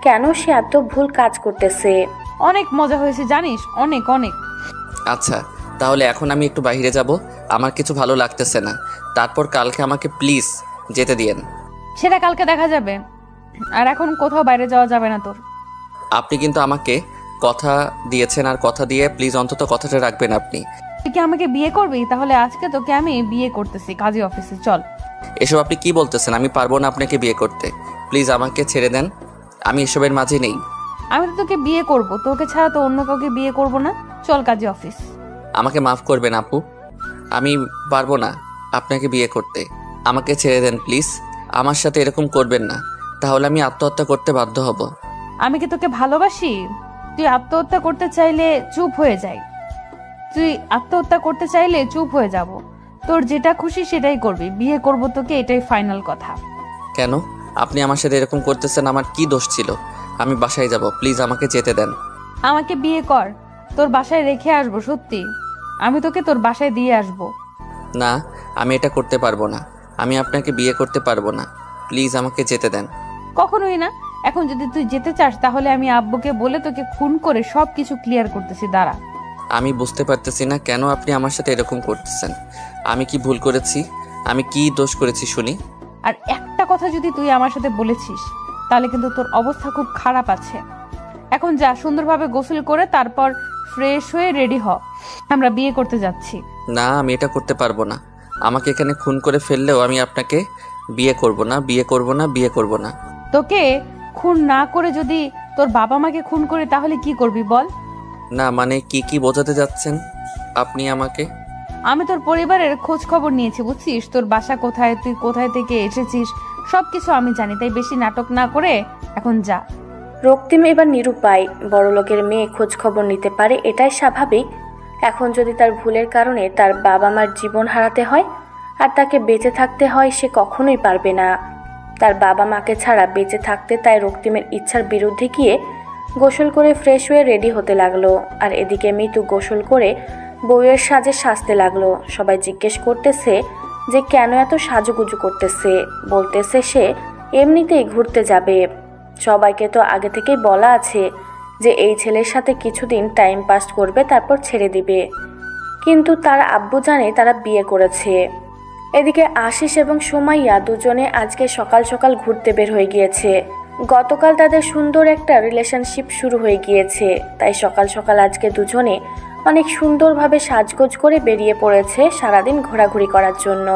কেন সে এত ভুল কাজ করতেছে। অনেক মজা হয়েছে জানিস, অনেক অনেক। আচ্ছা তাহলে এখন আমি একটু বাইরে যাব, আমার কিছু ভালো লাগতেছে না, তারপর কালকে আমাকে প্লিজ যেতে দিয়েন। সেটা কালকে দেখা যাবে, আর এখন কোথাও বাইরে যাওয়া যাবে না তোর। আপনি কিন্তু আমাকে কথা দিয়েছেন, আর কথা দিয়ে প্লিজ অন্তত কথাটা রাখবেন আপনি। তুই কি আমাকে বিয়ে করবি? তাহলে আজকে তোকে আমি বিয়ে করতেছি কাজী অফিসে, চল। এসব আপনি কি বলতেছেন? আমি পারবো না আপনাকে বিয়ে করতে। প্লিজ আমাকে ছেড়ে দেন, আমি এসবের মাঝে নেই। আমি তো তোকে বিয়ে করব, তোকে ছাড়া তো অন্য কাউকে বিয়ে করব না। চল কাজী অফিস। আমাকে মাফ করবেন আপু, আমি পারবো না আপনাকে বিয়ে করতে। আমাকে ছেড়ে দেন প্লিজ, আমার সাথে এরকম করবেন না, তাহলে আমি আত্মহত্যা করতে বাধ্য হব। আমি কি তোকে ভালোবাসি? তুই আত্মহত্যা করতে চাইলে চুপ হয়ে যাই। তুই আত্মহত্যা করতে চাইলে চুপ হয়ে যাব। তোর যেটা খুশি সেটাই করবি, বিয়ে করব তোকে, এটাই ফাইনাল কথা। কেন আপনি আমার সাথে এরকম করতেছেন? আমার কি দোষ ছিল? আমি বাসায় যাব, প্লিজ আমাকে যেতে দেন। আমাকে বিয়ে কর, তোর বাসায় রেখে আসবো। সত্যি আমি তোকে তোর বাসায় দিয়ে আসবো। না, আমি এটা করতে পারবো না, আমি আপনাকে বিয়ে করতে পারবো না, প্লিজ আমাকে যেতে দেন। কখনোই না। এখন যদি তুই যেতে চাস তাহলে আমি আব্বুকে বলে তোকে খুন করে সবকিছু ক্লিয়ার করতেছি, দাঁড়া। আমি বুঝতে পারতেছি না কেন আপনি আমার সাথে এরকম করতেছেন। আমি কি ভুল করেছি? আমি কি দোষ করেছি শুনি? আর একটা কথা যদি তুই আমার সাথে বলেছিস তাহলে কিন্তু তোর অবস্থা খুব খারাপ আছে। এখন যা, সুন্দরভাবে গোসল করে তারপর ফ্রেশ হয়ে রেডি হ, আমরা বিয়ে করতে যাচ্ছি। না, আমি এটা করতে পারবো না। আমাকে এখানে খুন করে ফেললেও আমি আপনাকে বিয়ে করব না, বিয়ে করব না, বিয়ে করব না। তোকে খুন না করে যদি তোর বাবা মাকে খুন করে তাহলে কি করবি বল? না মানে কি বোঝাতে যাচ্ছেন আপনি আমাকে? আমি তোর পরিবারের খোঁজ খবর নিয়েছি, বুঝছিস? তোর বাসা কোথায়, তুই কোথায় থেকে এসেছিস সবকিছু আমি জানি, তাই বেশি নাটক না করে এখন যা। রক্তিম এবার নিরুপায়। বড়লোকের মেয়ে খোঁজ খবর নিতে পারে এটাই স্বাভাবিক। এখন যদি তার ভুলের কারণে তার বাবা মার জীবন হারাতে হয় আর তাকে বেঁচে থাকতে হয়, সে কখনোই পারবে না। তার বাবা মাকে ছাড়া বেঁচে থাকতে তাই রক্তিমের ইচ্ছার বিরুদ্ধে গিয়ে গোসল করে ফ্রেশ হয়ে রেডি হতে লাগলো। আর এদিকে মিতু গোসল করে বউয়ের সাজে সাজতে লাগলো। সবাই জিজ্ঞেস করতেছে যে কেন এত সাজুগুজু করতেছে। বলতেছে সে এমনিতেই ঘুরতে যাবে। সবাইকে তো আগে থেকেই বলা আছে যে এই ছেলের সাথে কিছুদিন টাইম পাস করবে, তারপর ছেড়ে দিবে। কিন্তু তার আব্বু জানে তারা বিয়ে করেছে। এদিকে আশিস এবং সুমাইয়া দুজনে আজকে সকাল সকাল ঘুরতে বের হয়ে গিয়েছে। গতকাল তাদের সুন্দর একটা রিলেশনশিপ শুরু হয়ে গিয়েছে, তাই সকাল সকাল আজকে দুজনে অনেক সুন্দরভাবে সাজগোজ করে বেরিয়ে পড়েছে সারাদিন ঘোরাঘুরি করার জন্য,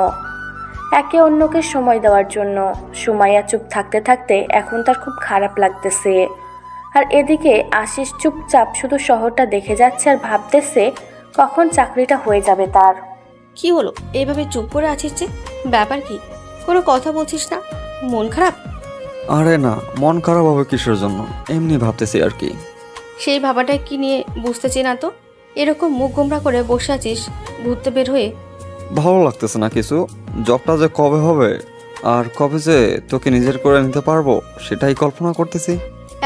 একে অন্যকে সময় দেওয়ার জন্য। সুমাইয়া চুপ থাকতে থাকতে এখন তার খুব খারাপ লাগতেছে। আর এদিকে আশিস চুপচাপ শুধু শহরটা দেখে যাচ্ছে আর ভাবতেছে কখন চাকরিটা হয়ে যাবে তার। কি হলো এইভাবে চুপ করে আছিস যে? ব্যাপার কি? কোনো কথা বলছিস না? মন খারাপ? আরে না, মন খারাপ হবে কিসের জন্য? এমনি ভাবতেছি আর কি। সেই ভাবাটা কি নিয়ে বুঝতেছি না তো। এরকম মুখ গোমরা করে বসে আছিস ঘুরতে বের হয়ে। ভালো লাগতেছে না কিছু। জবটা যে কবে হবে আর কবে যে তোকে নিজের করে নিতে পারবো সেটাই কল্পনা করতেছি।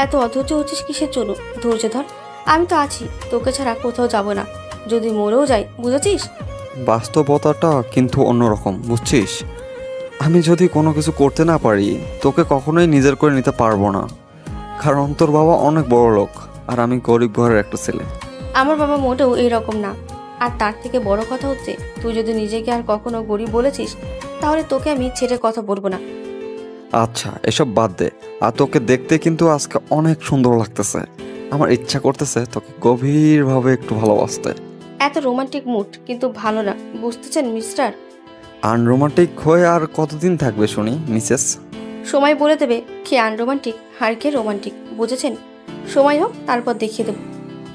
এত অধৈর্য হচ্ছিস কিসের জন্য? ধৈর্য ধর, আমি তো আছি, তোকে ছাড়া কোথাও যাব না। যদি মরেও যাই, বুঝেছিস? বাস্তবতাটা কিন্তু অন্যরকম, বুঝছিস? আমি যদি কোনো কিছু করতে না পারি তোকে কখনোই নিজের করে নিতে পারবো না, কারণ তোর বাবা অনেক বড় লোক আর আমি গরিব ঘরের একটা ছেলে। আমার বাবা মোটেও এইরকম না। আর তার থেকে বড় কথা হচ্ছে, তুই যদি নিজেকে আর কখনো গরিব বলেছিস তাহলে তোকে আমি ছেড়ে কথা বলবো না। আচ্ছা এসব বাদ দে। আর তোকে দেখতে কিন্তু আজকে অনেক সুন্দর লাগতেছে। আমার ইচ্ছা করতেছে তোকে গভীরভাবে একটু ভালোবাসতে। এত রোমান্টিক মুড কিন্তু ভালো না, বুঝতেছেন মিস্টার? আনরোমান্টিক হয়ে আর কতদিন থাকবে শুনি মিসেস? সময় বলে দেবে কে আনরোমান্টিক আর কে রোমান্টিক, বুঝেছেন? সময় হোক তারপর দেখিয়ে দেবো।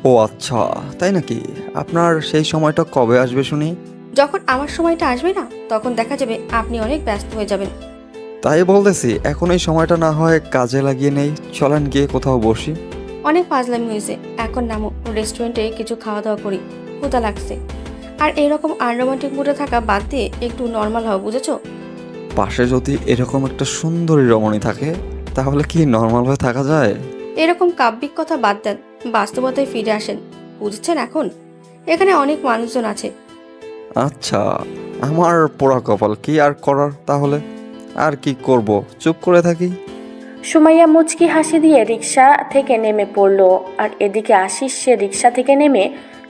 ও আচ্ছা, তাই নাকি? আপনার সেই সময়টা কবে আসবে শুনি? যখন আমার সময়টা আসবে না তখন দেখা যাবে আপনি অনেক ব্যস্ত হয়ে যাবেন। তাই বলতেছি এখন এই সময়টা না হয় কাজে লাগিয়ে নেই। চলেন গিয়ে কোথাও বসি। অনেক ফাজলামি হয়েছে, এখন নামো, রেস্টুরেন্টে কিছু খাওয়া দাওয়া করি, ক্ষুধা লাগছে। আর এরকম আনরোমান্টিক মুডে থাকা বাদ দিয়ে একটু নর্মাল হও, বুঝেছো? পাশে যদি এরকম একটা সুন্দরী রমণী থাকে তাহলে কি নর্মাল হয়ে থাকা যায়? এরকম কাব্যিক কথা বাদ দেন, বাস্তবতায় ফিরে আসেন, বুঝছেন? এখন এখানে অনেক মানুষজন আছে। আচ্ছা, আমার পোড়া কপাল, কি আর করার তাহলে? আর কি করব, চুপ করে থাকি। সুমাইয়া মুচকি হাসি দিয়ে রিক্সা থেকে নেমে পড়ল। আর এদিকে আশিস সে রিক্সা থেকে নেমে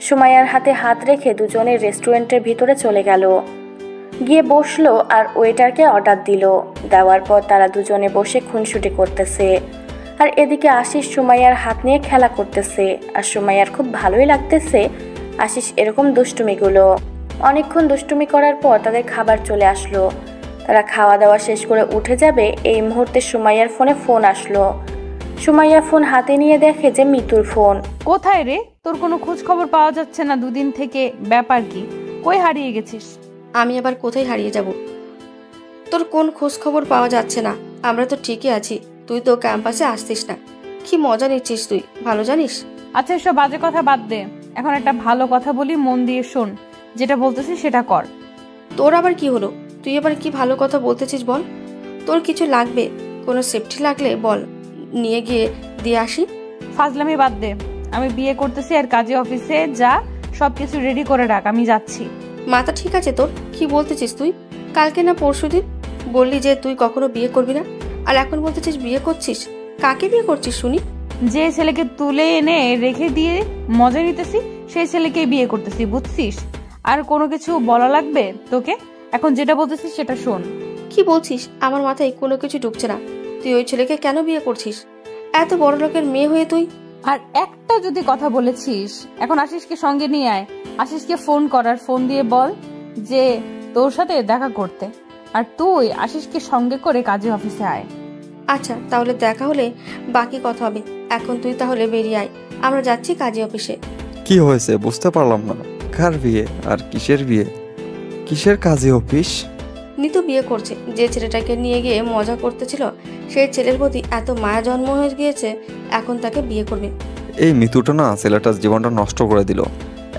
সুমাইয়ার হাতে হাত রেখে দুজনে রেস্টুরেন্টের ভিতরে চলে গেল। গিয়ে বসলো আর ওয়েটারকে অর্ডার দিল। দেওয়ার পর তারা দুজনে বসে খুনসুটি করতেছে। আর এদিকে আশিস সুমাইয়ার হাত নিয়ে খেলা করতেছে। আর সুমাইয়ার খুব ভালোই লাগতেছে আশিস এরকম দুষ্টুমিগুলো। অনেকক্ষণ দুষ্টুমি করার পর তাদের খাবার চলে আসলো। তারা খাওয়া দাওয়া শেষ করে উঠে যাবে এই মুহূর্তে সুমাইয়ার ফোনে ফোন আসলো। সুমাইয়া ফোন হাতে নিয়ে দেখে যে মিতুর ফোন। কোথায় রে? তোর কোনো খোঁজ খবর পাওয়া যাচ্ছে না দুদিন থেকে, ব্যাপার কি? কই হারিয়ে গেছিস? আমি আবার কোথায় হারিয়ে যাব? তোর কোন খোঁজ খবর পাওয়া যাচ্ছে না? আমরা তো ঠিকই আছি, তুই তো ক্যাম্পাসে আসছিস না। কি মজা নিচ্ছিস তুই, ভালো জানিস। আচ্ছা এসব বাজে কথা বাদ দে, এখন একটা ভালো কথা বলি, মন দিয়ে শোন। যেটা বলতেছিস সেটা কর। তোর আবার কি হলো? তুই আবার কি ভালো কথা বলতেছিস বল। তোর কিছু লাগবে, কোনো সেফটি লাগলে বল, নিয়ে গিয়ে দিয়ে আসি। ফাজলামি বাদ দে, আমি বিয়ে করতেছি আর কাজে অফিসে যা, সবকিছু রেডি করে রাখ, আমি যাচ্ছি। মাথা ঠিক আছে তোর? কি বলতেছিস তুই? কালকে না পরশুদিন বললি যে তুই কখনো বিয়ে করবি না, আর এখন বলতেছিস বিয়ে করছিস। কাকে বিয়ে করছিস শুনি? যে ছেলেকে তুলে এনে রেখে দিয়ে মজা নিতেছি সেই ছেলেকে বিয়ে করতেছি, বুঝছিস? আর কোনো কিছু বলা লাগবে তোকে? এখন যেটা বলতেছিস সেটা শোন। কি বলছিস? আমার মাথায় কোনো কিছু ঢুকছে না। তুই ওই ছেলেকে কেন বিয়ে করছিস? এত বড় লোকের মেয়ে হয়ে তুই? আর একটা যদি কথা বলেছিস, এখন আশিসকে সঙ্গে নিয়ে আয়। আশিসকে ফোন করার, ফোন দিয়ে বল যে তোর সাথে দেখা করতে, আর তুই আশিসকে সঙ্গে করে কাজে অফিসে আয়। আচ্ছা তাহলে দেখা হলে বাকি কথা হবে। এখন তুই তাহলে বেরিয়ে আয়, আমরা যাচ্ছি কাজী অফিসে। কি হয়েছে বুঝতে পারলাম না। কার বিয়ে আর কিসের বিয়ে? কিসের কাজী অফিস? নিতু বিয়ে করছে। যে ছেলেটাকে নিয়ে গিয়ে মজা করতেছিল সেই ছেলের প্রতি এত মায়া জন্ম হয়ে গিয়েছে, এখন তাকে বিয়ে করবে। এই মিতুটা না ছেলেটার জীবনটা নষ্ট করে দিল।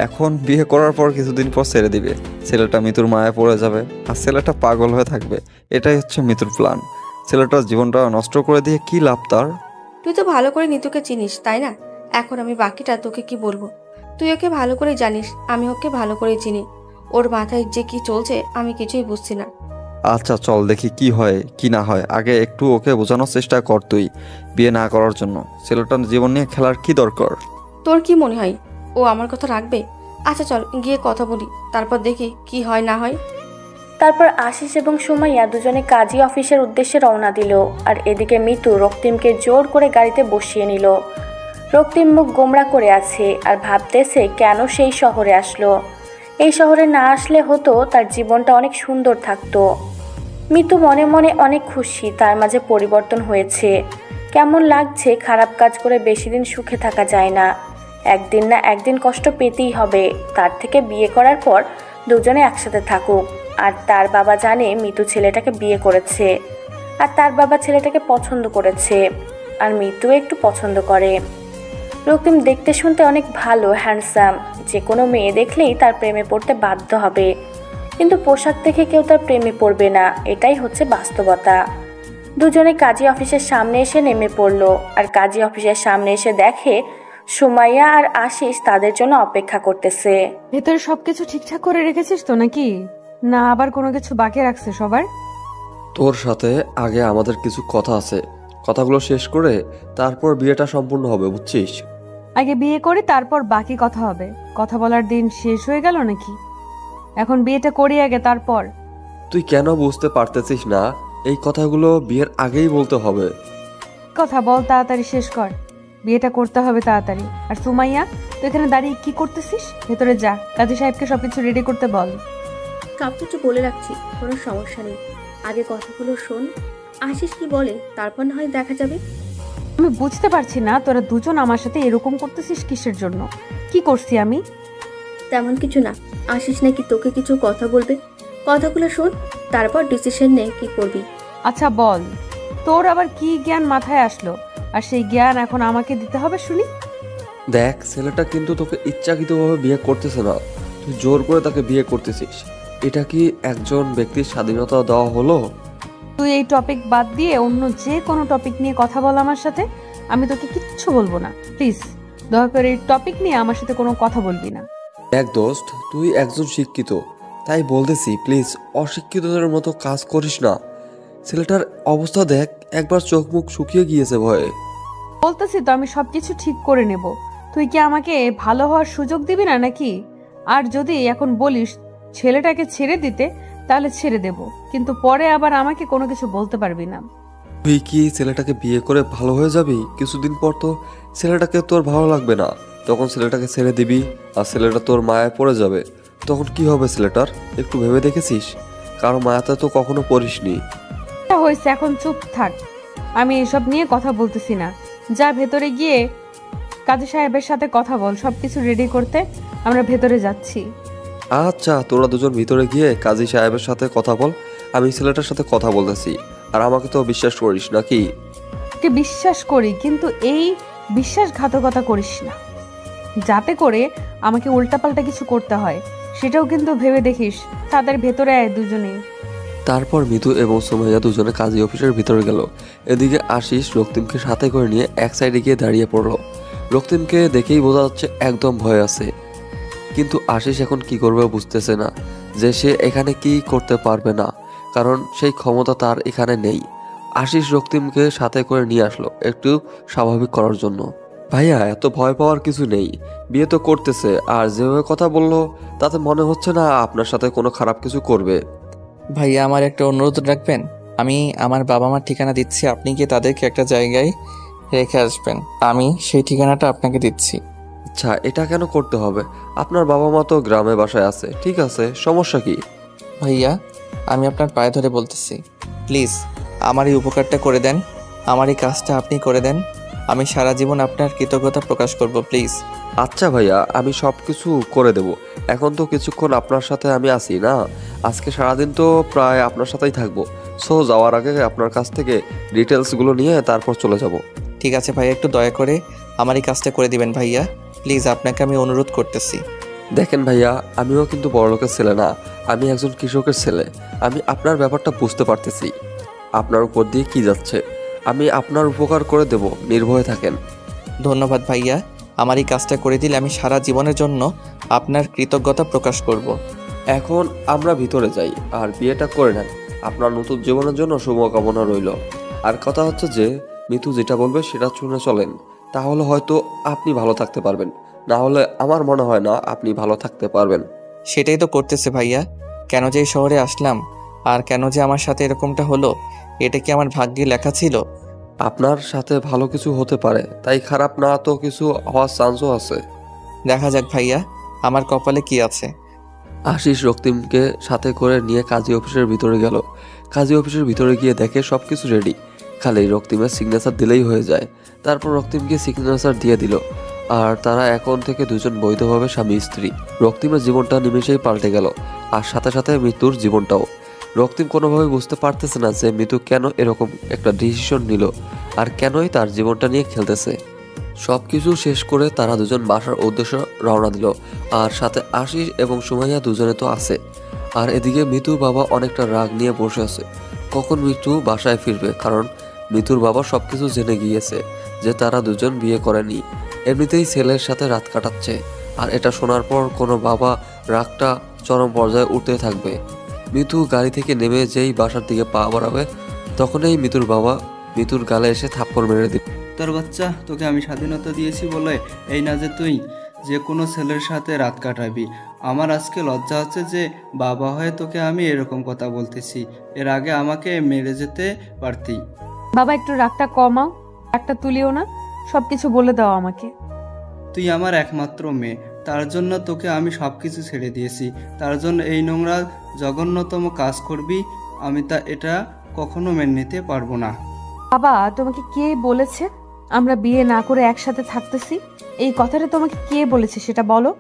এখন বিয়ে করার পর কিছুদিন পর ছেড়ে দিবে, ছেলেটা মিতুর মায়া পড়ে যাবে আর ছেলেটা পাগল হয়ে থাকবে। এটাই হচ্ছে মিতুর প্ল্যান। ছেলেটার জীবনটা নষ্ট করে দিয়ে কি লাভ তার? তুই তো ভালো করে নিতুকে চিনিস তাই না? এখন আমি বাকিটা তোকে কি বলবো? তুই ওকে ভালো করে জানিস, আমি ওকে ভালো করে চিনি। ওর মাথায় যে কি চলছে আমি কিছুই বুঝছি না। আচ্ছা চল দেখি কি হয় কি না হয়। আগে একটু ওকে বোঝানোর চেষ্টা কর তুই, বিয়ে না করার জন্য। ছেলেটার জীবন নিয়ে খেলার কি দরকার? তোর কি মনে হয় ও আমার কথা রাখবে? আচ্ছা চল গিয়ে কথা বলি, তারপর দেখি কি হয় না হয়। তারপর আশিস এবং সুমাইয়া দুজনে কাজী অফিসের উদ্দেশ্যে রওনা দিল। আর এদিকে মিতু রক্তিমকে জোর করে গাড়িতে বসিয়ে নিল। রক্তিম মুখ গোমড়া করে আছে আর ভাবতেছে কেন সেই শহরে আসলো। এই শহরে না আসলে হতো তার জীবনটা অনেক সুন্দর থাকতো। মিতু মনে মনে অনেক খুশি তার মাঝে পরিবর্তন হয়েছে। কেমন লাগছে, খারাপ কাজ করে বেশি দিন সুখে থাকা যায় না, একদিন না একদিন কষ্ট পেতেই হবে। তার থেকে বিয়ে করার পর দুজনে একসাথে থাকুক। আর তার বাবা জানে মিতু ছেলেটাকে বিয়ে করেছে, আর তার বাবা ছেলেটাকে পছন্দ করেছে, আর মিতু একটু পছন্দ করে। রক্তিম দেখতে শুনতে অনেক ভালো, হ্যান্ডসাম, যে কোনো মেয়ে দেখলেই তার প্রেমে পড়তে বাধ্য হবে। কিন্তু পোশাক দেখে কেউ তার প্রেমে পড়বে না, এটাই হচ্ছে বাস্তবতা। দুজনে কাজী অফিসের সামনে এসে নেমে পড়লো। আর কাজী অফিসের সামনে এসে দেখে সুমাইয়া আর আশিস তাদের জন্য অপেক্ষা করতেছে। ভেতরে সবকিছু ঠিকঠাক করে রেখেছিস তো নাকি? না আবার কোনো কিছু বাকি রাখছে সবার? তোর সাথে আগে আমাদের কিছু কথা আছে, কথাগুলো শেষ করে তারপর বিয়েটা সম্পূর্ণ হবে, বুঝছিস? আগে বিয়ে করি তারপর বাকি কথা হবে। কথা বলার দিন শেষ হয়ে গেল নাকি? এখন বিয়েটা করি আগে, তারপর। তুই কেন বুঝতে পারতেছিস না? এই কথাগুলো বিয়ের আগেই বলতে হবে। কথা বল, তাড়াতাড়ি শেষ কর। বিয়েটা করতে হবে তাড়াতাড়ি। আর সুমাইয়া, তুই এখানে দাঁড়িয়ে কি করতেছিস? ভেতরে যা, কাজী সাহেবকে সবকিছু রেডি করতে বল। সবকিছু বলে রাখছি, কোনো সমস্যা নেই। আগে কথাগুলো শোন, আশিস কি বলে, তারপর না হয় দেখা যাবে। আমি বুঝতে পারছি না তোরা দুজন আমার সাথে এরকম করতেছিস কিসের জন্য? কি করছি আমি? তেমন কিছু না, আশিস নাকি তোকে কিছু কথা বলবে। কথাগুলো শোন, তারপর ডিসিশন নে কি করবি। আচ্ছা বল, তোর আবার কি জ্ঞান মাথায় আসলো, আর সেই জ্ঞান এখন আমাকে দিতে হবে শুনি? দেখ, ছেলেটা কিন্তু তোকে ইচ্ছাকৃতভাবে বিয়ে করতেছে না, তুই জোর করে তাকে বিয়ে করতেছিস। এটা কি একজন ব্যক্তির স্বাধীনতা দেওয়া হলো? তুই এই টপিক বাদ দিয়ে অন্য যে কোনো টপিক নিয়ে কথা বল আমার সাথে, আমি তোকে কিচ্ছু বলবো না। প্লিজ দয়া করে এই টপিক নিয়ে আমার সাথে কোনো কথা বলবি না। দেখ দোস্ত, তুই একজন শিক্ষিত, তাই বলতেছি প্লিজ অশিক্ষিতদের মতো কাজ করিস না। ছেলেটার অবস্থা দেখ, একবার চোখ মুখ শুকিয়ে গিয়েছে ভয়ে। বলতেছি তো আমি সবকিছু ঠিক করে নেব। তুই কি আমাকে ভালো হওয়ার সুযোগ দিবি না নাকি? আর যদি এখন বলিস ছেলেটাকে ছেড়ে দিতে, তাহলে ছেড়ে দেব, কিন্তু পরে আবার আমাকে কোনো কিছু বলতে পারবি না। তুই কি ছেলেটাকে বিয়ে করে ভালো হয়ে যাবি? কিছুদিন পর তো ছেলেটাকে তোর ভালো লাগবে না, তখন ছেলেটাকে ছেড়ে দিবি আর ছেলেটা তোর মায়ায় পড়ে যাবে, তখন কি হবে ছেলেটার? একটু ভেবে দেখেছিস? কারো মায়াতে তো কখনো পড়িসনি। হয়েছে, এখন চুপ থাক। আমি এসব নিয়ে কথা বলতেছি না। যা ভেতরে গিয়ে কাজী সাহেবের সাথে কথা বল, সবকিছু রেডি করতে। আমরা ভেতরে যাচ্ছি। আচ্ছা, তোরা দুজন ভিতরে গিয়ে কাজী সাহেবের সাথে কথা বল, আমি ছেলেটার সাথে কথা বলতেছি। আর আমাকে তো বিশ্বাস করিস নাকি? কে বিশ্বাস করি, কিন্তু এই বিশ্বাসঘাতকতা করিস না, যাতে করে আমাকে উল্টাপাল্টা কিছু করতে হয়। সেটাও কিন্তু ভেবে দেখিস। তাদের ভেতরে আয় দুজনেই। তারপর মিতু এবং সুমাইয়া দুজনে কাজী অফিসের ভিতরে গেল। এদিকে আশিস রক্তিমকে সাথে করে নিয়ে এক সাইডে গিয়ে দাঁড়িয়ে পড়ল। রক্তিমকে দেখেই বোঝা যাচ্ছে একদম ভয় আছে, কিন্তু আশিস এখন কি করবে বুঝতেছে না, যে সে এখানে কি করতে পারবে না, কারণ সেই ক্ষমতা তার এখানে নেই। আশিস রক্তিমকে সাথে করে নিয়ে আসলো একটু স্বাভাবিক করার জন্য। ভাইয়া, এত ভয় পাওয়ার কিছু নেই, বিয়ে তো করতেছে, আর যেভাবে কথা বললো তাতে মনে হচ্ছে না আপনার সাথে কোনো খারাপ কিছু করবে। ভাইয়া, আমার একটা অনুরোধ রাখবেন? আমি আমার বাবা মার ঠিকানা দিচ্ছি, আপনি গিয়ে তাদেরকে একটা জায়গায় রেখে আসবেন। আমি সেই ঠিকানাটা আপনাকে দিচ্ছি। আচ্ছা, এটা কেন করতে হবে? আপনার বাবা মা তো গ্রামে বাসায় আছে, ঠিক আছে, সমস্যা কি? ভাইয়া, আমি আপনার পায়ে ধরে বলতেছি, প্লিজ আমার এই উপকারটা করে দেন, আমার এই কাজটা আপনি করে দেন। আমি সারা জীবন আপনার কৃতজ্ঞতা প্রকাশ করব, প্লিজ। আচ্ছা ভাইয়া, আমি সব কিছু করে দেব। এখন তো কিছুক্ষণ আপনার সাথে আমি আছি না, আজকে সারাদিন তো প্রায় আপনার সাথেই থাকবো। সো যাওয়ার আগে আপনার কাছ থেকে ডিটেলসগুলো নিয়ে তারপর চলে যাব। ঠিক আছে ভাইয়া, একটু দয়া করে আমার এই কাজটা করে দিবেন ভাইয়া, প্লিজ, আপনাকে আমি অনুরোধ করতেছি। দেখেন ভাইয়া, আমিও কিন্তু বড়লোকের ছেলে না, আমি একজন কৃষকের ছেলে। আমি আপনার ব্যাপারটা বুঝতে পারতেছি, আপনার উপর দিয়ে কি যাচ্ছে। আমি আপনার উপকার করে দেব, নির্ভয়ে থাকেন। ধন্যবাদ ভাইয়া, আমার এই কাজটা করে দিলে আমি সারা জীবনের জন্য আপনার কৃতজ্ঞতা প্রকাশ করব। এখন আমরা ভিতরে যাই আর বিয়েটা করে নেন, আপনার নতুন জীবনের জন্য শুভকামনা রইল। আর কথা হচ্ছে যে মিতু যেটা বলবে সেটা শুনে চলেন, তাহলে হয়তো আপনি ভালো থাকতে পারবেন, না হলে আমার মনে হয় না আপনি ভালো থাকতে পারবেন। সেটাই তো করতেছে ভাইয়া। কেন যে এই শহরে আসলাম, আর কেন যে আমার সাথে এরকমটা হলো, এটা কি আমার ভাগ্যে লেখা ছিল? আপনার সাথে ভালো কিছু হতে পারে, তাই খারাপ না তো কিছু হওয়ার চান্সও আছে। দেখা যাক ভাইয়া, আমার কপালে কি আছে। আশিস রক্তিমকে সাথে করে নিয়ে কাজী অফিসের ভিতরে গেল। কাজী অফিসের ভিতরে গিয়ে দেখে সব কিছু রেডি, খালি রক্তিমের সিগনেচার দিলেই হয়ে যায়। তারপর রক্তিমকে সিগনেচার দিয়ে দিল, আর তারা এখন থেকে দুজন বৈধভাবে স্বামী স্ত্রী। রক্তিমের জীবনটা নিমেষেই পাল্টে গেল, আর সাথে সাথে মৃত্যুর জীবনটাও। রক্তিম কোনোভাবে বুঝতে পারতেছে না যে মৃত্যু কেন এরকম একটা ডিসিশন নিল, আর কেনই তার জীবনটা নিয়ে খেলতেছে। সব কিছু শেষ করে তারা দুজন বাসার উদ্দেশ্যে রওনা দিল, আর সাথে আশিস এবং সুমাইয়া দুজনে তো আছে। আর এদিকে মৃত্যুর বাবা অনেকটা রাগ নিয়ে বসে আছে, কখন মৃত্যু বাসায় ফিরবে, কারণ মৃত্যুর বাবা সবকিছু জেনে গিয়েছে যে তারা দুজন বিয়ে করেনি, এমনিতেই ছেলের সাথে রাত কাটাচ্ছে। আর এটা শোনার পর কোনো বাবা রাগটা চরম পর্যায়ে উঠতে থাকবে। মৃত্যু গাড়ি থেকে নেমে যেই বাসার দিকে পা বাড়াবে, তখনই মৃত্যুর বাবা মৃত্যুর গালে এসে থাপ্পড় মেরে দিল। তোর বাচ্চা, তোকে আমি স্বাধীনতা দিয়েছি বলে এই না যে তুই যে কোনো ছেলের সাথে রাত কাটাবি। আমার আজকে লজ্জা হচ্ছে যে বাবা হয়ে তোকে আমি এরকম কথা বলতেছি, এর আগে আমাকে মেরে যেতে পারতি। বাবা, একটু রাগটা কমাও, রাগটা তুলিও না, সবকিছু বলে দাও আমাকে। তুই আমার একমাত্র মেয়ে, তার জন্য তোকে আমি সব কিছু ছেড়ে দিয়েছি, তার জন্য এই নোংরা জঘন্যতম কাজ করবি? আমি এটা কখনো মেনে নিতে পারবো না। বাবা, তোমাকে কে বলেছে আমরা বিয়ে না করে একসাথে থাকতেছি? এই কথাটা তোমাকে কে বলেছে সেটা বলো।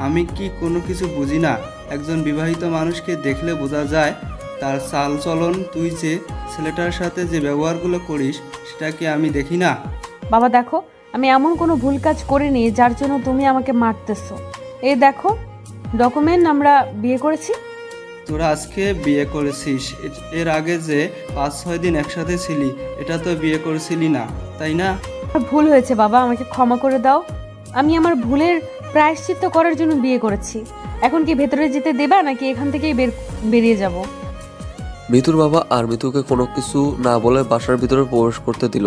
আমি কি কোনো কিছু বুঝি না? একজন বিবাহিত মানুষকে দেখলে বোঝা যায় তার চাল চলন। তুই যে ছেলেটার সাথে যে ব্যবহারগুলো করিস সেটা কি আমি দেখি না? বাবা দেখো, আমি এমন কোনো ভুল কাজ করিনি যার জন্য তুমি আমাকে মারতেছো। এই দেখো ডকুমেন্ট, আমরা বিয়ে করেছি। তোরা আজকে বিয়ে করেছিস, এর আগে যে 5-6 দিন একসাথে ছিলি এটা তো বিয়ে করেছিলি না, তাই না? আমার ভুল হয়েছে বাবা, আমাকে ক্ষমা করে দাও। আমি আমার ভুলের প্রায়শ্চিত্ত করার জন্য বিয়ে করেছি। এখন কি ভেতরে যেতে দেবা নাকি এখান থেকেই বেরিয়ে যাব? মৃত্যুর বাবা আর মৃত্যুকে কোনো কিছু না বলে বাসার ভিতরে প্রবেশ করতে দিল।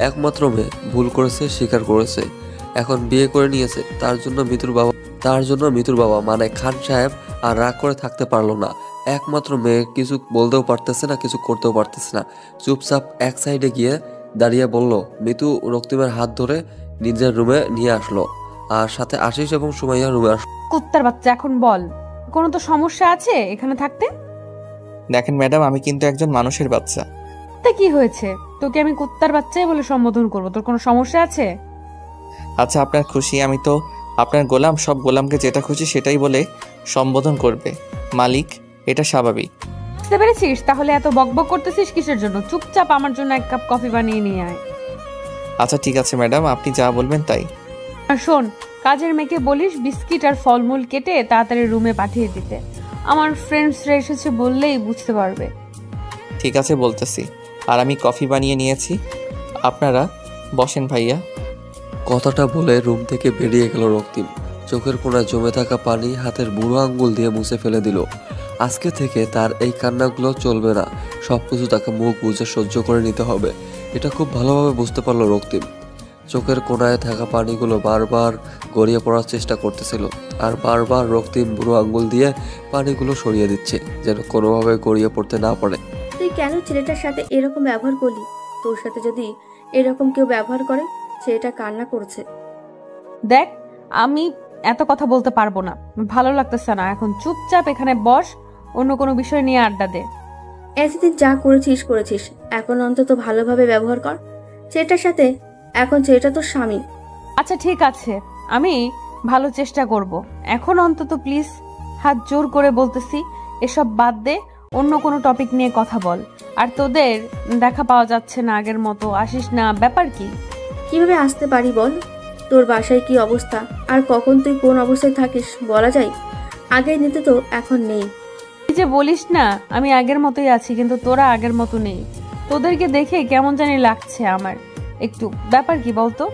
একমাত্র মেয়ে ভুল করেছে, স্বীকার করেছে, এখন বিয়ে করে নিয়েছে। তার জন্য মৃত্যুর বাবা মানে খান সাহেব আর রাগ করে থাকতে পারলো না। একমাত্র মেয়ে কিছু বলতেও পারতেছে না, কিছু করতেও পারতেছে না। চুপচাপ এক সাইডে গিয়ে দাঁড়িয়ে বলল, মৃত্যু রক্তিমের হাত ধরে নিজের রুমে নিয়ে আসলো। আর সাথে আশিস এবং সুমাইয়া রুমে আসলো। কুত্তার বাচ্চা, এখন বল, কোনো তো সমস্যা আছে এখানে থাকতে? দেখেন ম্যাডাম, আমি কিন্তু একজন মানুষের বাচ্চা। তা কি হয়েছে? তোকে আমি কুত্তার বাচ্চাই বলে সম্বোধন করবো, তোর কোনো সমস্যা আছে? আচ্ছা, আপনার খুশি, আমি তো আপনার গোলাম, সব গোলামকে যেটা খুশি সেটাই বলে সম্বোধন করবে মালিক, এটা স্বাভাবিক। বুঝতে পেরেছিস? তাহলে এত বকবক করতেছিস কিসের জন্য? চুপচাপ আমার জন্য এক কাপ কফি বানিয়ে নিয়ে আয়। আচ্ছা ঠিক আছে ম্যাডাম, আপনি যা বলবেন তাই। আর শোন, কাজের মেয়েকে বলিস বিস্কিট আর ফলমূল কেটে তাড়াতাড়ি রুমে পাঠিয়ে দিতে। আমার ফ্রেন্ডসরা এসেছে বললেই বুঝতে পারবে। ঠিক আছে বলতেছি। আর আমি কফি বানিয়ে নিয়েছি, আপনারা বসেন ভাইয়া। কথাটা বলে রুম থেকে বেরিয়ে গেল রক্তিম। চোখের কোণায় জমে থাকা পানি হাতের বুড়ো আঙ্গুল দিয়ে মুছে ফেলে দিল। আজকে থেকে তার এই কান্নাগুলো চলবে না, সবকিছু তাকে মুখ বুজে সহ্য করে নিতে হবে। এটা খুব ভালোভাবে বুঝতে পারলো রক্তিম। চোখের কোণায় থাকা পানিগুলো বারবার গড়িয়ে পড়ার চেষ্টা করতেছিল, আর বারবার রক্তিম বুড়ো আঙ্গুল দিয়ে পানিগুলো সরিয়ে দিচ্ছে যেন কোনোভাবে গড়িয়ে পড়তে না পারে। তুই কেন ছেলেটার সাথে এরকম ব্যবহার করলি? তোর সাথে যদি এরকম কেউ ব্যবহার করে, ছেলেটা কান্না করছে। দেখ, আমি এত কথা বলতে পারবো না, ভালো লাগতেছে না। এখন চুপচাপ এখানে বস, অন্য কোনো বিষয় নিয়ে আড্ডা দে। এতদিন যা করেছিস, এখন অন্তত ভালোভাবে ব্যবহার কর ছেলেটার সাথে। এখন ছেলেটা তোর স্বামী। আচ্ছা ঠিক আছে, আমি ভালো চেষ্টা করব। এখন অন্তত প্লিজ হাত জোর করে বলতেছি, এসব বাদ দে, অন্য কোনো টপিক নিয়ে কথা বল। আর তোদের দেখা পাওয়া যাচ্ছে না আগের মতো, আসিস না, ব্যাপার কি? কিভাবে আসতে পারি বল? তোর বাসায় কি অবস্থা, আর কখন তুই কোন অবস্থায় থাকিস বলা যায়? আগের নিতে তো এখন নেই। তুই যে বলিস না আমি আগের মতোই আছি, কিন্তু তোরা আগের মতো নেই। তোদেরকে দেখে কেমন জানি লাগছে আমার একটু। ব্যাপার কি বলতো?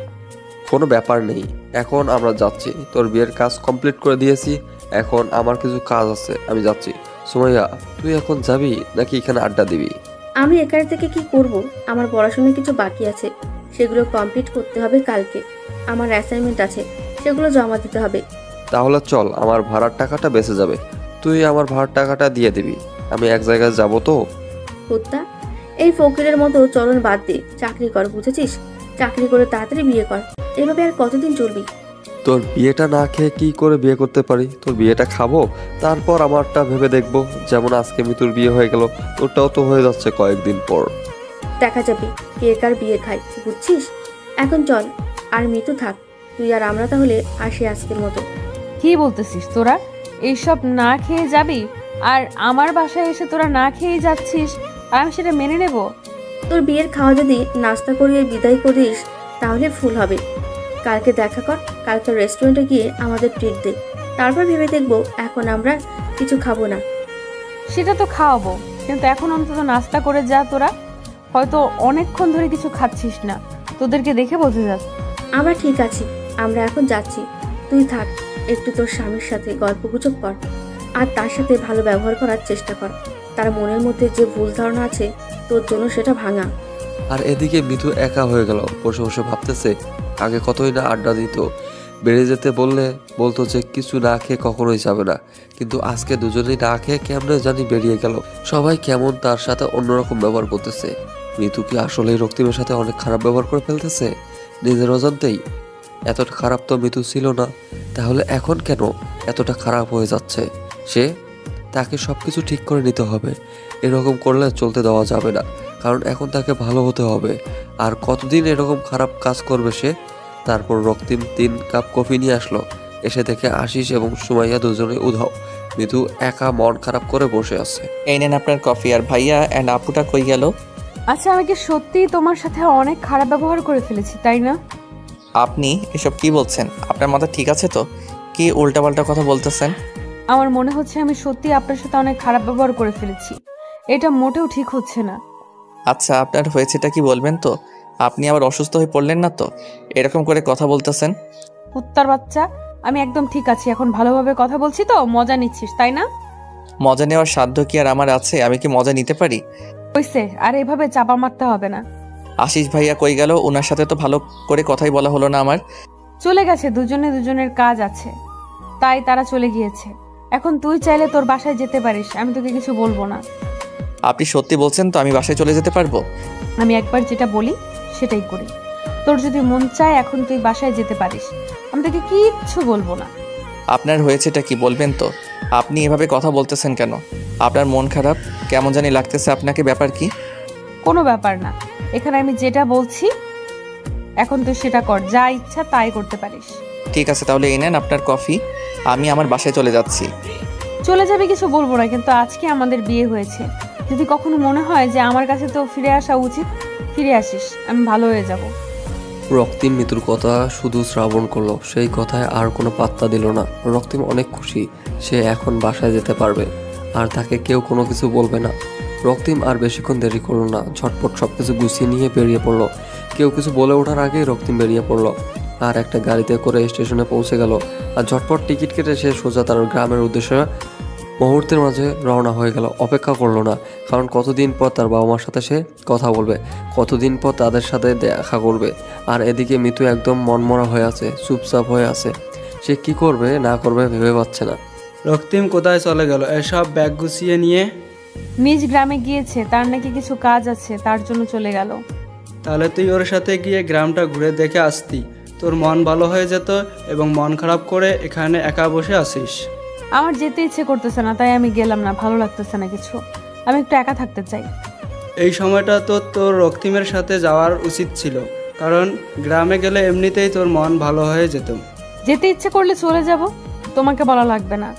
কোনো ব্যাপার নেই, এখন আমরা যাচ্ছি। তোর বিয়ের কাজ কমপ্লিট করে দিয়েছি, এখন আমার কিছু কাজ আছে, আমি যাচ্ছি। সুমাইয়া, তুই এখন যাবি নাকি এখানে আড্ডা দিবি? আমি এখানে থেকে কি করব? আমার পড়াশোনার কিছু বাকি আছে, সেগুলো কমপ্লিট করতে হবে কালকে। আমার অ্যাসাইনমেন্ট আছে, সেগুলো জমা দিতে হবে। তাহলে চল, আমার ভাড়ার টাকাটা বেঁচে যাবে, তুই আমার ভাড়ার টাকাটা দিয়ে দিবি। আমি এক জায়গায় যাব তো। কুত্তা, এই ফকিরের মতো চলন বাদ দে, চাকরি কর, বুঝেছিস? চাকরি করে তাড়াতাড়ি বিয়ে কর। এভাবে আর কতদিন চলবি? তোর বিয়েটা না খেয়ে কি করে বিয়ে করতে পারি? তোর বিয়েটা খাবো, তারপর আমারটা ভেবে দেখবো। যেমন আজকে মিতুর বিয়ে হয়ে গেল, তোরটাও তো হয়ে যাচ্ছে কয়েকদিন পর। দেখা যাবে কে কার বিয়ে খায়, বুঝছিস? এখন চল, আর মিতু থাক, তুই আর আমরা তাহলে আসি আজকের মতো। কি বলতেছিস তোরা? এইসব না খেয়ে যাবি? আর আমার বাসায় এসে তোরা না খেয়ে যাচ্ছিস, আর আমি সেটা মেনে নেব? তোর বিয়ের খাওয়া যদি নাস্তা করিয়ে বিদায় করিস তাহলে ফুল হবে। কালকে দেখা কর, কালকে রেস্টুরেন্টে গিয়ে আমাদের ট্রিট দে, তারপর ভেবে দেখবো। এখন আমরা কিছু খাবো না। সেটা তো খাওয়াবো, কিন্তু এখন অন্তত নাস্তা করে যা। তোরা হয়তো অনেকক্ষণ ধরে কিছু খাচ্ছিস না, তোদেরকে দেখে বোঝা যাচ্ছে। আমরা ঠিক আছি, আমরা এখন যাচ্ছি। তুই থাক, একটু তোর স্বামীর সাথে গল্পগুজব কর, আর তার সাথে ভালো ব্যবহার করার চেষ্টা কর। তার মনের মধ্যে যে ভুল ধারণা আছে তোর জন্য সেটা ভাঙা। আর এদিকে মিতু একা হয়ে গেল, বসে বসে ভাবতেছে আগে কতই না আড্ডা দিত। বেড়ে যেতে বললে বলতো যে কিছু না খেয়ে কখনোই যাবে না, কিন্তু আজকে দুজনেই না খেয়ে কেমনে জানি বেরিয়ে গেল। সবাই কেমন তার সাথে অন্যরকম ব্যবহার করতেছে। মিতু কি আসলেই রক্তিমের সাথে অনেক খারাপ ব্যবহার করে ফেলতেছে নিজের অজান্তেই? এতটা খারাপ তো মিতু ছিল না, তাহলে এখন কেন এতটা খারাপ হয়ে যাচ্ছে? তাকে সবকিছু ঠিক করে নিতে হবে, এরকম করলে চলতে দেওয়া যাবে না, কারণ এখন তাকে ভালো হতে হবে। আর কতদিন এরকম খারাপ কাজ করবে সে? তারপর রক্তিম 3 কাপ কফি নিয়ে আসলো, এসে দেখে আশিস এবং সুমাইয়া দুজনে উধাও। মিতু একা মন খারাপ করে বসে আছে। এই নেন আপনার কফি। আর ভাইয়া অ্যান্ড আপুটা কই গেল? আচ্ছা, আমি কি সত্যিই তোমার সাথে অনেক খারাপ ব্যবহার করে ফেলেছি, তাই না? আপনি এসব কি বলছেন? আপনার মাথা ঠিক আছে তো? কি উল্টাপাল্টা কথা বলতেছেন? আমার মনে হচ্ছে আমি সত্যি আপনার সাথে অনেক খারাপ ব্যবহার করে ফেলেছি, এটা মোটেও ঠিক হচ্ছে না। আচ্ছা, আপনার হয়েছেটা কি বলবেন তো? আপনি আবার অসুস্থ হয়ে পড়লেন না তো এরকম করে কথা বলতেছেন? কুত্তার বাচ্চা, আমি একদম ঠিক আছি, এখন ভালোভাবে কথা বলছি তো, মজা নিচ্ছিস তাই না? মজা নেওয়ার সাধ্য কি আর আমার আছে? আমি কি মজা নিতে পারি? হইছে, আর এভাবে চাপা মারতে হবে না। আশিস ভাইয়া কই গেল? ওনার সাথে তো ভালো করে কথাই বলা হলো না আমার। চলে গেছে, দুজনে দুজনের কাজ আছে তাই তারা চলে গিয়েছে। এখন তুই চাইলে তোর বাসায় যেতে পারিস, আমি তোকে কিছু বলবো না। আপনি সত্যি বলছেন তো? আমি বাসায় চলে যেতে পারবো? আমি একবার যেটা বলি সেটাই করি। তোর যদি মন চায় এখন তুই বাসায় যেতে পারিস, আমি তোকে কিচ্ছু বলবো না। আপনার হয়েছেটা কি বলবেন তো? আপনি এভাবে কথা বলতেছেন কেন? আপনার মন খারাপ কেমন জানি লাগতেছে আপনাকে, ব্যাপার কি? কোনো ব্যাপার না, এখানে আমি যেটা বলছি এখন তুই সেটা কর, যা ইচ্ছা তাই করতে পারিস। ঠিক আছে, তাহলে এই নেন আপনার কফি, আমি আমার বাসায় চলে যাচ্ছি। চলে যাবে কিছু বলবো না, কিন্তু আজকে আমাদের বিয়ে হয়েছে, যদি কখনো মনে হয় যে আমার কাছে তো ফিরে আসা উচিত, ফিরে আসিস, আমি ভালো হয়ে যাব। রক্তিম মিতুর কথা শুধু শ্রাবণ করলো, সেই কথায় আর কোনো পাত্তা দিল না। রক্তিম অনেক খুশি, সে এখন বাসায় যেতে পারবে আর তাকে কেউ কোনো কিছু বলবে না। রক্তিম আর বেশিক্ষণ দেরি করলো না, ঝটপট সব কিছু গুছিয়ে নিয়ে বেরিয়ে পড়লো। কেউ কিছু বলে ওঠার আগেই রক্তিম বেরিয়ে পড়লো আর একটা গাড়িতে করে স্টেশনে পৌঁছে গেল। আর ঝটপট টিকিট কেটে সে সোজা তার গ্রামের উদ্দেশ্যে মুহূর্তের মাঝে রওনা হয়ে গেল। অপেক্ষা করলো না, কারণ কতদিন পর তার বাবা মার সাথে সে কথা বলবে, কতদিন পর তাদের সাথে দেখা করবে। আর এদিকে মিতু একদম মনমরা হয়ে আছে, চুপচাপ হয়ে আছে, সে কি করবে না করবে ভেবে পাচ্ছে না। রক্তিম কোথায় চলে গেল এসব ব্যাগ গুছিয়ে নিয়ে? নিজ গ্রামে গিয়েছে, তার নাকি কিছু কাজ আছে, তার জন্য চলে গেল। তাহলে তুই ওর সাথে গিয়ে গ্রামটা ঘুরে দেখে আসতি, তোর মন ভালো হয়ে যেত এবং মন খারাপ করে এখানে একা বসে আসিস। আমার যেতে ইচ্ছে করতেছে না, তাই আমি গেলাম না, ভালো লাগতেছে না কিছু, আমি একটু একা থাকতে চাই। এই সময়টা তো তোর রক্তিমের সাথে যাওয়ার উচিত ছিল, কারণ গ্রামে গেলে এমনিতেই তোর মন ভালো হয়ে যেত। যেতে ইচ্ছে করলে চলে যাব, তোমাকে বলা লাগবে না।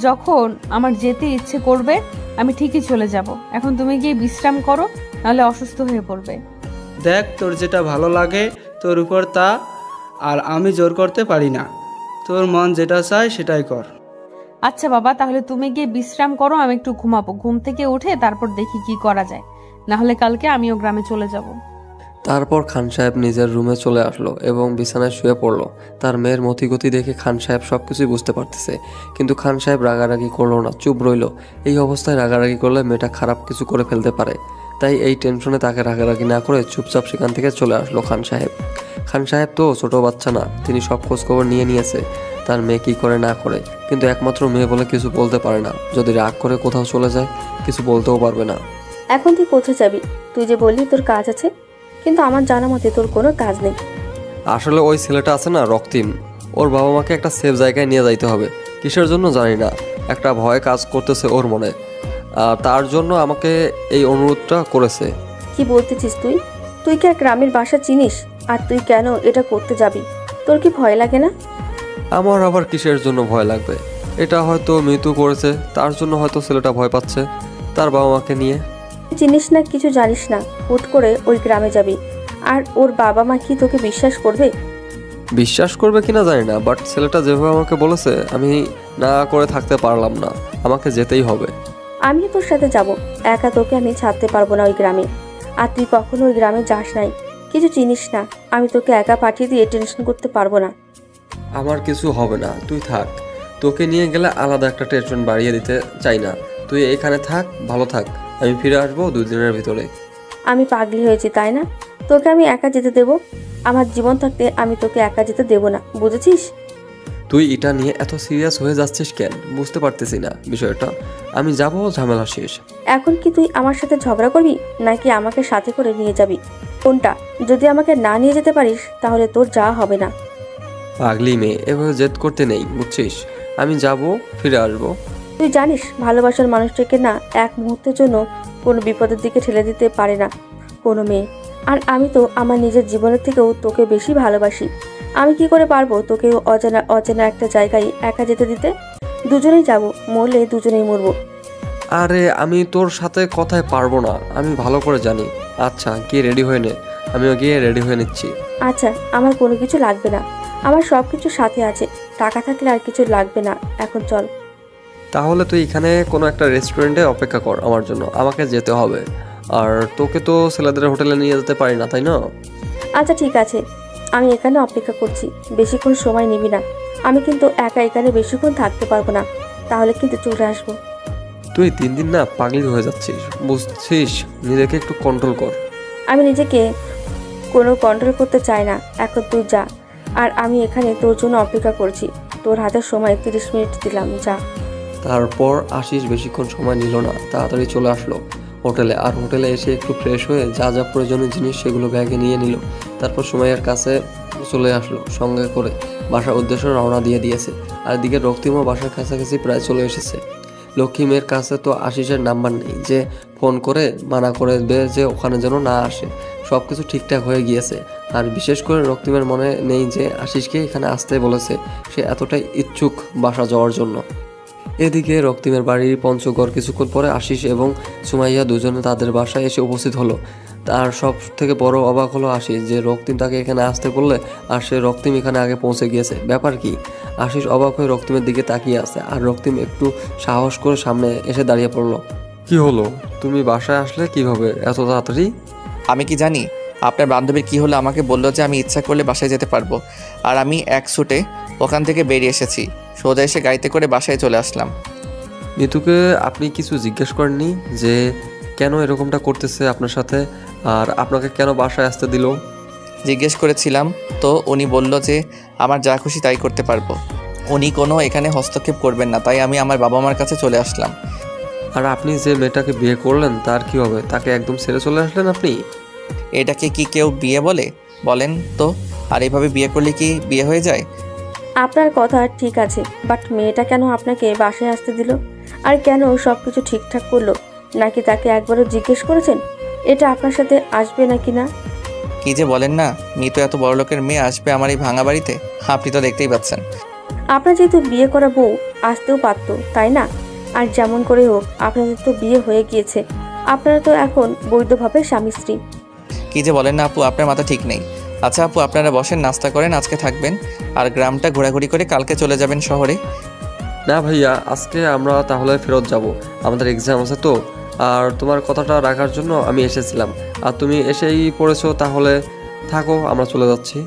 যখন আমার যেতে ইচ্ছে করবে আমি ঠিকই চলে যাব। এখন তুমি গিয়ে বিশ্রাম করো, নাহলে অসুস্থ হয়ে পড়বে। দেখ, তোর যেটা ভালো লাগে তোর উপর তা, আর আমি জোর করতে পারি না, তোর মন যেটা চায় সেটাই কর। আচ্ছা বাবা, তাহলে তুমি গিয়ে বিশ্রাম করো, আমি একটু ঘুমাবো, ঘুম থেকে উঠে তারপর দেখি কি করা যায়, না হলে কালকে আমিও গ্রামে চলে যাব। তারপর খান সাহেব নিজের রুমে চলে আসলো এবং বিছানায় শুয়ে পড়লো। তার মেয়ের মতিগতি দেখে খান সাহেব সবকিছুই বুঝতে পারতেছে, কিন্তু খান সাহেব রাগারাগি করলো না, চুপ রইল। এই অবস্থায় রাগারাগি করলে মেয়েটা খারাপ কিছু করে ফেলতে পারে, তাই এই টেনশনে তাকে রাগারাগি না করে চুপচাপ সেখান থেকে চলে আসলো খান সাহেব। খান সাহেব তো ছোট বাচ্চা না, তিনি সব খোঁজখবর নিয়ে নিয়েছে তার মেয়ে কি করে না করে, কিন্তু একমাত্র মেয়ে বলে কিছু বলতে পারে না, যদি রাগ করে কোথাও চলে যায় কিছু বলতেও পারবে না। এখন তুই কোথায় যাবি? তুই যে বললি তোর কাজ আছে, কিন্তু আমার জানা মতে তোর কোনো কাজ নেই। আসলে ওই ছেলেটা আছে না রক্তিম, ওর বাবা মাকে একটা সেফ জায়গায় নিয়ে যাইতে হবে, কিসের জন্য জানি না, একটা ভয় কাজ করতেছে ওর মনে, তার জন্য আমাকে এই অনুরোধটা করেছে। কি বলতেছিস তুই? তুই কি এক গ্রামের বাসা চিনিস? আর তুই কেন এটা করতে যাবি? তোর কি ভয় লাগে না? আমার আবার কিসের জন্য ভয় লাগবে? এটা হয়তো মৃত্যু করেছে, তার জন্য হয়তো ছেলেটা ভয় পাচ্ছে তার বাবা মাকে নিয়ে। চিনিস না, কিছু জানিস না, হুট করে ওই গ্রামে যাবি, আর ওর বাবা মা কি তোকে বিশ্বাস করবে? বিশ্বাস করবে কিনা জানি না, বাট ছেলেটা যেভাবে আমাকে বলেছে আমি না করে থাকতে পারলাম না, আমাকে যেতেই হবে। আমিও তোর সাথে যাব, একা তোকে আমি ছাড়তে পারবো না ওই গ্রামে। আর তুই কখনো ওই গ্রামে যাস নাই, কিছু চিনিস না, আমি তোকে একা পাঠিয়ে দিয়ে টেনশন করতে পারবো না। আমার কিছু হবে না, তুই থাক, তোকে নিয়ে গেলে আলাদা একটা টেনশন বাড়িয়ে দিতে চাই না, তুই এখানে থাক, ভালো থাক, আমি ফিরে আসবো 2 দিনের ভিতরে। আমি পাগলি হয়েছি তাই না? তোকে আমি একা যেতে দেব? আমার জীবন থাকতে আমি তোকে একা যেতে দেব না, বুঝেছিস? তুই এটা নিয়ে এত সিরিয়াস হয়ে যাচ্ছিস কেন বুঝতে পারতেছি না বিষয়টা। আমি যাব, ঝামেলা শেষ। এখন কি তুই আমার সাথে ঝগড়া করবি, নাকি আমাকে সাথে করে নিয়ে যাবি? কোনটা? যদি আমাকে না নিয়ে যেতে পারিস তাহলে তোর যাওয়া হবে না। পাগলি মেয়ে, এভাবে জেদ করতে নেই, বুঝছিস? আমি যাব, ফিরে আসবো। তুই জানিস ভালোবাসার মানুষটাকে না এক মুহূর্তের জন্য কোনো বিপদের দিকে ঠেলে দিতে পারে না কোনো মেয়ে। আর আমি তো আমার নিজের জীবনের থেকেও তোকে বেশি ভালোবাসি। আমি কি করে পারবো তোকে অজানা অচেনা একটা জায়গায় একা যেতে দিতে? দুজনেই যাব, মরলে দুজনেই মরবো। আরে আমি তোর সাথে কথায় পারবো না, আমি ভালো করে জানি। আচ্ছা গিয়ে রেডি হয়ে নে, আমিও গিয়ে রেডি হয়ে নিচ্ছি। আচ্ছা, আমার কোনো কিছু লাগবে না, আমার সব কিছু সাথে আছে, টাকা থাকলে আর কিছু লাগবে না। এখন চল। তাহলে তুই এখানে কোনো একটা রেস্টুরেন্টে অপেক্ষা কর আমার জন্য, আমাকে যেতে হবে। আর তোকে তো ছেলেদের হোটেলে নিয়ে যেতে পারি না, তাই না? আচ্ছা ঠিক আছে, আমি এখানে অপেক্ষা করছি, বেশিক্ষণ সময় নিবি না। আমি কিন্তু একা এখানে বেশিক্ষণ থাকতে পারবো না, তাহলে কিন্তু চলে আসবো। তুই দিন দিন না পাগলি হয়ে যাচ্ছিস, বুঝছিস? নিজেকে একটু কন্ট্রোল কর। আমি নিজেকে কোনো কন্ট্রোল করতে চাই না, এখন তুই যা। আর আমি এখানে তোর জন্য অপেক্ষা করছি, তোর হাতে সময় 30 মিনিট দিলাম, যা। তারপর আশিস বেশিক্ষণ সময় নিল না, তাড়াতাড়ি চলে আসলো। হোটেলে, আর হোটেলে এসে একটু ফ্রেশ হয়ে যা যা প্রয়োজনীয় জিনিস সেগুলো ব্যাগে নিয়ে নিল। তারপর সুমাইয়ার কাছে চলে আসলো, সঙ্গে করে বাসার উদ্দেশ্যে রওনা দিয়ে দিয়েছে। আর এদিকে রক্তিমও বাসার কাছাকাছি প্রায় চলে এসেছে। লক্ষ্মীমের কাছে তো আশিসের নাম্বার নেই যে ফোন করে মানা করে দেবে যে ওখানে যেন না আসে। সব কিছু ঠিকঠাক হয়ে গিয়েছে। আর বিশেষ করে রক্তিমের মনে নেই যে আশিসকে এখানে আসতে বলেছে, সে এতটাই ইচ্ছুক বাসা যাওয়ার জন্য। এদিকে রক্তিমের বাড়ির পঞ্চগড় কিছুক্ষণ পরে আশিস এবং সুমাইয়া দুজনে তাদের বাসায় এসে উপস্থিত হলো। তার সব থেকে বড় অবাক হলো আশিস যে রক্তিম তাকে এখানে আসতে বললে আর সে রক্তিম এখানে আগে পৌঁছে গিয়েছে। ব্যাপার কি? আশিস অবাক হয়ে রক্তিমের দিকে তাকিয়ে আছে। আর রক্তিম একটু সাহস করে সামনে এসে দাঁড়িয়ে পড়লো। কি হলো, তুমি বাসায় আসলে কিভাবে এত তাড়াতাড়ি? আমি কি জানি? আপনার বান্ধবীর কি হলো, আমাকে বললো যে আমি ইচ্ছা করলে বাসায় যেতে পারবো। আর আমি এক ছুটে ওখান থেকে বেরিয়ে এসেছি, সোজা এসে গাড়িতে করে বাসায় চলে আসলাম। মিতুকে আপনি কিছু জিজ্ঞেস করেননি যে কেন এরকমটা করতেছে আপনার সাথে, আর আপনাকে কেন বাসায় আসতে দিল? জিজ্ঞেস করেছিলাম তো উনি বলল যে আমার যা খুশি তাই করতে পারবো, উনি কোনো এখানে হস্তক্ষেপ করবেন না, তাই আমি আমার বাবা মার কাছে চলে আসলাম। আর আপনি যে মেয়েটাকে বিয়ে করলেন তার কি হবে? তাকে একদম ছেড়ে চলে আসলেন আপনি? এটাকে কি কেউ বিয়ে বলে? বলেন তো। আর এভাবে বিয়ে করলে কি বিয়ে হয়ে যায়? আপনার কথা ঠিক আছে, বাট মেয়েটা কেন আপনাকে বাসায় আসতে দিল? আর কেন সব কিছু ঠিকঠাক করলো? নাকি তাকে একবারও জিজ্ঞেস করেছেন এটা আপনার সাথে আসবে নাকি না? কি যে বলেন না, মিতু এত বড় লোকের মেয়ে আসবে আমার এই ভাঙা বাড়িতে? আপনি তো দেখতেই পাচ্ছেন। আপনার যেহেতু বিয়ে করা বউ আসতেও পারতো, তাই না? আর যেমন করে হোক আপনাদের তো বিয়ে হয়ে গিয়েছে, আপনারা তো এখন বৈধভাবে স্বামী স্ত্রী। কি যে বলেন না আপু, আপনার মাথা ঠিক নেই। আচ্ছা আপু, আপনারা বসেন, নাস্তা করেন, আজকে থাকবেন আর গ্রামটা ঘোরাঘুরি করে কালকে চলে যাবেন শহরে। না ভাইয়া, আজকে আমরা তাহলে ফেরত যাব, আমাদের এক্সাম আছে তো। আর তোমার কথাটা রাখার জন্য আমি এসেছিলাম, আর তুমি এসেই পড়েছো, তাহলে থাকো, আমরা চলে যাচ্ছি।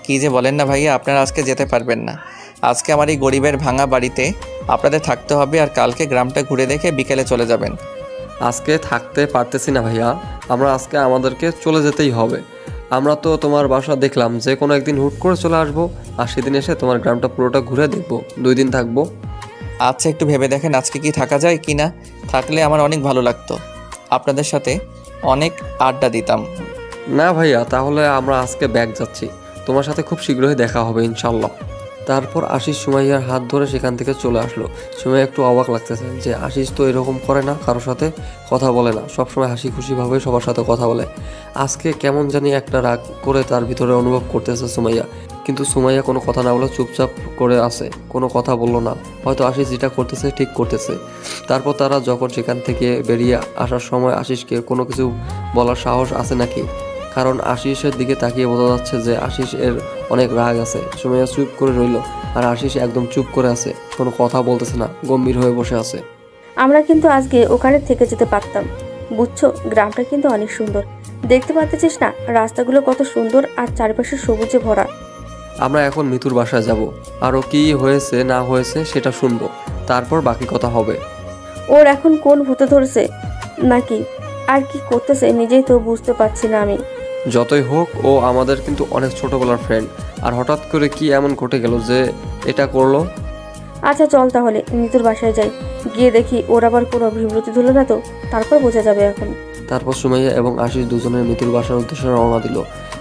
কি যে বলেন না ভাইয়া, আপনারা আজকে যেতে পারবেন না। আজকে আমার এই গরিবের ভাঙা বাড়িতে আপনাদের থাকতে হবে, আর কালকে গ্রামটা ঘুরে দেখে বিকেলে চলে যাবেন। আজকে থাকতে পারতেছি না ভাইয়া, আমরা আজকে আমাদেরকে চলে যেতেই হবে। আমরা তো তোমার বাসা দেখলাম, যে কোনো একদিন হুট করে চলে আসবো, আর সেদিন এসে তোমার গ্রামটা পুরোটা ঘুরে দেখবো, 2 দিন থাকবো। আচ্ছা একটু ভেবে দেখেন আজকে কি থাকা যায় কি না। থাকলে আমার অনেক ভালো লাগতো, আপনাদের সাথে অনেক আড্ডা দিতাম। না ভাইয়া, তাহলে আমরা আজকে ব্যাগ যাচ্ছি, তোমার সাথে খুব শীঘ্রই দেখা হবে ইনশাল্লাহ। তারপর আশিস সুমাইয়ার হাত ধরে সেখান থেকে চলে আসলো। সুমাইয়া একটু অবাক লাগতেছে যে আশিস তো এরকম করে না, কারোর সাথে কথা বলে না, সবসময় হাসি খুশিভাবে সবার সাথে কথা বলে। আজকে কেমন জানি একটা রাগ করে তার ভিতরে অনুভব করতেছে সুমাইয়া। কিন্তু সুমাইয়া কোনো কথা না বলে চুপচাপ করে আছে, কোনো কথা বললো না। হয়তো আশিস যেটা করতেছে ঠিক করতেছে। তারপর তারা যখন সেখান থেকে বেরিয়ে আসার সময় আশিসকে কোনো কিছু বলার সাহস আছে নাকি, কারণ আশিসের দিকে তাকিয়ে বোঝা যাচ্ছে যে আশিস এর অনেক রাগ আছে। সুমাইয়া চুপ করে রইল, আর আশিস একদম চুপ করে আছে, কোনো কথা বলতেছে না, গম্ভীর হয়ে বসে আছে। আমরা কিন্তু আজকে ওখানে থেকে যেতে পারতাম, বুঝছো? গ্রামটা কিন্তু অনেক সুন্দর, দেখতে পাচ্ছিস না রাস্তাগুলো কত সুন্দর, আর চারপাশে সবুজে ভরা। আমরা এখন মিতুর বাসায় যাব, আরও কি হয়েছে না হয়েছে সেটা শুনবো, তারপর বাকি কথা হবে। ওর এখন কোন ভূতে ধরেছে নাকি আর কি করতেছে নিজেই তো বুঝতে পারছি না আমি। যতই হোক ও আমাদের কিন্তু অনেক ছোটবেলার ফ্রেন্ড, আর হঠাৎ করে কি এমন ঘটে গেল যে এটা করলো? আচ্ছা চল তাহলে মিতুর বাসায় যাই, গিয়ে দেখি ওর আবার কোনো বিব্রতি ধরলো না তো, তারপর বোঝা যাবে এখন। তারপর সুমাইয়া এবং আশিস দুজনের মিতুর বাসার উদ্দেশ্যে রওনা দিল।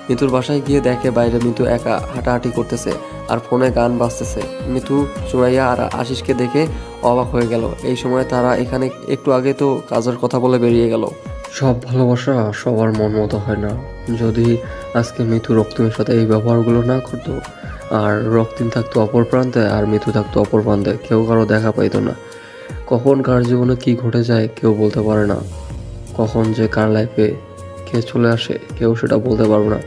মিতুর বাসায় গিয়ে দেখে বাইরে মিতু একা হাঁটাহাঁটি করতেছে আর ফোনে গান বাজতেছে। মিতু, সুমাইয়া আর আশিসকে দেখে অবাক হয়ে গেল। এই সময় তারা এখানে একটু আগে তো কাজের কথা বলে বেরিয়ে গেল। সব ভালোবাসা সবার মন মতো হয় না। যদি আজকে মিতু রক্তিমের সাথে এই ব্যবহারগুলো না করতো, আর রক্তিম থাকতো অপর প্রান্তে আর মিতু থাকতো অপর প্রান্তে, কেউ কারো দেখা পাইতো না। কখন কার জীবনে কি ঘটে যায় কেউ বলতে পারে না, কখন যে কার লাইফে কে চলে আসে কেউ সেটা বলতে পারবো না।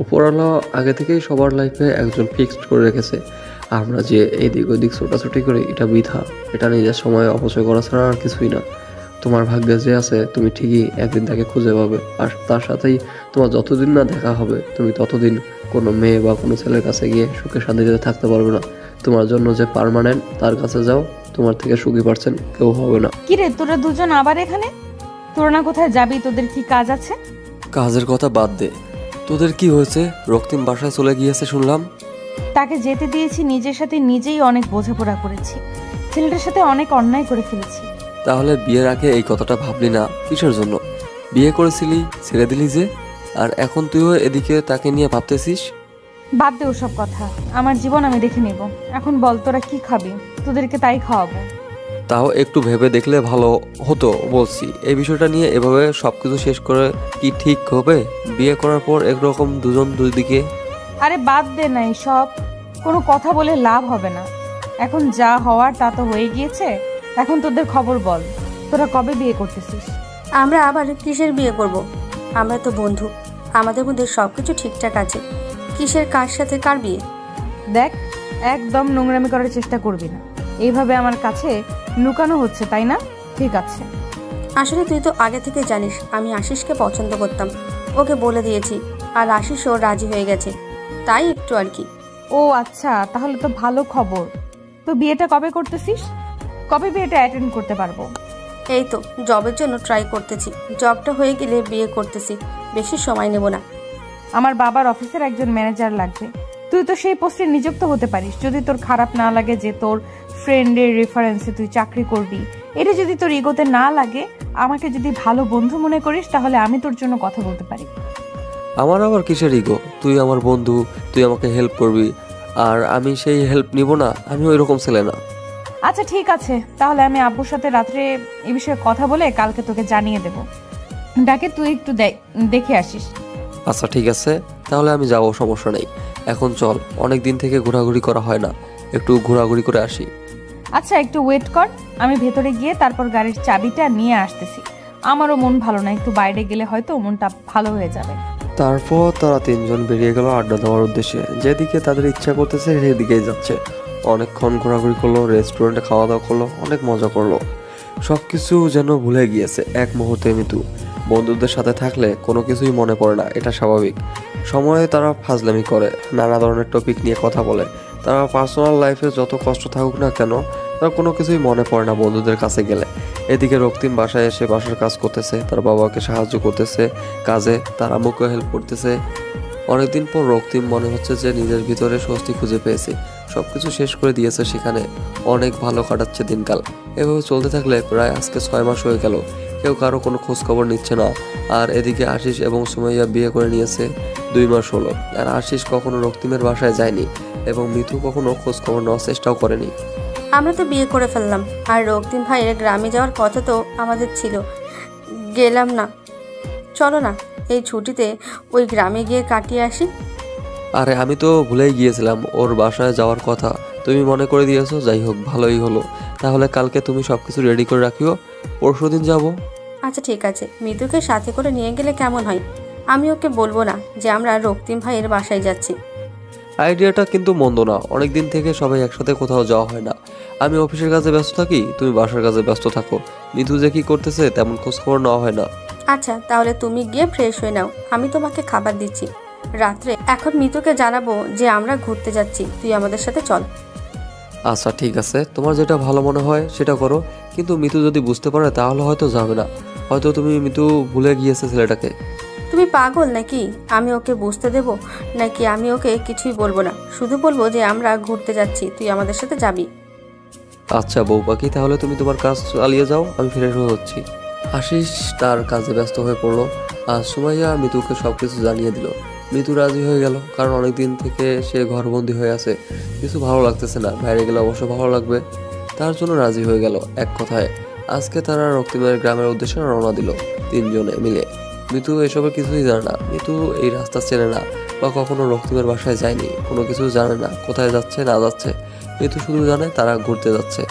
উপরওয়ালা আগে থেকেই সবার লাইফে একজন ফিক্সড করে রেখেছে। আমরা যে এদিক ওদিক ছোটাছুটি করি এটা বৃথা, এটা নিজের সময় অপচয় করা ছাড়া আর কিছুই না। তোমার ভাগ্যে যে আছে তুমি ঠিকই একদিন তাকে খুঁজে পাবে, আর তার সাথেই তোমার যতদিন না দেখা হবে তুমি ততদিন কোনো মেয়ে বা কোনো ছেলের কাছে গিয়ে সুখে শান্তিতে থাকতে পারবে না। তোমার জন্য যে পার্মানেন্ট তার কাছে যাও, তোমার থেকে সুখী পারছেন কেউ হবে না। কিরে তোরা দুজন আবার এখানে? তোরা না কোথায় যাবি? তোদের কি কাজ আছে? কাজের কথা বাদ দে, তোদের কি হয়েছে? রক্তিম বাসায় চলে গিয়েছে শুনলাম। তাকে যেতে দিয়েছি, নিজের সাথে নিজেই অনেক বোঝাপড়া করেছি, ছেলেটার সাথে অনেক অন্যায় করে ফেলেছি। তাহলে বিয়ের আগে এই কথাটা ভাবলি না কিসের জন্য? বিয়ে করেছিলি, ছেড়ে দিলি যে, আর এখন তুইও এদিকে তাকে নিয়ে ভাবতেছিস? বাদ দে ওসব কথা, আমার জীবন আমি দেখে নেব। এখন বল তোরা কি খাবি, তোদেরকে তাই খাওয়াবো। তাও একটু ভেবে দেখলে ভালো হতো বলছি। এই বিষয়টা নিয়ে এভাবে সবকিছু শেষ করে কি ঠিক হবে? বিয়ে করার পর একরকম দুজন দুই দিকে। আরে বাদ দে না, সব কোনো কথা বলে লাভ হবে না। এখন যা হওয়ার তা তো হয়ে গিয়েছে। এখন তোদের খবর বল, তোরা কবে বিয়ে করতেছিস? আমরা আবার কিসের বিয়ে করব? আমরা তো বন্ধু, আমাদের মধ্যে সবকিছু ঠিকঠাক আছে। কিসের কার সাথে কার বিয়ে? দেখ, একদম নোংরামি করার চেষ্টা করবি না। এইভাবে আমার কাছে লুকানো হচ্ছে, তাই না? ঠিক আছে। আসলে তুই তো আগে থেকে জানিস আমি আশিসকে পছন্দ করতাম, ওকে বলে দিয়েছি, আর আশিসও রাজি হয়ে গেছে, তাই একটু আর কি। ও আচ্ছা, তাহলে তো ভালো খবর। তো বিয়েটা কবে করতেছিস? কবে বিয়েটা অ্যাটেন্ড করতে পারবো? এই তো জবের জন্য ট্রাই করতেছি, জবটা হয়ে গেলে বিয়ে করতেছি, বেশি সময় নেব না। আমার বাবার অফিসের একজন ম্যানেজার লাগবে। তুই তো সেই পোস্টে নিযুক্ত হতে পারিস, যদি তোর খারাপ না লাগে যে তোর ফ্রেন্ডের রেফারেন্সে তুই চাকরি করবি। এটা যদি তোর ইগোতে না লাগে, আমাকে যদি ভালো বন্ধু মনে করিস, তাহলে আমি তোর জন্য কথা বলতে পারি। আমার আবার কিসের ইগো? তুই আমার বন্ধু, তুই আমাকে হেল্প করবি, আর আমি সেই হেল্প নিব না? আমি ওই রকম ছেলে না। আচ্ছা ঠিক আছে, তাহলে আমি আব্বুর সাথে রাত্রে এই বিষয়ে কথা বলে কালকে তোকে জানিয়ে দেব। ডাকে তুই একটু দেখে আসিস। আচ্ছা ঠিক আছে, তাহলে আমি যাবো, সমস্যা নেই। এখন চল, অনেক দিন থেকে ঘোরাঘুরি করা হয় না, একটু ঘোরাঘুরি করে আসি। আচ্ছা একটু ওয়েট কর, আমি ভেতরে গিয়ে তারপর গাড়ির চাবিটা নিয়ে আসতেছি। আমারও মন ভালো না, একটু বাইরে গেলে হয়তো মনটা ভালো হয়ে যাবে। তারপর তারা তিনজন বেরিয়ে গেল আড্ডা দেওয়ার উদ্দেশ্যে। যেদিকে তাদের ইচ্ছা করতেছে সেদিকেই যাচ্ছে। অনেকক্ষণ ঘোরাঘুরি করলো, রেস্টুরেন্টে খাওয়া দাওয়া করলো, অনেক মজা করলো। সবকিছু যেন ভুলে গিয়েছে এক মুহূর্তে মিতু। বন্ধুদের সাথে থাকলে কোনো কিছুই মনে পড়ে না, এটা স্বাভাবিক। সময়ে তারা ফাজলামি করে, নানা ধরনের টপিক নিয়ে কথা বলে। তারা পার্সোনাল লাইফে যত কষ্ট থাকুক না কেন, তার কোনো কিছুই মনে পড়ে না বন্ধুদের কাছে গেলে। এদিকে রক্তিম বাসায় এসে বাসার কাজ করতেছে, তার বাবাকে সাহায্য করতেছে কাজে, তার আম্মুকে হেল্প করতেছে। অনেকদিন পর রক্তিম মনে হচ্ছে যে নিজের ভিতরে স্বস্তি খুঁজে পেয়েছে, সবকিছু শেষ করে দিয়েছে সেখানে। অনেক ভালো কাটাচ্ছে দিনকাল। এভাবে চলতে থাকলে প্রায় আজকে 6 মাস হয়ে গেল, কেউ কারো কোনো খোঁজ খবর নিচ্ছে না। আর এদিকে আশিস এবং সুমাইয়া বিয়ে করে নিয়েছে 2 মাস হলো, আর আশিস কখনো রক্তিমের বাসায় যায়নি এবং মিতু কখনো খোঁজ খবর নেওয়ার চেষ্টাও করেনি। আমরা তো বিয়ে করে ফেললাম, আর রক্তিম ভাইয়ের গ্রামে যাওয়ার কথা তো আমাদের ছিল, গেলাম না। চলো না এই ছুটিতে ওই গ্রামে গিয়ে কাটিয়ে আসি। আরে আমি তো ভুলেই গিয়েছিলাম ওর বাসায় যাওয়ার কথা, তুমি মনে করে দিয়েছো। যাই হোক, ভালোই হলো। তাহলে কালকে তুমি সবকিছু রেডি করে রাখিও, পরশুদিন যাব। আচ্ছা ঠিক আছে, মিতুকে সাথে করে নিয়ে গেলে কেমন হয়? আমি ওকে বলবো না যে আমরা রক্তিম ভাইয়ের বাসায় যাচ্ছি। আইডিয়াটা কিন্তু মন্দ না, অনেকদিন থেকে সবাই একসাথে কোথাও যাওয়া হয় না। আমি অফিসের কাজে ব্যস্ত থাকি, তুমি বাসার কাজে ব্যস্ত থাকো। মিতু যে কি করতেছে তেমন খোঁজ খবর নেওয়া হয় না। আচ্ছা তাহলে তুমি গিয়ে ফ্রেশ হয়ে নাও, আমি তোমাকে খাবার দিচ্ছি রাত্রে। এখন মিতুকে জানাবো যে আমরা ঘুরতে যাচ্ছি, তুই আমাদের সাথে চল। আচ্ছা ঠিক আছে, তোমার যেটা ভালো মনে হয় সেটা করো, কিন্তু মিতু যদি বুঝতে পারে তাহলে হয়তো যাবে না। হয়তো তুমি মিতু ভুলে গিয়েছে ছেলেটাকে। তুমি পাগল নাকি? আমি ওকে বুঝতে দেব নাকি? আমি ওকে কিছুই বলবো না, শুধু বলবো যে আমরা ঘুরতে যাচ্ছি, তুই আমাদের সাথে যাবি। আচ্ছা বউ পাখি, তাহলে তুমি তোমার কাজ চালিয়ে যাও, আমি ফ্রেশ হয়ে হচ্ছি। আশিস তার কাজে ব্যস্ত হয়ে পড়লো, আর সুমাইয়া মিতুকে সবকিছু জানিয়ে দিল। মিতু রাজি হয়ে গেল, কারণ অনেকদিন থেকে সে ঘরবন্দি হয়ে আছে, কিছু ভালো লাগতেছে না। বাইরে গেলে অবশ্য ভালো লাগবে, তার জন্য রাজি হয়ে গেল। এক কথায় আজকে তারা রক্তিমের গ্রামের উদ্দেশ্যে রওনা দিল তিনজনে মিলে। মিতু এসবের কিছুই জানে না, মিতু এই রাস্তা চেনে না বা কখনো রক্তিমের বাসায় যায়নি, কোনো কিছু জানে না কোথায় যাচ্ছে না যাচ্ছে। মিতু শুধু জানে তারা ঘুরতে যাচ্ছে।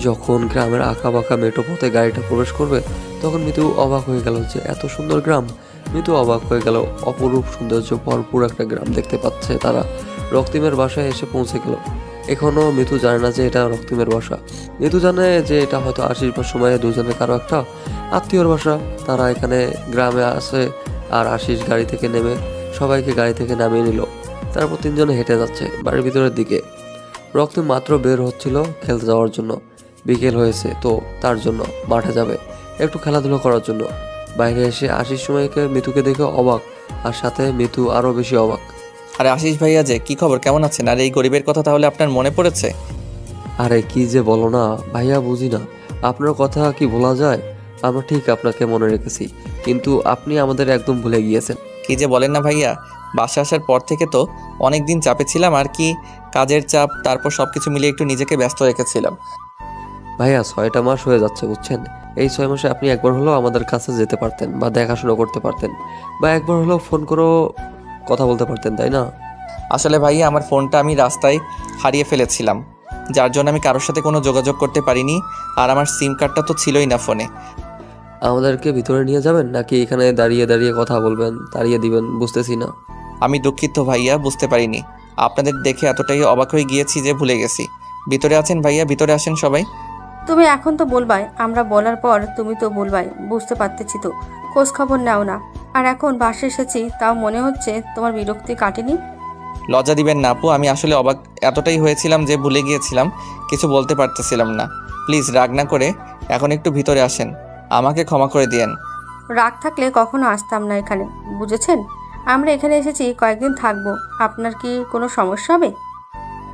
যখন গ্রামের আঁকা বাঁকা মেঠো পথে গাড়িটা প্রবেশ করবে, তখন মিতু অবাক হয়ে গেল যে এত সুন্দর গ্রাম। মিতু অবাক হয়ে গেল, অপরূপ সৌন্দর্য ভরপুর একটা গ্রাম দেখতে পাচ্ছে তারা। রক্তিমের বাসায় এসে পৌঁছে গেল। এখনও মিতু জানে না যে এটা রক্তিমের বাসা। মিতু জানে যে এটা হয়তো আশিস বা সময়ে দুজনের কারো একটা আত্মীয়র বাসা। তারা এখানে গ্রামে আসে, আর আশিস গাড়ি থেকে নেমে সবাইকে গাড়ি থেকে নামিয়ে নিল। তারপর তিনজনে হেঁটে যাচ্ছে বাড়ির ভিতরের দিকে। রক্তিম মাত্র বের হচ্ছিল খেলতে যাওয়ার জন্য, বিকেল হয়েছে তো তার জন্য মাঠে যাবে একটু খেলাধুলো করার জন্য। বাইরে এসে আশিস সময়কে মিতুকে দেখে অবাক, আর সাথে মিতু আরও বেশি অবাক। আরে আশিস ভাইয়া, যে কি খবর, কেমন আছেন? আর এই গরিবের কথা তাহলে আপনার মনে পড়েছে? আরে কি যে বলো না ভাইয়া, বুঝি না। আপনার কথা কি বলা যায়? আমরা ঠিক আপনাকে মনে রেখেছি, কিন্তু আপনি আমাদের একদম ভুলে গিয়েছেন। কি যে বলেন না ভাইয়া, বাসা আসার পর থেকে তো অনেক দিন চাপে ছিলাম আর কি, কাজের চাপ, তারপর সব কিছু মিলিয়ে একটু নিজেকে ব্যস্ত রেখেছিলাম। ভাইয়া 6টা মাস হয়ে যাচ্ছে বুঝছেন। এই 6 মাসে আপনি একবার হলেও আমাদের কাছে যেতে পারতেন বা দেখাশোনা করতে পারতেন, বা একবার হলেও ফোন করেও কথা বলতে পারতেন, তাই না? আসলে ভাইয়া আমার ফোনটা আমি রাস্তায় হারিয়ে ফেলেছিলাম, যার জন্য আমি কারোর সাথে কোনো যোগাযোগ করতে পারিনি, আর আমার সিম কার্ডটা তো ছিলই না ফোনে। আমাদেরকে ভিতরে নিয়ে যাবেন নাকি এখানে দাঁড়িয়ে দাঁড়িয়ে কথা বলবেন, তাড়িয়ে দিবেন? বুঝতেছি না। আমি দুঃখিত ভাইয়া, বুঝতে পারিনি। আপনাদের দেখে এতটাই অবাক হয়ে গিয়েছি যে ভুলে গেছি। ভিতরে আছেন ভাইয়া, ভিতরে আসেন সবাই। তুমি এখন তো বলবাই, আমরা বলার পর তুমি তো বলবাই, বুঝতে পারতেছি তো। খোঁজ খবর নাও না, আর এখন বাসে এসেছি তাও মনে হচ্ছে তোমার বিরক্তি কাটেনি। লজ্জা দিবেন না আপু, আমি আসলে অবাক এতটাই হয়েছিলাম যে ভুলে গিয়েছিলাম, কিছু বলতে পারতেছিলাম না। প্লিজ রাগ না করে এখন একটু ভিতরে আসেন, আমাকে ক্ষমা করে দিয়েন। রাগ থাকলে কখনো আসতাম না এখানে, বুঝেছেন? আমরা এখানে এসেছি কয়েকদিন থাকবো, আপনার কি কোনো সমস্যা হবে?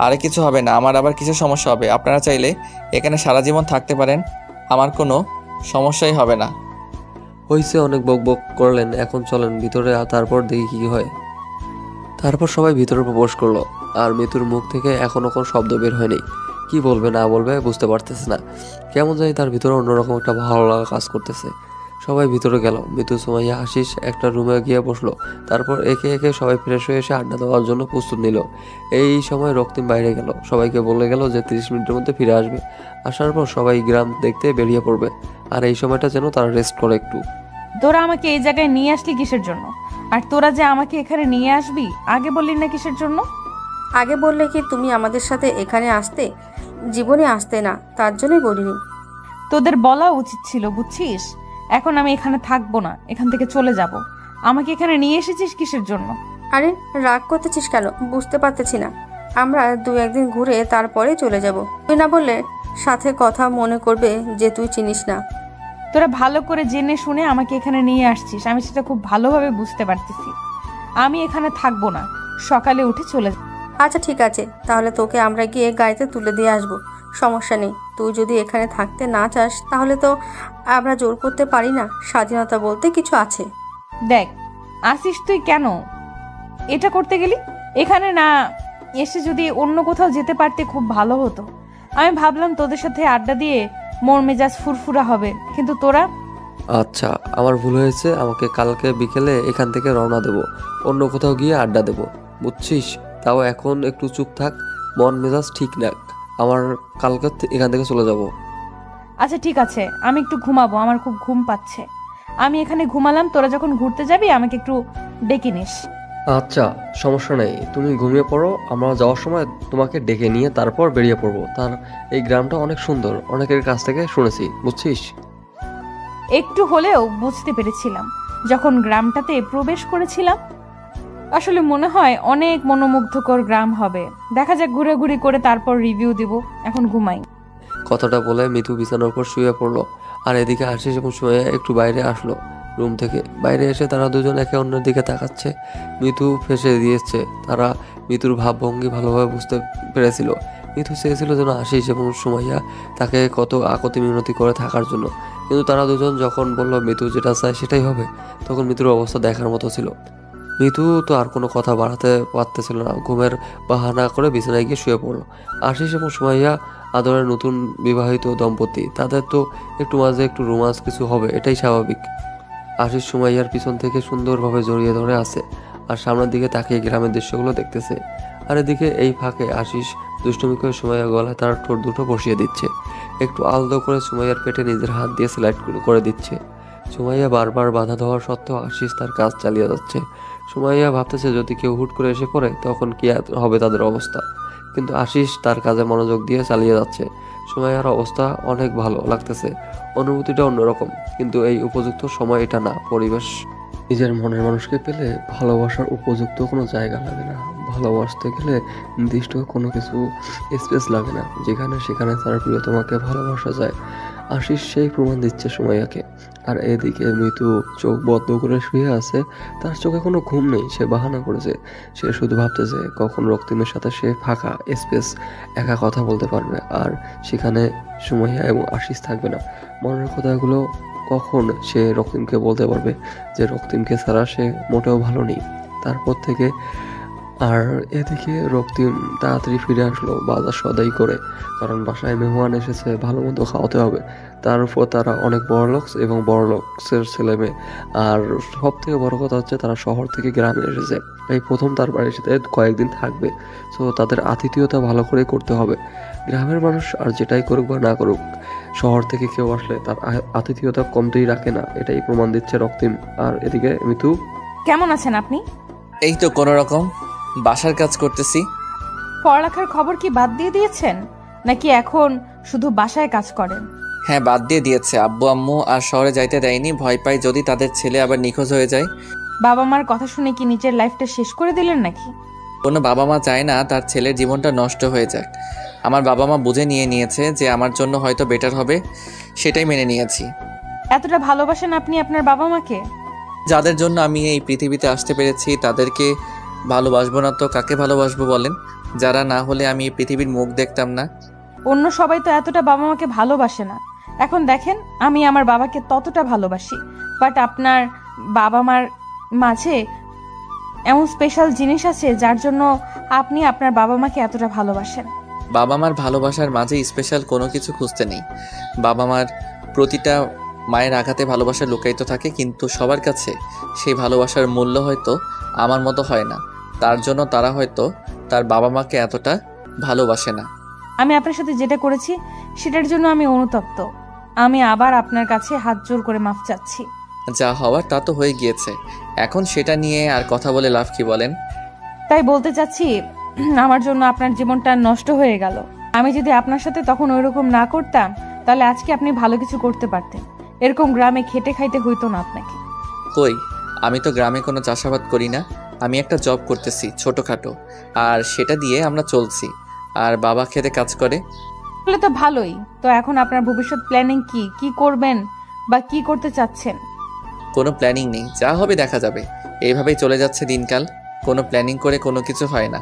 আরে কিছু হবে না, আমার আবার কিছু সমস্যা হবে? আপনারা চাইলে এখানে সারা জীবন থাকতে পারেন, আমার কোনো সমস্যাই হবে না। হয়েছে, অনেক বক বক করলেন, এখন চলেন ভিতরে, তারপর দেখি কি হয়। তারপর সবাই ভিতরে প্রবেশ করলো, আর মিতুর মুখ থেকে এখনো কোনো শব্দ বের হয়নি। কি বলবে না বলবে বুঝতে পারতেছে না, কেমন জানি তার ভিতরে অন্যরকম একটা ভালো লাগা কাজ করতেছে। সবাই ভিতরে গেল, মিতু, সুমাইয়া, আশিস একটা রুমে গিয়ে বসলো। তারপর একে একে সবাই ফ্রেশ হয়ে এসে আড্ডা দেওয়ার জন্য প্রস্তুত নিল। এই সময় রক্তিম বাইরে গেল, সবাইকে বলে গেল যে 30 মিনিটের মধ্যে ফিরে আসবে। আসার পর সবাই গ্রাম দেখতে বেরিয়ে পড়বে, আর এই সময়টা যেন তারা রেস্ট করে একটু। তোরা আমাকে এই জায়গায় নিয়ে আসলি কিসের জন্য? আর তোরা যে আমাকে এখানে নিয়ে আসবি আগে বললি না কিসের জন্য? আগে বললে কি তুমি আমাদের সাথে এখানে আসতে? জীবনে আসতে না, তার জন্যই বলিনি। তোদের বলা উচিত ছিল, বুঝছিস? এখন আমি এখানে থাকবো না, এখান থেকে চলে যাব। আমাকে এখানে নিয়ে এসেছিস কিসের জন্য? আরে রাগ করতেছিস কেন? বুঝতে পারতেছি না। আমরা 2-1 দিন ঘুরে তারপরে চলে যাব। তুই না বললে সাথে কথা মনে করবে যে তুই চিনিস না। তোরা ভালো করে জেনে শুনে আমাকে এখানে নিয়ে আসছিস, আমি সেটা খুব ভালোভাবে বুঝতে পারতেছি। আমি এখানে থাকবো না, সকালে উঠে চলে যাব। আচ্ছা ঠিক আছে, তাহলে তোকে আমরা গিয়ে গাড়িতে তুলে দিয়ে আসবো, সমস্যা নেই। তুই যদি এখানে থাকতে না চাস তাহলে তো আমরা জোর করতে পারি না, স্বাধীনতা বলতে কিছু আছে। দেখ আসিস, তুই কেন এটা করতে গেলি? এখানে না এসে যদি অন্য কোথাও যেতে পারতে খুব ভালো হতো। আমি ভাবলাম তোদের সাথে আড্ডা দিয়ে মোর মেজাজ ফুরফুরা হবে, কিন্তু তোরা। আচ্ছা, আমার ভুল হয়েছে, আমাকে কালকে বিকেলে এখান থেকে রওনা দেব, অন্য কোথাও গিয়ে আড্ডা দেব, বুঝছিস? তাও এখন একটু চুপ থাক, মন মেজাজ ঠিক না আমার, কালকে এখান থেকে চলে যাব। আচ্ছা ঠিক আছে, আমি একটু ঘুমাবো, আমার খুব ঘুম পাচ্ছে। আমি এখানে ঘুমালাম, তোরা যখন ঘুরতে যাবি আমাকে একটু ডেকে নিস। আচ্ছা সমস্যা নেই, তুমি ঘুমিয়ে পড়ো, আমরা যাওয়ার সময় তোমাকে ডেকে নিয়ে তারপর বেরিয়ে পড়বো। তার এই গ্রামটা অনেক সুন্দর, অনেকের কাছ থেকে শুনেছি, বুঝছিস? একটু হলেও বুঝতে পেরেছিলাম যখন গ্রামটাতে প্রবেশ করেছিলাম। আসলে মনে হয় অনেক মনোমুগ্ধকর গ্রাম হবে। দেখা যাক, ঘুরে করে তারপর রিভিউ দিব। এখন ঘুমাই। কথাটা বলে মিতু বিছানার উপর শুয়ে পড়লো, আর এদিকে আশিস এবং সুমাইয়া একটু বাইরে আসলো রুম থেকে। বাইরে এসে তারা দুজন একে অন্যের দিকে তাকাচ্ছে। মিতু ফেঁসে দিয়েছে, তারা মিতুর ভাবভঙ্গি ভালোভাবে বুঝতে পেরেছিল। মিতু চেয়েছিল যেন আশিস এবং সুমাইয়া তাকে কত আকতি মিনতি করে থাকার জন্য, কিন্তু তারা দুজন যখন বলল মিতু যেটা চায় সেটাই হবে, তখন মিতুর অবস্থা দেখার মতো ছিল। মিতু তো আর কোনো কথা বাড়াতে পারতেছিল না, ঘুমের বাহানা করে বিছানায় গিয়ে শুয়ে পড়লো। আশিস এবং সুমাইয়া আদরের নতুন বিবাহিত দম্পতি, তাদের তো একটু মাঝে একটু রোমান্স কিছু হবে, এটাই স্বাভাবিক। আশিস সুমাইয়ার পিছন থেকে সুন্দরভাবে জড়িয়ে ধরে আছে, আর সামনের দিকে তাকিয়ে গ্রামের দৃশ্যগুলো দেখতেছে। আর এদিকে এই ফাঁকে আশিস দুষ্টুমি করে সুমাইয়া গলায় তার ঠোঁট দুটো বসিয়ে দিচ্ছে, একটু আলতো করে সুমাইয়ার পেটে নিজের হাত দিয়ে স্লাইড করে দিচ্ছে। সুমাইয়া বারবার বাধা দেওয়ার সত্ত্বেও আশিস তার কাজ চালিয়ে যাচ্ছে। সুমাইয়া ভাবতেছে যদি কেউ হুট করে এসে পড়ে তখন কি হবে তাদের অবস্থা, কিন্তু আশিস তার কাজে মনোযোগ দিয়ে চালিয়ে যাচ্ছে। সুমাইয়ার অবস্থা অনেক ভালো লাগতেছে, অনুভূতিটা অন্যরকম, কিন্তু এই উপযুক্ত সময় এটা না, পরিবেশ। নিজের মনের মানুষকে পেলে ভালোবাসার উপযুক্ত কোনো জায়গা লাগে না, ভালোবাসতে গেলে নির্দিষ্ট কোনো কিছু স্পেস লাগে না, যেখানে সেখানে তার প্রিয়তমাকে ভালোবাসা যায়। আশিস সেই প্রমাণ দিচ্ছে সুমাইয়াকে। আর এদিকে মৃত্যু চোখ বদ্ধ করে শুয়ে আছে, তার চোখে কোনো ঘুম নেই। সে বাহানা করেছে, সে শুধু ভাবতেছে কখন রক্তিমের সাথে সে ফাঁকা স্পেস একা কথা বলতে পারবে, আর সেখানে সুমাইয়া এবং আশিস থাকবে না। মনের কথাগুলো কখন সে রক্তিমকে বলতে পারবে যে রক্তিমকে ছাড়া সে মোটেও ভালো নেই। তারপর থেকে আর এদিকে রক্তিম তাড়াতাড়ি ফিরে আসলো বাজার সদাই করে, কারণ বাসায় মেহমান এসেছে, ভালো মন্দ খাওয়াতে হবে। তার উপর তারা অনেক বড়লোকস এবং বড়লোকসের ছেলে মেয়ে। আর সব থেকে বড় কথা হচ্ছে তারা শহর থেকে গ্রামে এসেছে, এই প্রথম তার বাড়ির সাথে কয়েকদিন থাকবে। সো তাদের আতিথেয়তা ভালো করে করতে হবে। গ্রামের মানুষ আর যেটাই করুক বা না করুক, শহর থেকে কেউ আসলে তার আতিথেয়তা কমতেই রাখে না, এটাই প্রমাণ দিচ্ছে রক্তিম। আর এদিকে মিতু, কেমন আছেন আপনি? এই তো কোনো রকম বাসার কাজ করতেছি। পড়ালেখার খবর কি বাদ দিয়ে দিয়েছেন, নাকি এখন শুধু বাসায় কাজ করেন? হ্যাঁ, বাদ দিয়ে দিয়েছে। আব্বু আম্মু আর শহরে যাইতে দেয়নি, ভয় পাই যদি তাদের ছেলে আবার নিখোঁজ হয়ে যায়। বাবা মার কথা শুনে কি নিজের লাইফটা শেষ করে দিলেন নাকি? কোনো বাবা মা চায় না তার ছেলের জীবনটা নষ্ট হয়ে যাক। আমার বাবা মা বুঝে নিয়েছে যে আমার জন্য হয়তো বেটার হবে, সেটাই মেনে নিয়েছি। এতটা ভালোবাসেন আপনি আপনার বাবা মাকে? যাদের জন্য আমি এই পৃথিবীতে আসতে পেরেছি তাদেরকে ভালোবাসবো না তো কাকে ভালোবাসবো বলেন? যারা না হলে আমি এই পৃথিবীর মুখ দেখতাম না। অন্য সবাই তো এতটা বাবা মাকে ভালোবাসে না। এখন দেখেন, আমি আমার বাবাকে ততটা ভালোবাসি, বাট আপনার বাবা মার মাঝে এমন স্পেশাল জিনিস আছে যার জন্য আপনি আপনার বাবা মাকে এতটা ভালোবাসেন। বাবা মার ভালোবাসার মাঝে স্পেশাল কোনো কিছু খুঁজতে নেই। বাবা মার প্রতিটা মায়ের আঘাতে ভালোবাসা লুকায়িত থাকে, কিন্তু সবার কাছে সেই ভালোবাসার মূল্য হয়তো আমার মতো হয় না। তার জন্য তারা হয়তো তার বাবা মাকে এতটা ভালোবাসে না। আমি আপনার সাথে যেটা করেছি সেটার জন্য আমি অনুতপ্ত। আমি আবার আপনার কাছে হাত জোর করে মাফ চাচ্ছি। যা হওয়ার তা তো হয়ে গিয়েছে, এখন সেটা নিয়ে আর কথা বলে লাভ কি বলেন? তাই বলতে চাচ্ছি, আমার জন্য আপনার জীবনটা নষ্ট হয়ে গেল। আমি যদি আপনার সাথে তখন ওইরকম না করতাম, তাহলে আজকে আপনি ভালো কিছু করতে পারতেন। এরকম গ্রামে খেটে খাইতে হইতো না আপনাকে। কই, আমি তো গ্রামে কোনো চাষাবাদ করি না। আমি একটা জব করতেছি ছোটোখাটো, আর সেটা দিয়ে আমরা চলছি। আর বাবা খেতে কাজ করে। তাহলে তো ভালোই। তো এখন আপনার ভবিষ্যৎ প্ল্যানিং কি? কি করবেন বা কি করতে চাচ্ছেন? কোনো প্ল্যানিং নেই, যা হবে দেখা যাবে। এইভাবেই চলে যাচ্ছে দিনকাল। কোনো প্ল্যানিং করে কোনো কিছু হয় না,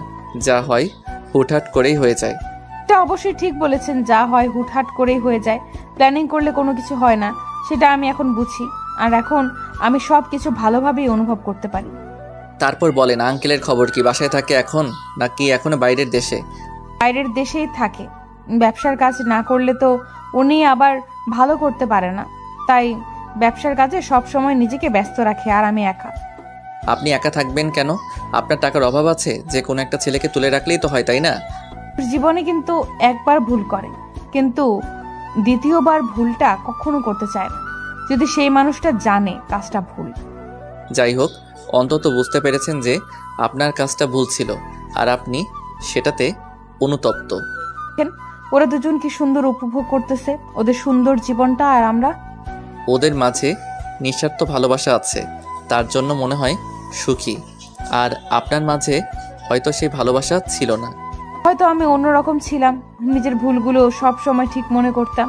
যা হয় হুটহাট করেই হয়ে যায়। এটা অবশ্যই ঠিক বলেছেন, যা হয় হুটহাট করেই হয়ে যায়। প্ল্যানিং করলে কোনো কিছু হয় না, সেটা আমি এখন বুঝি। আর এখন আমি সব কিছু ভালোভাবেই অনুভব করতে পারি। তারপর বলেন, আঙ্কেলের খবর কি? বাসায় থাকে এখন নাকি এখনো বাইরের দেশে? বাইরের দেশেই থাকে। ব্যবসার কাজ না করলে তো উনি আবার ভালো করতে পারে না, তাই ব্যবসার কাজে সব সময় নিজেকে ব্যস্ত রাখে। আর আমি একা। আপনি একা থাকবেন কেন? আপনার টাকার অভাব আছে? যে কোনো একটা ছেলেকে তুলে রাখলেই তো হয়, তাই না? জীবনে কিন্তু একবার ভুল করে, কিন্তু দ্বিতীয়বার ভুলটা কখনো করতে চায় না, যদি সেই মানুষটা জানে কাজটা ভুল। যাই হোক, অন্তত বুঝতে পেরেছেন যে আপনার কাজটা ভুল ছিল, আর আপনি সেটাতে অনুতপ্ত। ওরা দুজন কি সুন্দর উপভোগ করতেছে ওদের সুন্দর জীবনটা, আর আমরা? ওদের মাঝে নিঃস্বার্থ ভালোবাসা আছে, তার জন্য মনে হয় সুখী। আর আপনার মাঝে হয়তো সেই ভালোবাসা ছিল না। হয়তো আমি অন্যরকম ছিলাম, নিজের ভুলগুলো সব সময় ঠিক মনে করতাম।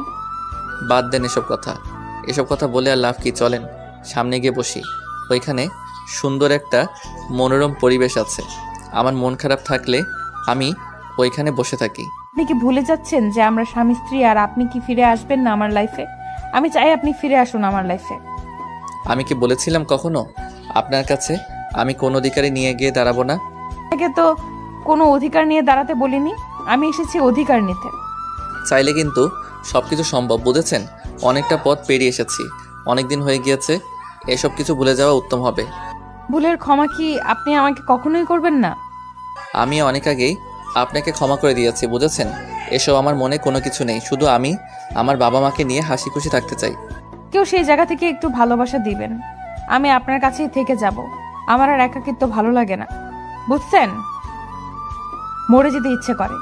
বাদ দেন এসব কথা বলে আর লাভ কি? চলেন সামনে গিয়ে বসি। ওইখানে সুন্দর একটা মনোরম পরিবেশ আছে। আমার মন খারাপ থাকলে আমি ওইখানে বসে থাকি। আপনি কি ভুলে যাচ্ছেন যে আমরা স্বামী স্ত্রী? আর আপনি কি ফিরে আসবেন না আমার লাইফে? আমি চাই আপনি ফিরে আসুন আমার লাইফে। আমি কি বলেছিলাম কখনো আপনার কাছে আমি কোন অধিকারে নিয়ে গিয়ে দাঁড়াবো না? আগে তো কোনো অধিকার নিয়ে দাঁড়াতে বলিনি, আমি এসেছি অধিকার নিতে। চাইলে কিন্তু সবকিছু সম্ভব, বুঝেছেন? অনেকটা পথ পেরিয়ে এসেছি, অনেক দিন হয়ে গিয়েছে। এসব কিছু ভুলে যাওয়া উত্তম হবে। ভুলের ক্ষমা কি আপনি আমাকে কখনোই করবেন না? আমি অনেক আগেই আপনাকে ক্ষমা করে দিয়েছি, বুঝেছেন? এসব আমার মনে কোনো কিছু নেই, শুধু আমি আমার বাবা মাকে নিয়ে হাসি খুশি থাকতে চাই। কেউ সেই জায়গা থেকে একটু ভালোবাসা দিবেন। আমি আপনার কাছেই থেকে যাব। আমার আর একাকিত্ব ভালো লাগে না, বুঝছেন? মরে যেতে ইচ্ছে করে।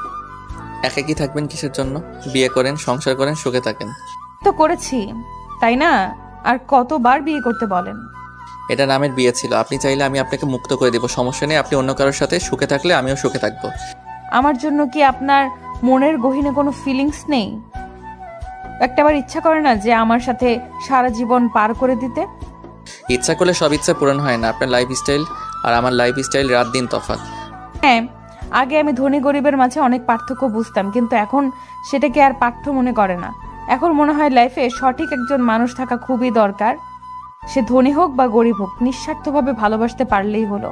একাকী থাকবেন কিসের জন্য? বিয়ে করেন, সংসার করেন, সুখে থাকেন। তো করেছি, তাই না? আর কতবার বিয়ে করতে বলেন? এটা নামের বিয়ে ছিল। আপনি চাইলে আমি আপনাকে মুক্ত করে দেব, সমস্যা নেই। আপনি অন্য কারোর সাথে সুখে থাকলে আমিও সুখে থাকবো। আমার জন্য কি আপনার মনের গহীনে কোনো ফিলিংস নেই? একটাবার ইচ্ছা করে না যে আমার সাথে সারা জীবন পার করে দিতে? ইচ্ছা করলে সব ইচ্ছা পূরণ হয় না। আপনার লাইফস্টাইল আর আমার লাইফস্টাইল রাত দিন তফাৎ। হ্যাঁ, আগে আমি ধনী গরিবের মাঝে অনেক পার্থক্য বুঝতাম, কিন্তু এখন সেটাকে আর পাঠ্য মনে করে না। এখন মনে হয় লাইফে সঠিক একজন মানুষ থাকা খুবই দরকার। সে ধনী হোক বা গরিব হোক, নিঃস্বার্থভাবে ভালোবাসতে পারলেই হলো।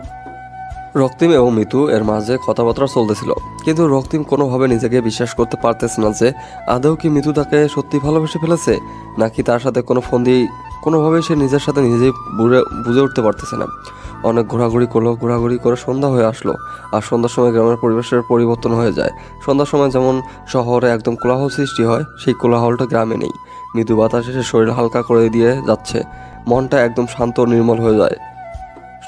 রক্তিম এবং মিতু এর মাঝে কথাবার্তা চলতেছিল, কিন্তু রক্তিম কোনোভাবে নিজেকে বিশ্বাস করতে পারতেছে না যে আদৌ কি মিতু তাকে সত্যি ভালোবেসে ফেলেছে, নাকি তার সাথে কোনো ফোন দিয়ে কোনোভাবে সে নিজের সাথে নিজেই বুঝে উঠতে পারতেছে না। অনেক ঘোরাঘুরি করলো, ঘোরাঘুরি করে সন্ধ্যা হয়ে আসলো। আর সন্ধ্যার সময় গ্রামের পরিবেশের পরিবর্তন হয়ে যায়। সন্ধ্যার সময় যেমন শহরে একদম কোলাহল সৃষ্টি হয়, সেই কোলাহলটা গ্রামে নেই। মৃদু বাতাস এসে শরীর হালকা করে দিয়ে যাচ্ছে, মনটা একদম শান্ত ও নির্মল হয়ে যায়।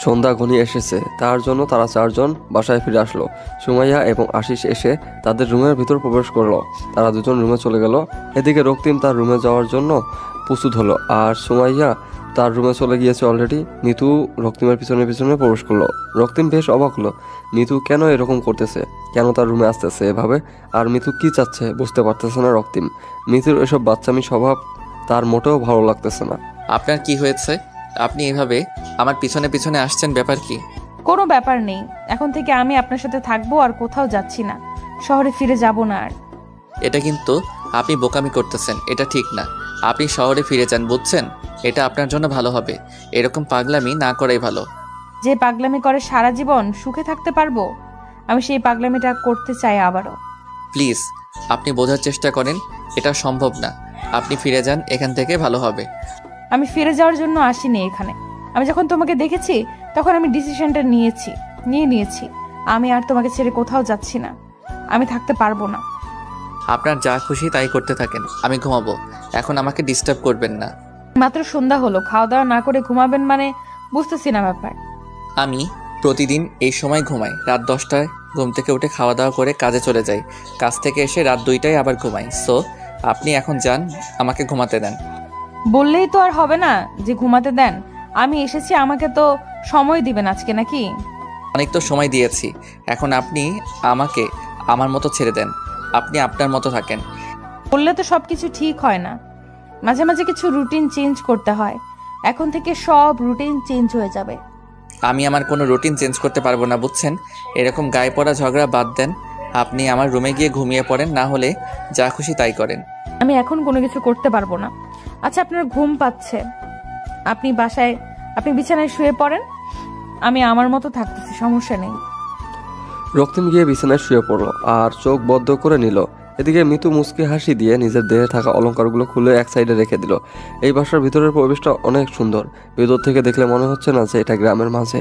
সন্ধ্যা ঘনিয়ে এসেছে, তার জন্য তারা চারজন বাসায় ফিরে আসলো। সুমাইয়া এবং আশিস এসে তাদের রুমের ভিতর প্রবেশ করলো। তারা দুজন রুমে চলে গেল। এদিকে রক্তিম তার রুমে যাওয়ার জন্য প্রস্তুত হলো, আর সুমাইয়া তার রুমে চলে গিয়েছে অলরেডি। মিতু রক্তিমের পিছনে পিছনে প্রবেশ করলো। রক্তিম বেশ অবাক হলো, মিতু কেন এরকম করতেছে, কেন তার রুমে আসতেছে এভাবে, আর মিতু কি চাচ্ছে বুঝতে পারতেছে না রক্তিম। মিতুর এসব বাচ্চামি স্বভাব তার মোটেও ভালো লাগতেছে না। আপনার কি হয়েছে? আপনি এভাবে আমার পিছনে পিছনে আসছেন, ব্যাপার কি? কোনো ব্যাপার নেই, এখন থেকে আমি আপনার সাথে থাকবো আর কোথাও যাচ্ছি না, শহরে ফিরে যাব না আর। এটা কিন্তু আপনি বোকামি করতেছেন, এটা ঠিক না। আপনি শহরে ফিরে যান, বুঝছেন? এটা আপনার জন্য ভালো হবে। এরকম পাগলামি না করাই ভালো। যে পাগলামি করে সারা জীবন সুখে থাকতে পারবো, আমি সেই পাগলামিটা করতে চাই আবারও। প্লিজ আপনি বোঝার চেষ্টা করেন, এটা সম্ভব না। আপনি ফিরে যান এখান থেকে, ভালো হবে। আমি ফিরে যাওয়ার জন্য আসিনি এখানে। আমি যখন তোমাকে দেখেছি তখন আমি ডিসিশনটা নিয়েছি। আমি আর তোমাকে ছেড়ে কোথাও যাচ্ছি না, আমি থাকতে পারবো না। আপনার যা খুশি তাই করতে থাকেন, আমি ঘুমাবো। এখন আমাকে ডিস্টার্ব করবেন না। মাত্র সন্ধ্যা হলো, খাওয়া দাওয়া না করে ঘুমাবেন মানে বুঝতেছি না ব্যাপার। আমি প্রতিদিন এই সময় ঘুমাই। রাত 10টায় ঘুম থেকে উঠে খাওয়া দাওয়া করে কাজে চলে যাই। কাজ থেকে এসে রাত 2টায় আবার ঘুমাই। সো আপনি এখন যান, আমাকে ঘুমাতে দেন। বললেই তো আর হবে না যে ঘুমাতে দেন। আমি এসেছি, আমাকে তো সময় দিবেন আজকে নাকি? অনেক তো সময় দিয়েছি, এখন আপনি আমাকে আমার মতো ছেড়ে দেন। আপনি আপনার মতো থাকেন। বললে তো সবকিছু ঠিক হয় না, মাঝে মাঝে কিছু রুটিন চেঞ্জ করতে হয়। এখন থেকে সব রুটিন চেঞ্জ হয়ে যাবে। আমি আমার কোনো রুটিন চেঞ্জ করতে পারবো না, বুঝছেন? এরকম গায়ে পড়া ঝগড়া বাদ দেন। আপনি আমার রুমে গিয়ে ঘুমিয়ে পড়েন, না হলে যা খুশি তাই করেন। আমি এখন কোনো কিছু করতে পারবো না। আচ্ছা, আপনার ঘুম পাচ্ছে, আপনি বিছানায় শুয়ে পড়েন, আমি আমার মতো থাকতেছি, সমস্যা নেই। রক্তিম গিয়ে বিছানায় শুয়ে পড়লো আর চোখ বদ্ধ করে নিল। এদিকে মিতু মুচকি হাসি দিয়ে নিজের দেহে থাকা অলংকারগুলো খুলে এক সাইডে রেখে দিল। এই বাসার ভিতরের পরিবেশটা অনেক সুন্দর। ভিতর থেকে দেখলে মনে হচ্ছে না যে এটা গ্রামের মাঝে।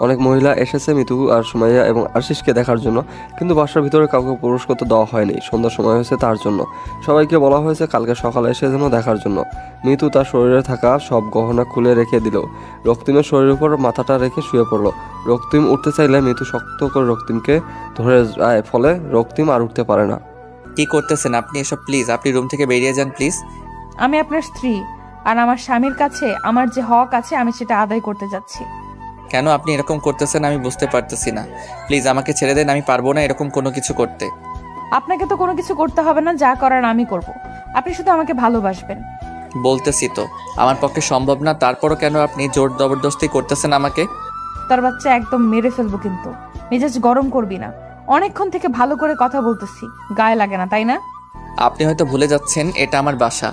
অনেক মহিলা এসেছে মিতু আর সুমাইয়া এবং আশিসকে দেখার জন্য, কিন্তু বাসার ভিতরে কাউকে প্রবেশ করতে দেওয়া হয়নি। সন্ধ্যার সময় হয়েছে তার জন্য। সবাইকে বলা হয়েছে কালকে সকালে এসে যেন দেখার জন্য। মিতু তার শরীরে থাকা সব গহনা খুলে রেখে দিল। রক্তিমের শরীরের উপর মাথাটা রেখে শুয়ে পড়লো। রক্তিম উঠতে চাইলে মিতু শক্ত করে রক্তিমকে ধরে যায়, ফলে রক্তিম আর উঠতে পারে না। কি করতেছেন আপনি এসব? প্লিজ আপনি রুম থেকে বেরিয়ে যান, প্লিজ। আমি আপনার স্ত্রী, আর আমার স্বামীর কাছে আমার যে হক আছে আমি সেটা আদায় করতে যাচ্ছি। কেন আপনি এরকম করতেছেন আমি বুঝতে পারতেছি না। প্লিজ আমাকে ছেড়ে দেন, আমি পারবো না এরকম কোনো কিছু করতে। আপনাকে তো কোনো কিছু করতে হবে না, যা করার আমি করব। আপনি শুধু আমাকে ভালোবাসবেন। বলতেছি তো আমার পক্ষে সম্ভব না, তারপরও কেন আপনি জোর জবরদস্তি করতেছেন আমাকে? তার বাচ্চা একদম মেরে ফেলবো, কিন্তু মেজাজ গরম করবি না। অনেকক্ষণ থেকে ভালো করে কথা বলতেছি, গায়ে লাগে না তাই না? আপনি হয়তো ভুলে যাচ্ছেন এটা আমার বাসা।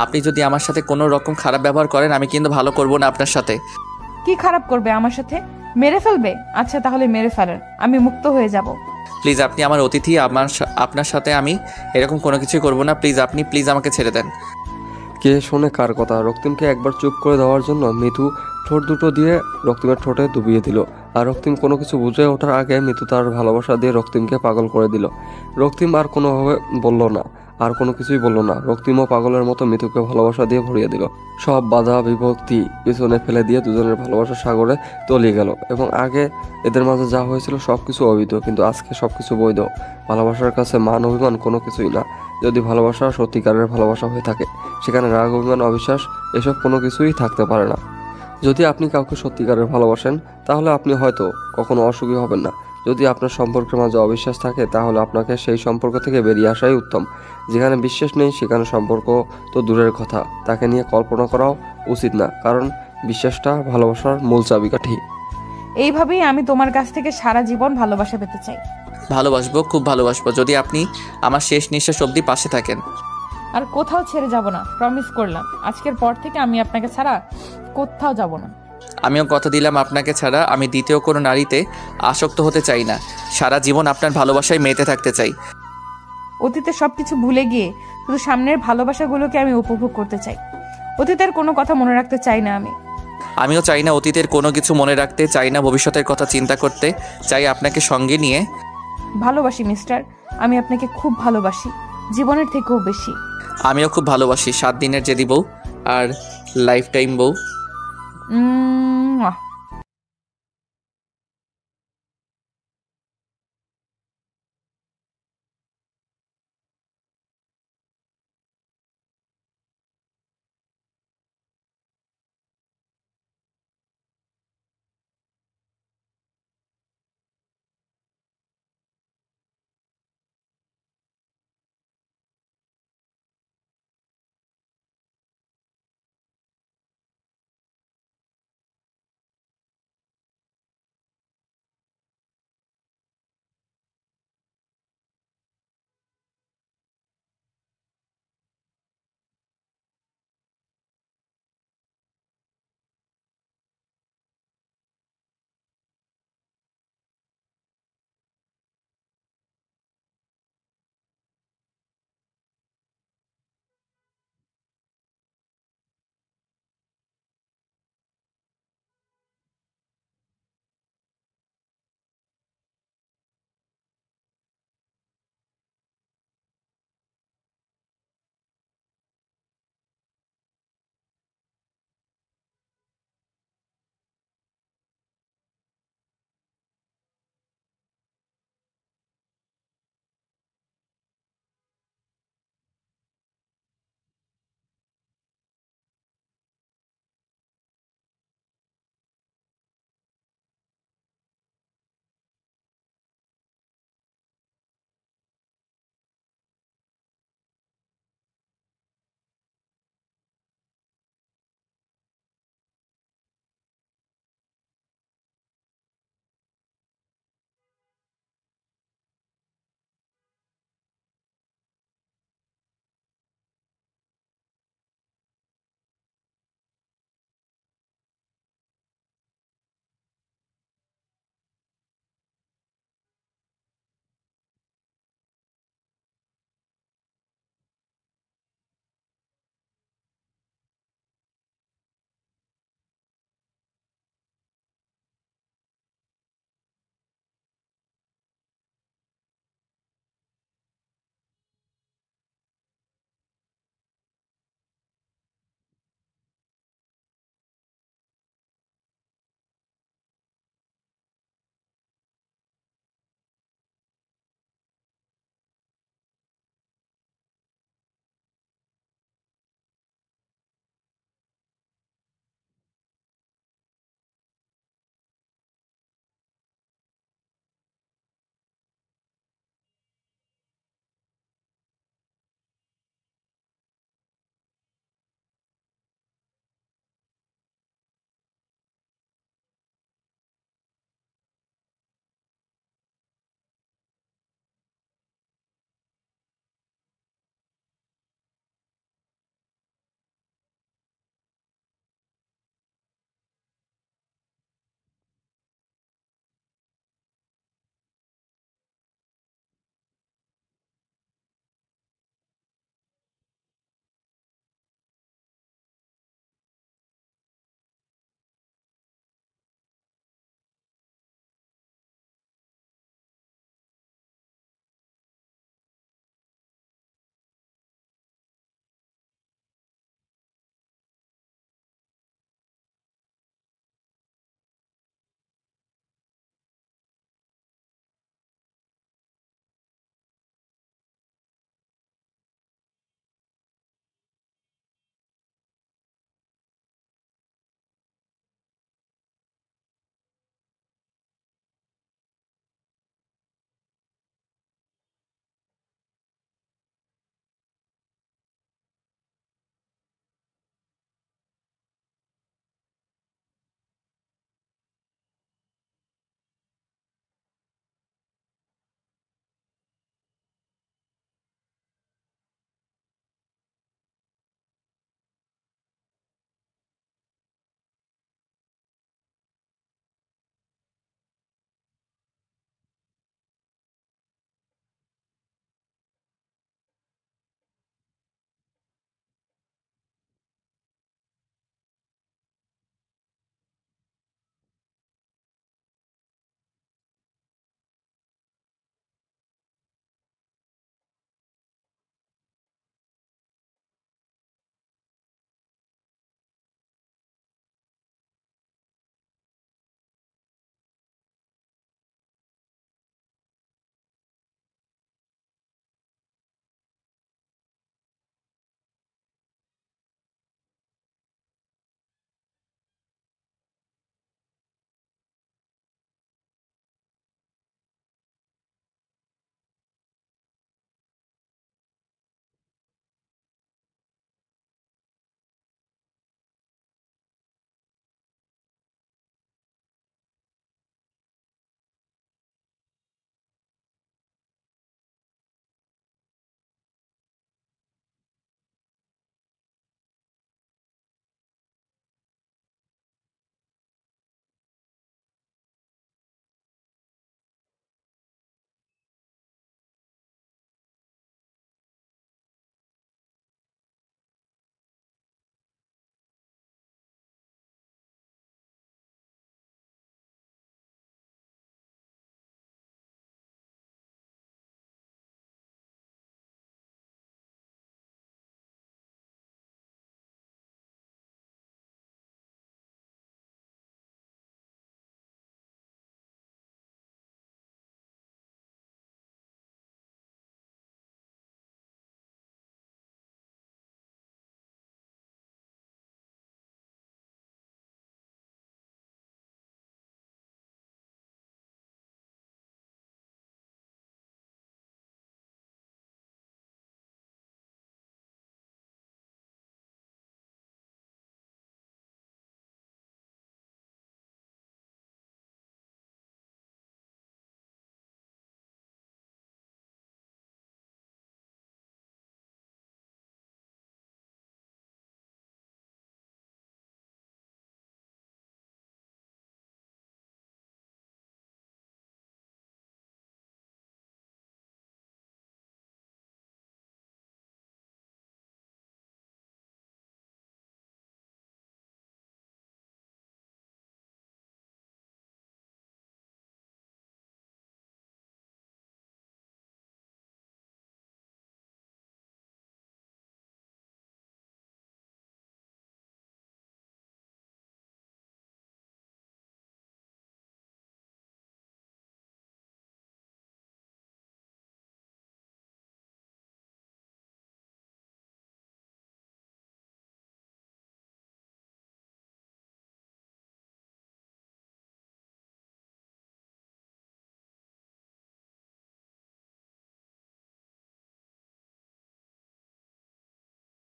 আপনি যদি আমার সাথে কোনো রকম খারাপ ব্যবহার করেন আমি কিন্তু ভালো করব না আপনার সাথে। কি খারাপ করবে আমার সাথে? মেরে ফেলবে? আচ্ছা তাহলে মেরে ফেলেন, আমি মুক্ত হয়ে যাব। প্লিজ আপনি আমার অতিথি, আপনার সাথে আমি এরকম কোনো কিছুই করব না। প্লিজ আমাকে ছেড়ে দেন। কে শোনে কার কথা? রক্তিমকে একবার চুপ করে দেওয়ার জন্য মিতু ঠোঁট দুটো দিয়ে রক্তিমের ঠোঁটে ডুবিয়ে দিল। আর রক্তিম কোনো কিছু বুঝে ওঠার আগে মিতু তার ভালোবাসা দিয়ে রক্তিমকে পাগল করে দিল। রক্তিম আর কোনোভাবে বলল না, আর কোনো কিছুই বলল না। রক্তিমও পাগলের মতো মিতুকে ভালোবাসা দিয়ে ভরিয়ে দিল। সব বাধা বিভক্তি পিছনে ফেলে দিয়ে দুজনের ভালোবাসার সাগরে তলিয়ে গেল। এবং আগে এদের মাঝে যা হয়েছিল সবকিছু অবৈধ, কিন্তু আজকে সবকিছু বৈধ। ভালোবাসার কাছে মান অভিমান কোনো কিছুই না। যদি ভালোবাসা সত্যিকারের ভালোবাসা হয়ে থাকে, সেখানে রাগ অভিমান অবিশ্বাস এসব কোনো কিছুই থাকতে পারে না। যদি আপনি কাউকে সত্যিকারের ভালোবাসেন তাহলে আপনি হয়তো কখনো অসুখী হবেন না। যদি আপনার সম্পর্কের মাঝে অবিশ্বাস থাকে তাহলে আপনাকে সেই সম্পর্ক থেকে বেরিয়ে আসাই উত্তম। যেখানে বিশ্বাস নেই সেখানে সম্পর্ক তো দূরের কথা, তাকে নিয়ে কল্পনা করাও উচিত না, কারণ বিশ্বাসটা ভালোবাসার মূল চাবিকাঠি। এইভাবেই আমি তোমার কাছ থেকে সারা জীবন ভালোবাসা পেতে চাই। ভালোবাসবো, খুব ভালোবাসবো, যদি আপনি আমার শেষ নিঃশ্বাস অবধি পাশে থাকেন। আর কোথাও ছেড়ে যাব না, প্রমিস করলাম। আজকের পর থেকে আমি আপনাকে ছাড়া কোথাও যাব না। আমিও কথা দিলাম আপনাকে ছাড়া আমি দ্বিতীয় কোনো নারীতে আসক্ত হতে চাই না। সারা জীবন আপনার ভালোবাসায় মেতে থাকতে চাই। অতীতে সবকিছু ভুলে গিয়ে শুধু সামনের ভালোবাসাগুলোকে আমি উপভোগ করতে চাই। অতীতের কোনো কথা মনে রাখতে চাই না আমি। আমিও চাই না অতীতের কোনো কিছু মনে রাখতে, চাই না ভবিষ্যতের কথা চিন্তা করতে, চাই আপনাকে সঙ্গে নিয়ে। ভালোবাসি মিস্টার, আমি আপনাকে খুব ভালোবাসি, জীবনের থেকেও বেশি। আমিও খুব ভালোবাসি 7 দিনের জেদি বউ আর লাইফ টাইম বউ।